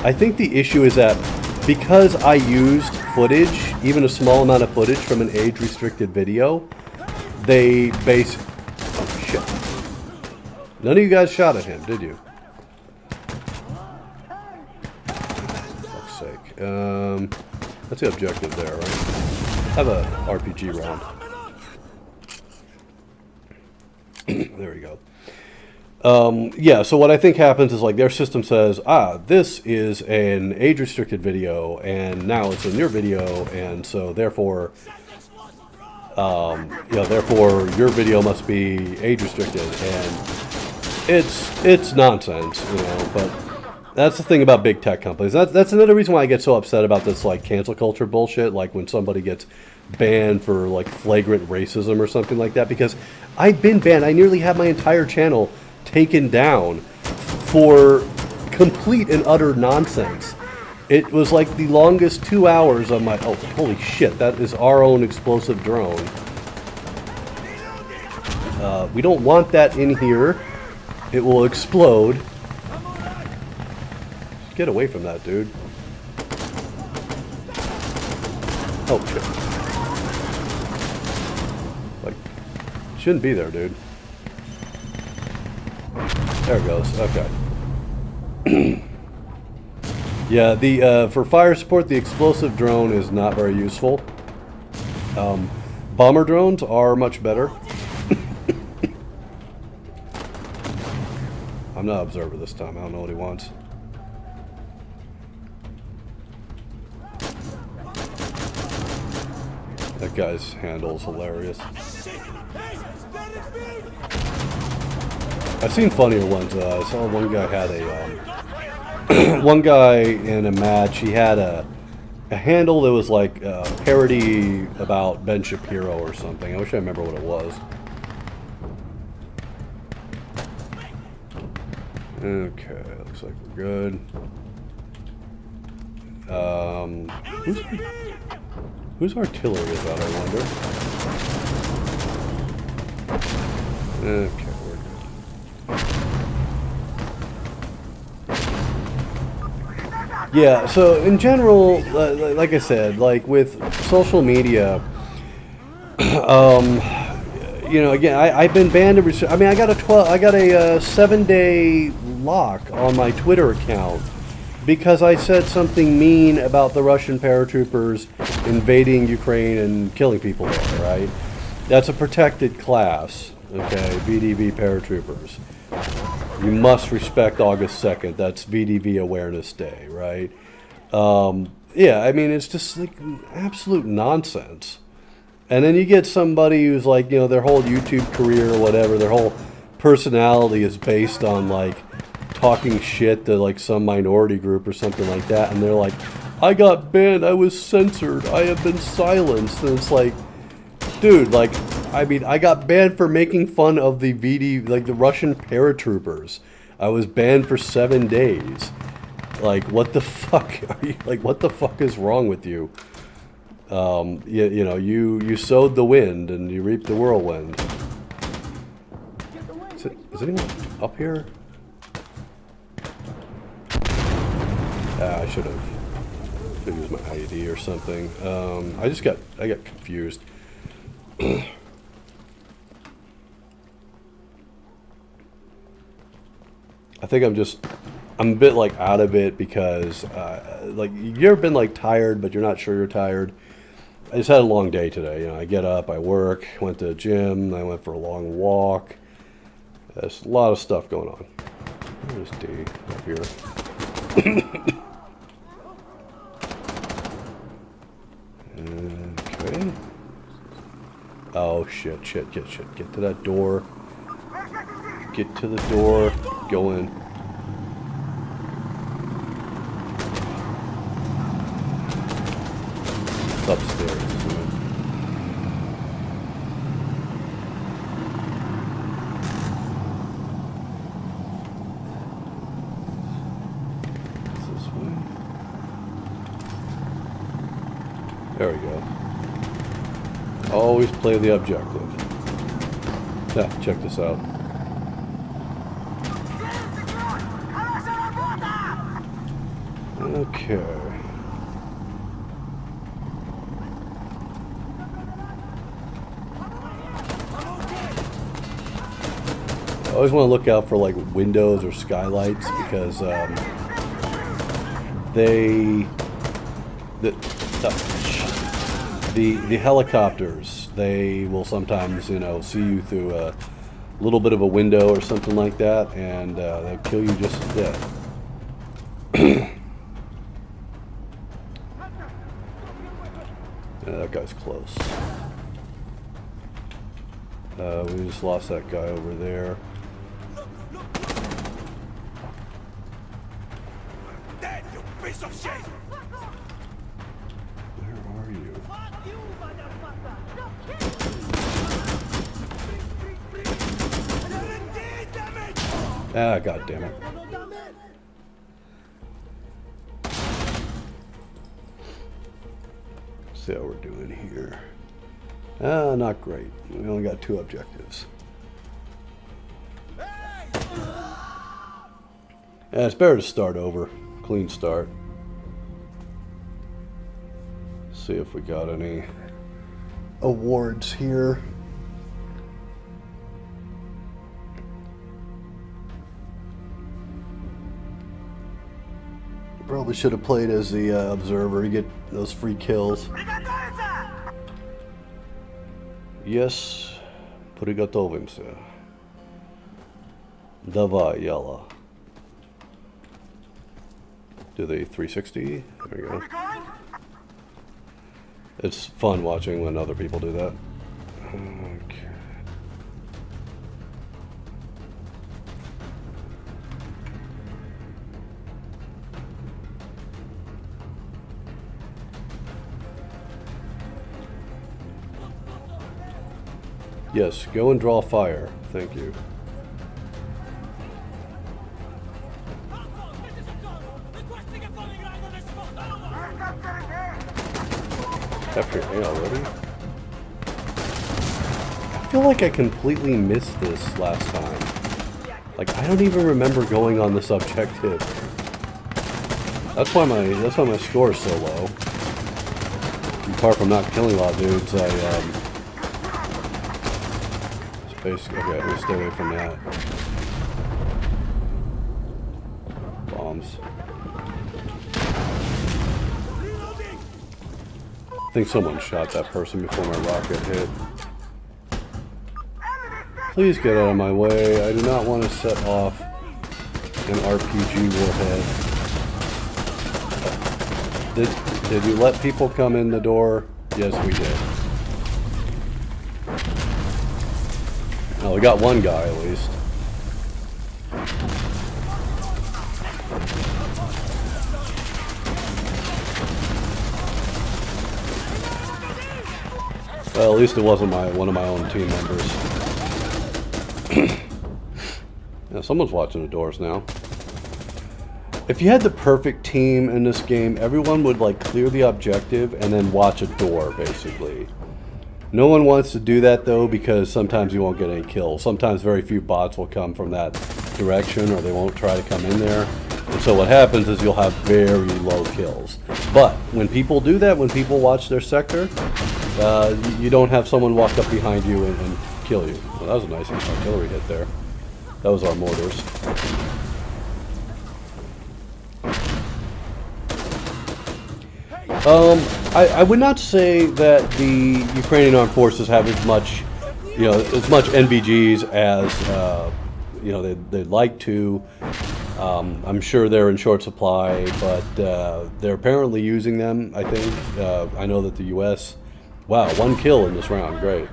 I think the issue is that because I used footage, even a small amount of footage from an age-restricted video, they base... Oh, shit. None of you guys shot at him, did you? For fuck's sake. That's the objective there, right? Have a RPG round. There we go. Yeah, so what I think happens is, like, their system says, this is an age-restricted video, and now it's in your video, and so therefore, you know, therefore your video must be age-restricted, and it's nonsense, you know. But that's the thing about big tech companies. That's another reason why I get so upset about this, like, cancel culture bullshit, like when somebody gets banned for, like, flagrant racism or something like that, because I've been banned. I nearly had my entire channel taken down for complete and utter nonsense. It was like the longest 2 hours of my... Oh, holy shit, that is our own explosive drone. We don't want that in here. It will explode. Get away from that, dude. Oh, shit. Like, shouldn't be there, dude. There it goes. Okay. Yeah, the for fire support, the explosive drone is not very useful. Bomber drones are much better. I'm not observer this time. I don't know what he wants. That guy's handle is hilarious. I've seen funnier ones. I saw one guy had a one guy in a match. He had a handle that was like a parody about Ben Shapiro or something. I wish I remember what it was. Okay, looks like we're good. Whose artillery is that, I wonder? Okay. Yeah, so in general, like I said, like with social media, you know, again, I've been banned. I mean, I got a 7-day lock on my Twitter account because I said something mean about the Russian paratroopers invading Ukraine and killing people there, right? That's a protected class, okay, VDV paratroopers. You must respect August 2nd. That's VDV Awareness Day, right? Yeah, I mean, it's just like absolute nonsense. And then you get somebody who's like, you know, their whole YouTube career or whatever, their whole personality is based on like talking shit to like some minority group or something like that. And they're like, I got banned. I was censored. I have been silenced. And it's like, Dude, like, I mean, I got banned for making fun of the VD, like the Russian paratroopers. I was banned for 7 days. Like, what the fuck are you, like, what the fuck is wrong with you? You know, you sowed the wind and you reaped the whirlwind. Is anyone up here? I should have used my ID or something. I got confused. I think I'm a bit like out of it because like, you ever been like tired but you're not sure you're tired? I just had a long day today. You know, I get up, I work, went to the gym, I went for a long walk. There's a lot of stuff going on. There's D up here. Okay. Oh shit, get to that door. Get to the door. Go in. It's upstairs. It's this way. There we go. Always play the objective. Yeah, check this out. Okay. I always want to look out for like windows or skylights because the helicopters, they will sometimes, you know, see you through a little bit of a window or something like that, and they'll kill you just as dead. Yeah, that guy's close. We just lost that guy over there. Dead, you piece of shit! Where are you? Ah, god damn it. See how we're doing here. Ah, not great. We only got 2 objectives. Yeah, it's better to start over. Clean start. See if we got any awards here. Probably should have played as the observer. You get those free kills. Yes, приготовимся. Давай, яла. Do the 360. There we go. It's fun watching when other people do that. Okay. Yes, go and draw fire. Thank you. After A already? I feel like I completely missed this last time. Like, I don't even remember going on this objective. That's why my score is so low. Apart from not killing a lot of dudes, basically, okay, I'm gonna stay away from that. Bombs. I think someone shot that person before my rocket hit. Please get out of my way. I do not want to set off an RPG warhead. Did you let people come in the door? Yes, we did. Oh, we got one guy at least. Well, at least it wasn't one of my own team members. Yeah, someone's watching the doors now. If you had the perfect team in this game, everyone would like clear the objective and then watch a door, basically. No one wants to do that though, because sometimes you won't get any kills. Sometimes very few bots will come from that direction, or they won't try to come in there. And so what happens is you'll have very low kills. But when people do that, when people watch their sector, you don't have someone walk up behind you and kill you. Well, that was a nice artillery hit there. That was our mortars. I would not say that the Ukrainian armed forces have as much, as much NVGs as, they'd like to. I'm sure they're in short supply, but they're apparently using them, I think. I know that the U.S. Wow, 1 kill in this round, great.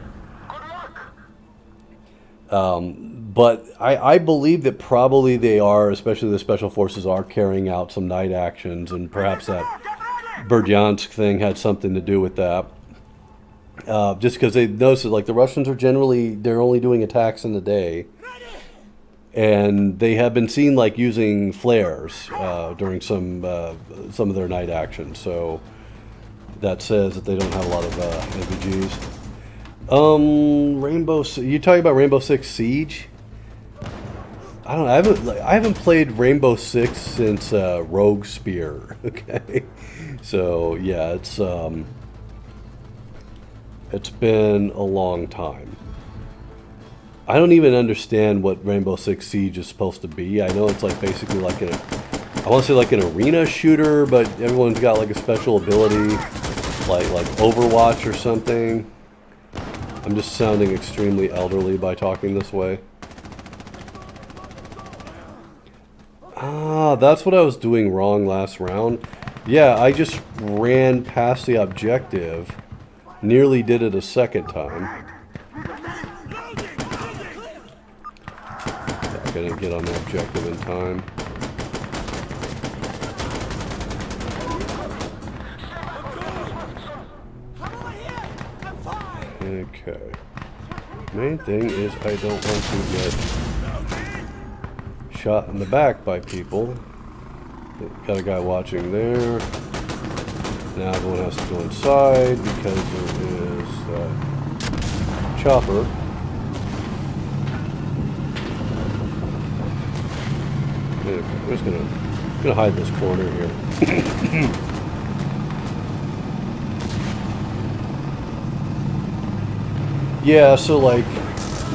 But I believe that probably they are, especially the special forces, are carrying out some night actions, and perhaps that Berdyansk thing had something to do with that. Just because they noticed that, like, the Russians are they're only doing attacks in the day. And they have been seen like using flares during some of their night actions. So that says that they don't have a lot of NVGs. You talking about Rainbow Six Siege? I don't know. I haven't played Rainbow Six since Rogue Spear. Okay, so yeah, it's been a long time. I don't even understand what Rainbow Six Siege is supposed to be. I know it's like basically like I want to say like an arena shooter, but everyone's got like a special ability, like Overwatch or something. I'm just sounding extremely elderly by talking this way. Ah, that's what I was doing wrong last round. Yeah, I just ran past the objective, nearly did it a second time. I didn't get on the objective in time. Okay. Main thing is I don't want to get shot in the back by people. Got a guy watching there. Now everyone has to go inside because there is that chopper. Okay, I'm just gonna hide this corner here. Yeah, so like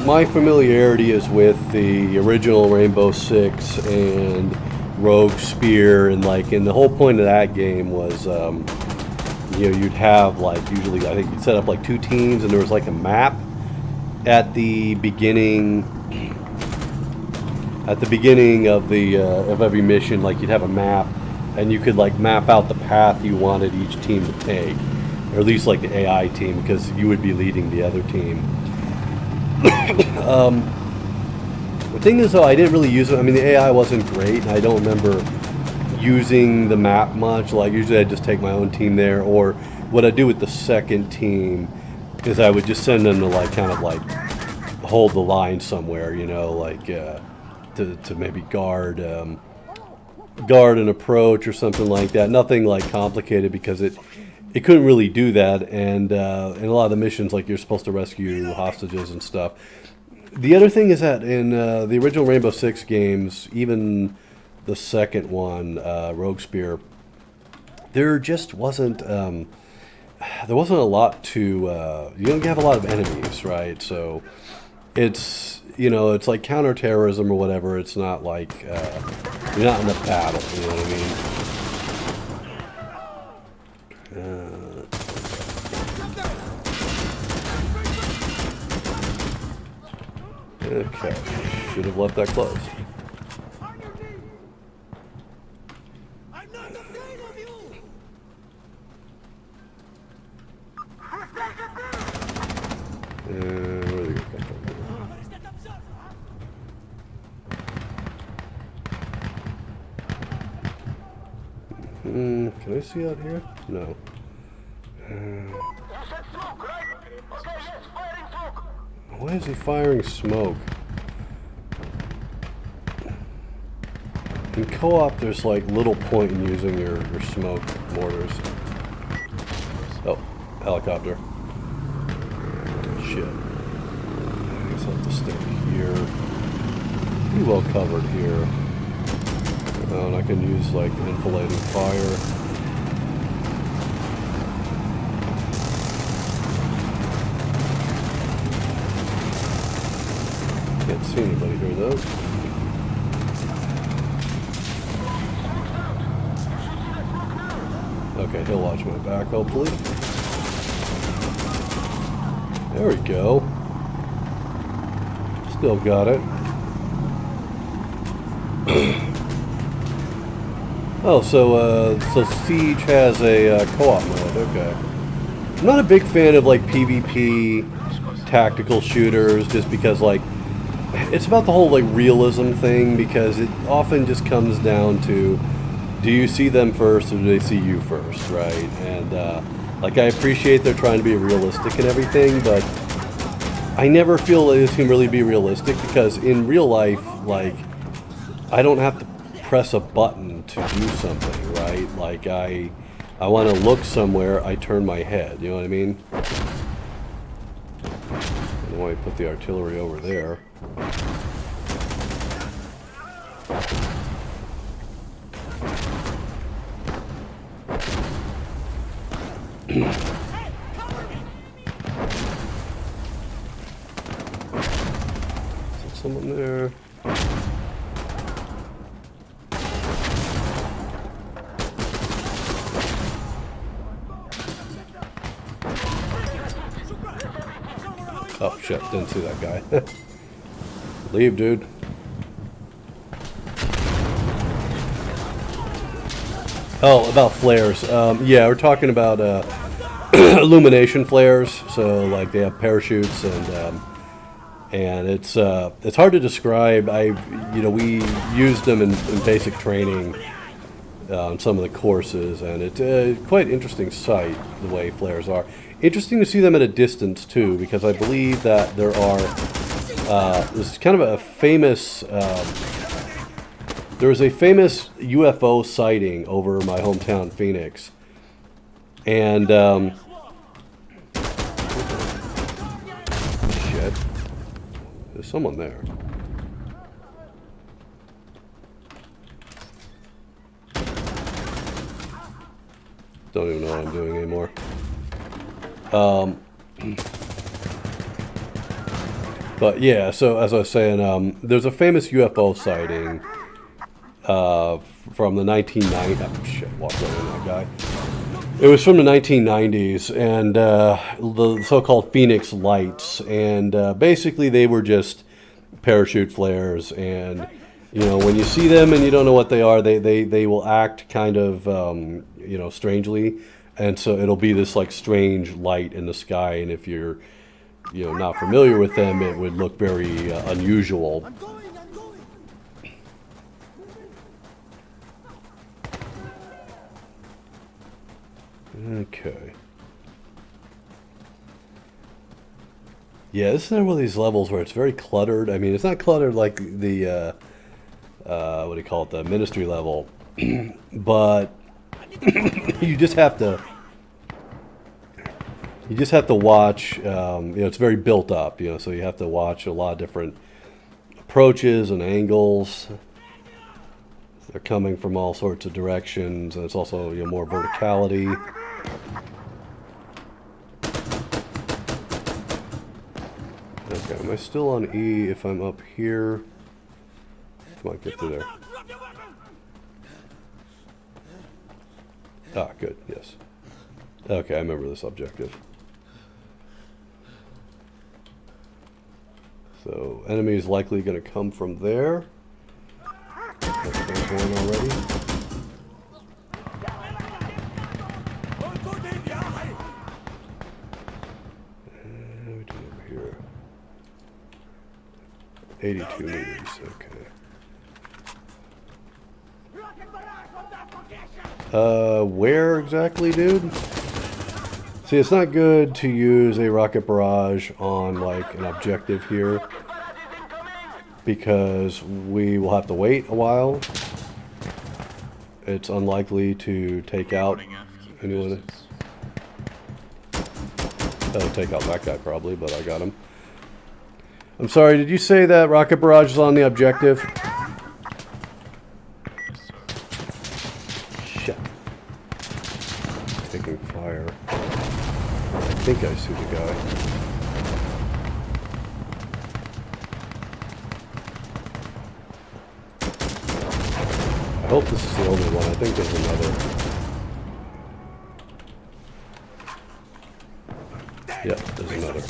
my familiarity is with the original Rainbow Six and Rogue Spear, and the whole point of that game was you'd have like usually I think you'd set up like 2 teams, and there was like a map at the beginning of the of every mission. Like you'd have a map, and you could like map out the path you wanted each team to take, or at least like the AI team, because you would be leading the other team. The thing is, though, I didn't really use it. I mean, the AI wasn't great, and I don't remember using the map much. Like usually I'd just take my own team there, or what I'd do with the second team is I would just send them to like kind of like hold the line somewhere, like to maybe guard an approach or something like that. Nothing like complicated, because it couldn't really do that, and in a lot of the missions, like you're supposed to rescue hostages and stuff. The other thing is that in the original Rainbow Six games, even the second one, Rogue Spear, there just wasn't a lot to you don't have a lot of enemies, right? So it's it's like counterterrorism or whatever. It's not like you're not in a battle, you know what I mean? Okay, should have left that closed. I'm not afraid of you. Where did he come from? Can I see out here? No. Why is he firing smoke? In co-op, there's like little point in using your smoke mortars. Oh, helicopter. Shit. I guess I'll have to stay here. Pretty well covered here. And I can use like enfilading fire. Can't see anybody here though. Okay, he'll watch my back, hopefully. There we go. Still got it. Oh, so Siege has a co-op mode. Okay. I'm not a big fan of like PvP tactical shooters, just because like it's about the whole like realism thing, because it often just comes down to, do you see them first or do they see you first, right? And like, I appreciate they're trying to be realistic and everything, but I never feel it can really be realistic, because in real life, like, I don't have to press a button to do something, right? Like, I want to look somewhere, I turn my head, you know what I mean? I don't know why I put the artillery over there. Someone there. Oh shit, didn't see that guy. Leave, dude. Oh, about flares. Yeah, we're talking about illumination flares. So like they have parachutes, and it's hard to describe. We used them in basic training on some of the courses, and it's quite interesting sight the way flares are. Interesting to see them at a distance too, because I believe that there are there's kind of a famous. There was a famous UFO sighting over my hometown, Phoenix, and shit, there's someone there. Don't even know what I'm doing anymore. But yeah, so as I was saying, there's a famous UFO sighting from the 1990s. Oh, shit, walked right into that guy. It was from the 1990s, and the so-called Phoenix Lights, and basically they were just parachute flares, and when you see them and you don't know what they are, they will act kind of strangely, and so it'll be this like strange light in the sky, and if you're not familiar with them, it would look very unusual. Okay. Yeah, this is one of these levels where it's very cluttered. I mean, it's not cluttered like the what do you call it, the ministry level, but you just have to watch. It's very built up. So you have to watch a lot of different approaches and angles. They're coming from all sorts of directions, and it's also more verticality. Okay, am I still on E if I'm up here? Come on, get through there. Ah, good, yes. Okay, I remember this objective. So, enemy is likely going to come from there. That's going already. What do we do over here? 82 meters, okay. Where exactly, dude? See, See, it's not good to use a rocket barrage on like an objective here because we will have to wait a while. It's unlikely to take out anyone. That'll take out that guy probably, but I got him. I'm sorry, did you say that rocket barrage is on the objective? Shit. Taking fire. I think I see the guy. I hope this is the only one. I think there's another. Yeah, there's another.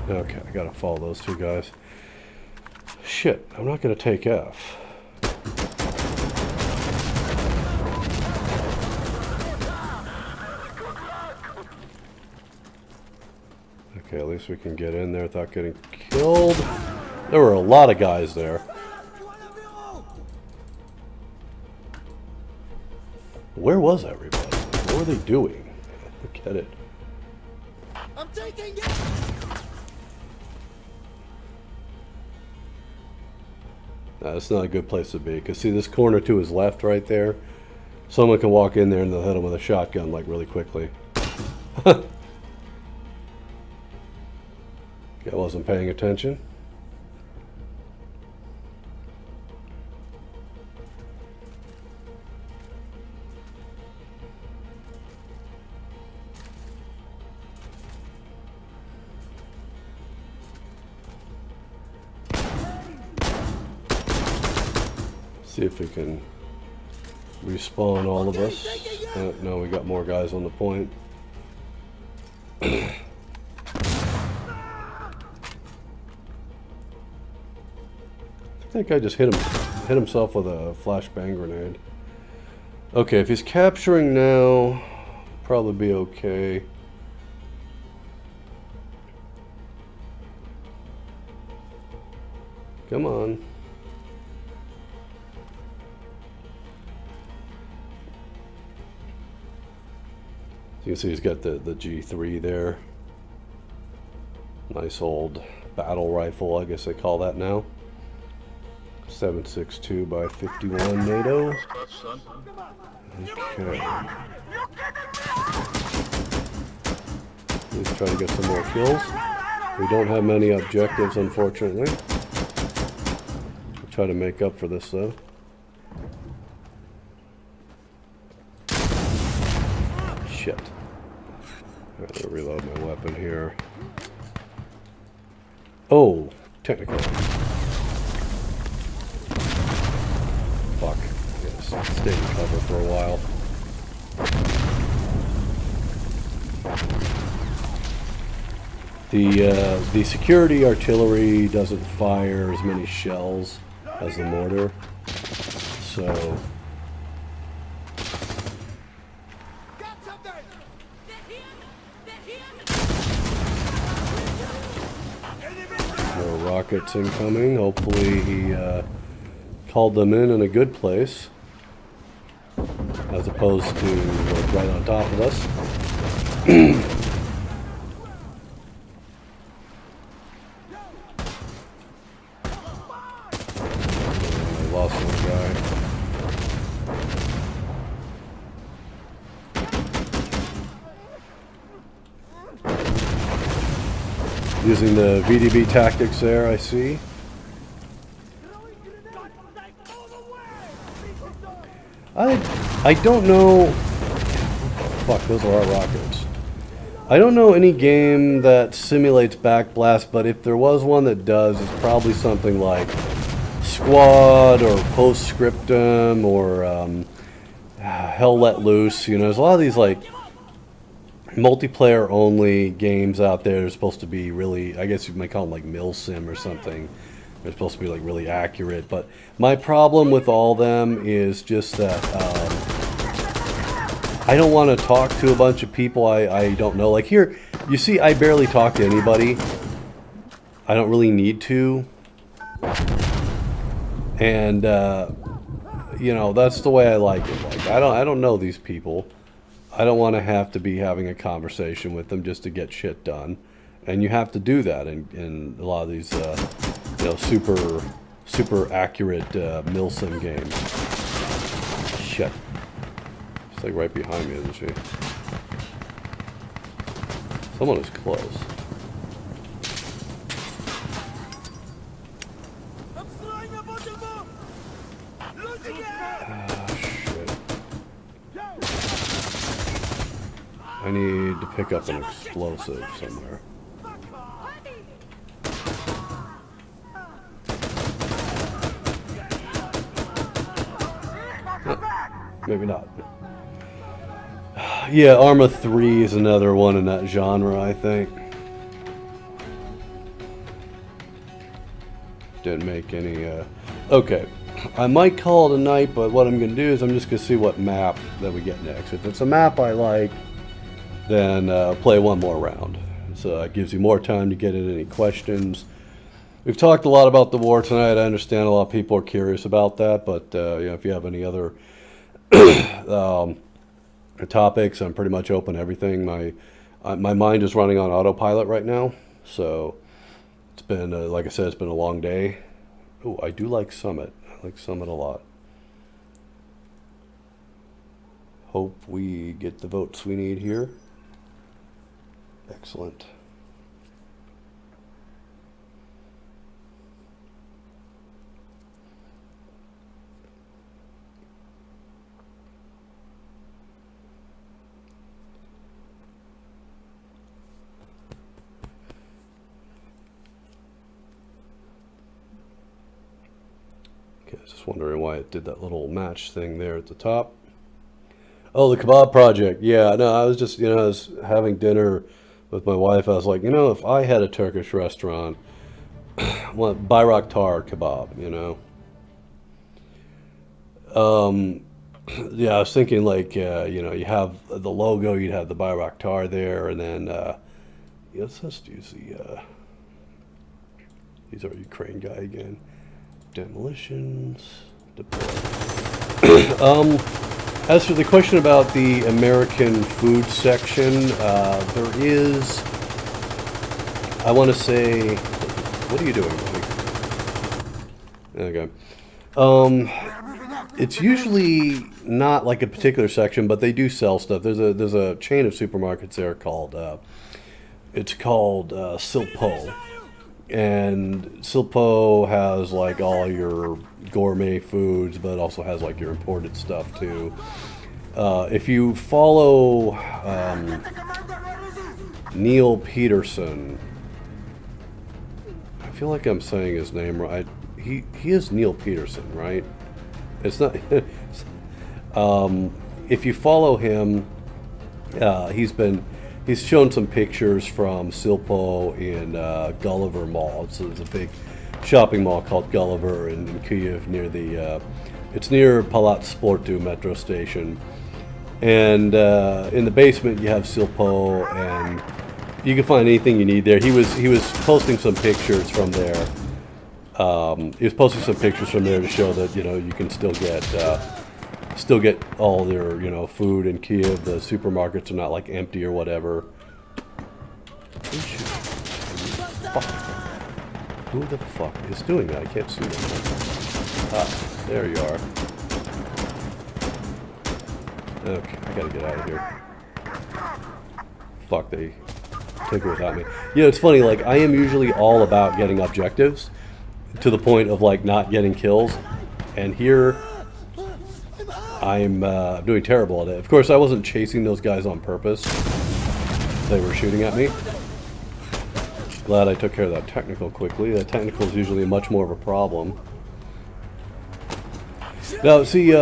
Okay, I gotta follow those two guys. Shit, I'm not gonna take F. Okay, at least we can get in there without getting killed. There were a lot of guys there. Where was everybody? What were they doing? I don't get it. I'm taking it. That's not a good place to be. Because see this corner to his left right there? Someone can walk in there and they'll hit him with a shotgun like really quickly. I wasn't paying attention. See if we can respawn all of us. No, we got more guys on the point. I think I just hit himself with a flashbang grenade. Okay, if he's capturing now, probably be okay. Come on. You can see he's got the G3 there. Nice old battle rifle, I guess they call that now. 7.62 by 51 NATO. Okay. Let's try to get some more kills. We don't have many objectives, unfortunately. We'll try to make up for this, though. Shit. I'm gonna reload my weapon here. Oh, technical. Fuck. Yes, stay in cover for a while. The security artillery doesn't fire as many shells as the mortar, so. More rockets incoming. Hopefully he called them in a good place, as opposed to like, right on top of us. I lost one guy. Using the VDB tactics there, I see. I don't know. Fuck, those are our rockets. I don't know any game that simulates backblast, but if there was one that does, it's probably something like Squad or Postscriptum or Hell Let Loose. You know, there's a lot of these like multiplayer only games out there. They're supposed to be really, I guess you might call them like Milsim or something. They're supposed to be like really accurate, but my problem with all them is just that I don't want to talk to a bunch of people I don't know. Like here, You see, I barely talk to anybody. I don't really need to. And, you know, that's the way I like it. Like, I don't know these people. I don't want to have to be having a conversation with them just to get shit done. And you have to do that in a lot of these, you know, super accurate milsim games. Shit. She's like right behind me, isn't she? Someone is close. I'm throwing a bottle bomb. Losing it. Ah, shit. I need to pick up an explosive somewhere. Maybe not. Yeah, Arma 3 is another one in that genre, I think. Didn't make any, okay. I might call it a night, but what I'm going to do is I'm just going to see what map that we get next. If it's a map I like, then play one more round. So it gives you more time to get in any questions. We've talked a lot about the war tonight. I understand a lot of people are curious about that, but you know, if you have any other topics, I'm pretty much open to everything. My mind is running on autopilot right now, so it's been like I said, it's been a long day. Oh, I do like Summit. I like Summit a lot. Hope we get the votes we need here. Excellent. Okay, I was just wondering why it did that little match thing there at the top. Oh, the kebab project. Yeah, no, I was just, you know, I was having dinner with my wife. I was like, you know, if I had a Turkish restaurant, what Bayraktar kebab, you know. Yeah, I was thinking like, you know, you have the logo, you'd have the Bayraktar there, and then, let's just use the, he's our Ukraine guy again. Demolitions, deploy. As for the question about the American food section, there is, I want to say, what are you doing, buddy? Okay. It's usually not like a particular section, but they do sell stuff. There's a chain of supermarkets there called, it's called Silpo. And Silpo has like all your gourmet foods, but also has like your imported stuff too. If you follow Neil Peterson, I feel like I'm saying his name right. He is Neil Peterson, right? It's not. If you follow him, he's shown some pictures from Silpo in Gulliver Mall. So there's a big shopping mall called Gulliver in Kyiv near the. It's near Palat Sportu metro station, and in the basement you have Silpo, and you can find anything you need there. He was posting some pictures from there. He was posting some pictures from there to show that, you know, you can still get all their, you know, food in Kyiv. The supermarkets are not like empty or whatever. Who the fuck is doing that? I can't see them. Ah, there you are. Okay, I gotta get out of here. Fuck, they took it without me. You know, it's funny, like, I am usually all about getting objectives to the point of, like, not getting kills. And here, I'm doing terrible at it. Of course, I wasn't chasing those guys on purpose. They were shooting at me. Glad I took care of that technical quickly. That technical is usually much more of a problem. Now, see,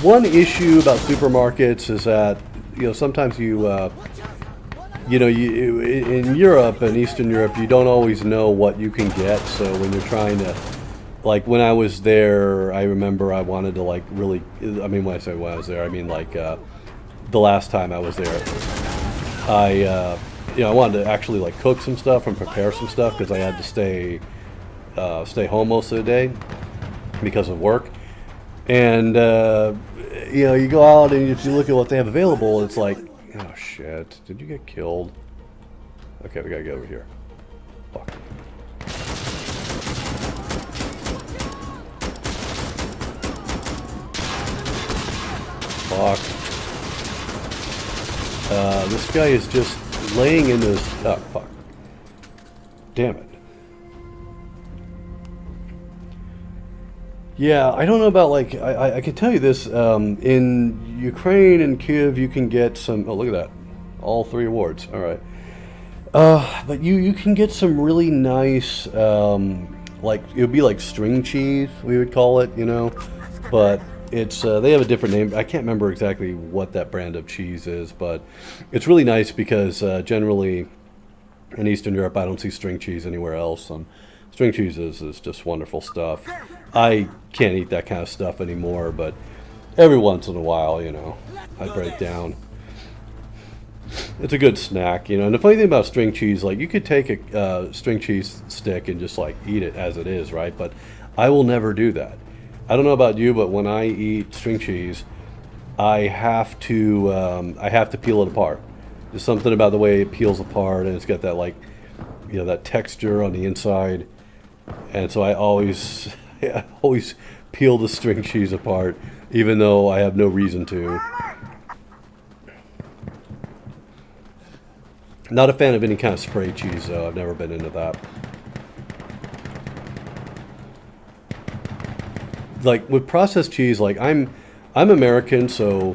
one issue about supermarkets is that, you know, sometimes you know, in Europe and Eastern Europe, you don't always know what you can get. So when you're trying to, like, when I was there, I remember I wanted to, like, really, I mean, when I say when I was there, I mean, like, the last time I was there. I wanted to actually like cook some stuff and prepare some stuff because I had to stay home most of the day because of work. And you go out and if you look at what they have available, it's like, oh shit, did you get killed? Okay, we gotta get over here. Fuck. Fuck. This guy is just laying in his... Oh, fuck. Damn it. Yeah, I don't know about, like... I can tell you this. In Ukraine and Kiev, you can get some... Oh, look at that. All 3 awards. All right. But you can get some really nice... like, it would be like string cheese, we would call it, But... It's they have a different name. I can't remember exactly what that brand of cheese is, but it's really nice because generally in Eastern Europe I don't see string cheese anywhere else. String cheese is just wonderful stuff. I can't eat that kind of stuff anymore, but every once in a while, I break down. It's a good snack, And the funny thing about string cheese, like you could take a string cheese stick and just like eat it as it is, right? But I will never do that. I don't know about you, but when I eat string cheese, I have to peel it apart. There's something about the way it peels apart, and it's got that that texture on the inside. And so I always peel the string cheese apart, even though I have no reason to. Not a fan of any kind of spray cheese, though. I've never been into that. Like with processed cheese, like I'm American, so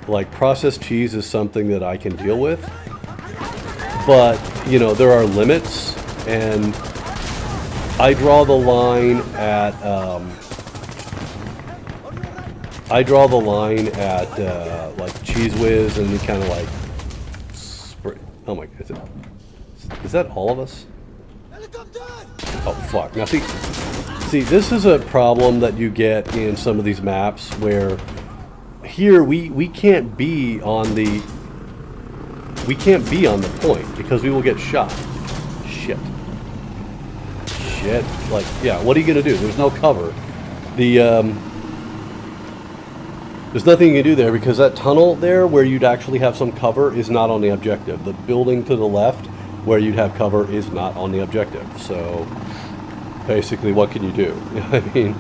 like processed cheese is something that I can deal with. But there are limits, and I draw the line at like Cheese Whiz and kind of like spray. Oh my god, is that all of us? Oh fuck! Now see, this is a problem that you get in some of these maps where here we can't be on the point because we will get shot. Shit. Like, yeah, what are you gonna do? There's no cover. There's nothing you can do there because that tunnel there where you'd actually have some cover is not on the objective. The building to the left where you'd have cover is not on the objective. So basically, what can you do? I mean,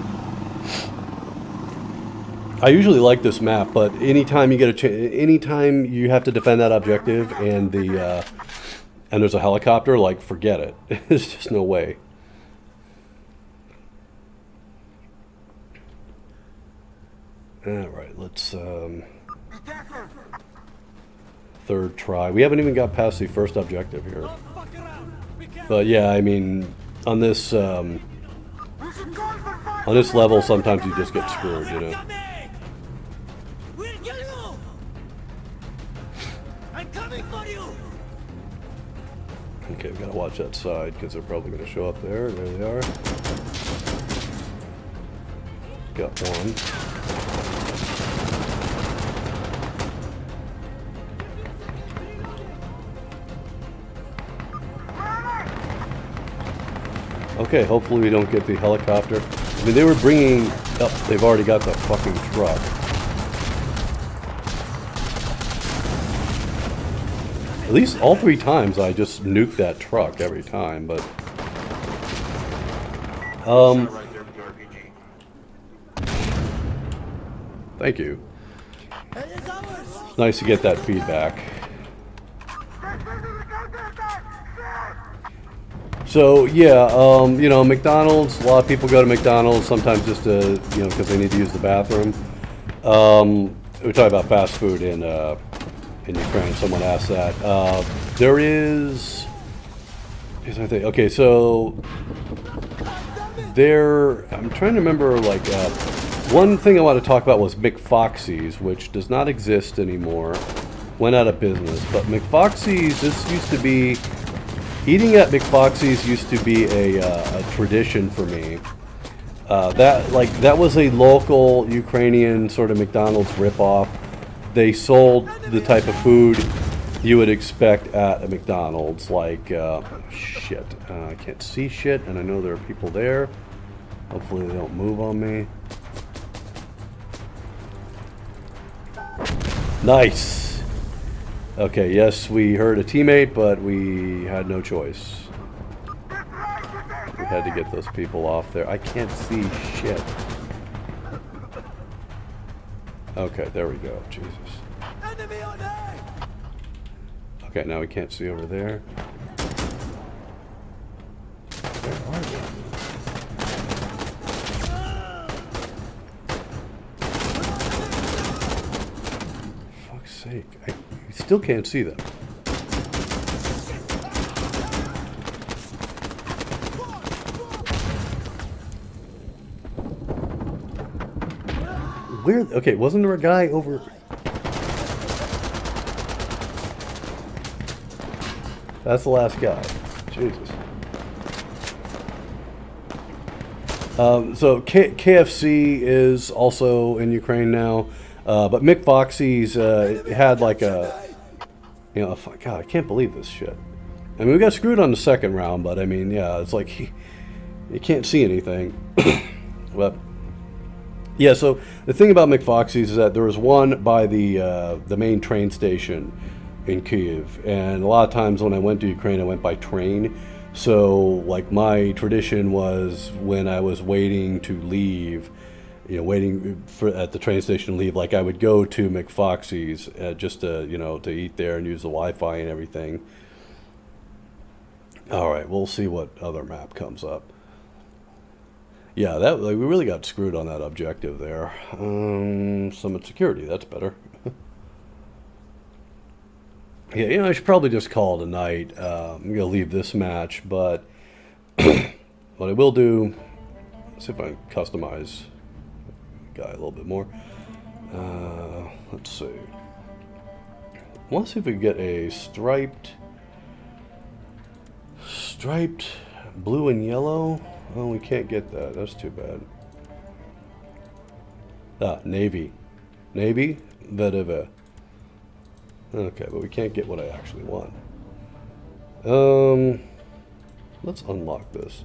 I usually like this map, but anytime you get anytime you have to defend that objective and there's a helicopter, like forget it. There's just no way. All right, let's third try. We haven't even got past the first objective here. But yeah, I mean, on this level, sometimes you just get screwed, Okay, we gotta watch that side because they're probably gonna show up there. There they are. Got one. Okay, hopefully we don't get the helicopter. I mean, they were bringing... Oh, they've already got the fucking truck. At least all 3 times I just nuked that truck every time, but... Thank you. It's nice to get that feedback. So yeah, McDonald's. A lot of people go to McDonald's sometimes just to, because they need to use the bathroom. We're talking about fast food in Ukraine. Someone asked that. There is. Okay, so there. I'm trying to remember. Like one thing I want to talk about was McFoxy's, which does not exist anymore. Went out of business, but McFoxy's. This used to be. Eating at McFoxy's used to be a tradition for me. That was a local Ukrainian sort of McDonald's ripoff. They sold the type of food you would expect at a McDonald's. Like, shit. I can't see shit, and I know there are people there. Hopefully they don't move on me. Nice. Okay, yes, we heard a teammate, but we had no choice. We had to get those people off there. I can't see shit. Okay, there we go. Jesus. Enemy on A! Okay, now we can't see over there. Where are they? Fuck's sake. I still can't see them. Where? Okay, wasn't there a guy over? That's the last guy. Jesus. So KFC is also in Ukraine now, but Mick Foxy's had like a, you know, God, I can't believe this shit. I mean, we got screwed on the second round, but I mean, yeah, it's like you can't see anything. But yeah, so the thing about Mick Foxy's is that there was one by the main train station in Kyiv, and a lot of times when I went to Ukraine, I went by train. So, like, my tradition was when I was waiting to leave, you know, waiting for at the train station to leave, like, I would go to McFoxy's just to, you know, to eat there and use the Wi-Fi and everything. All right, we'll see what other map comes up. Yeah, that like, we really got screwed on that objective there. Summit security, that's better. Yeah, you know, I should probably just call it a night. I'm going to leave this match, but what I will do, see if I can customize the guy a little bit more. Let's see. I want to see if we can get a striped blue and yellow. Oh, we can't get that. That's too bad. Ah, navy. Navy, Vedeva. Okay, but we can't get what I actually want. Let's unlock this.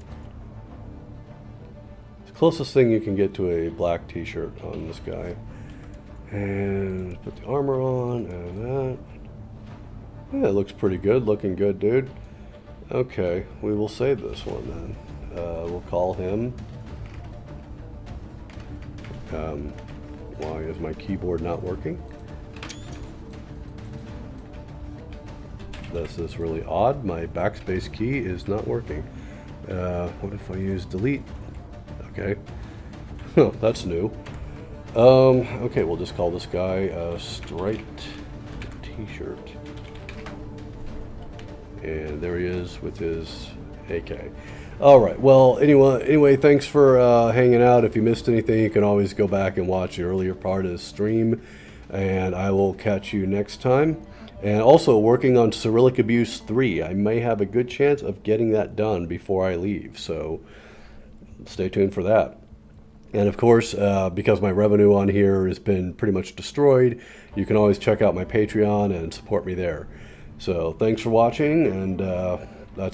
It's the closest thing you can get to a black t-shirt on this guy. And put the armor on and that. Yeah, it looks pretty good. Looking good, dude. Okay, we will save this one then. We'll call him. Why is my keyboard not working? This is really odd. My backspace key is not working. What if I use delete? Okay. Oh, that's new. Okay, we'll just call this guy a striped t-shirt. And there he is with his AK. All right. Well, anyway, thanks for hanging out. If you missed anything, you can always go back and watch the earlier part of the stream. And I will catch you next time. And also working on Cyrillic Abuse 3. I may have a good chance of getting that done before I leave. So stay tuned for that. And of course, because my revenue on here has been pretty much destroyed, you can always check out my Patreon and support me there. So thanks for watching, and that's it.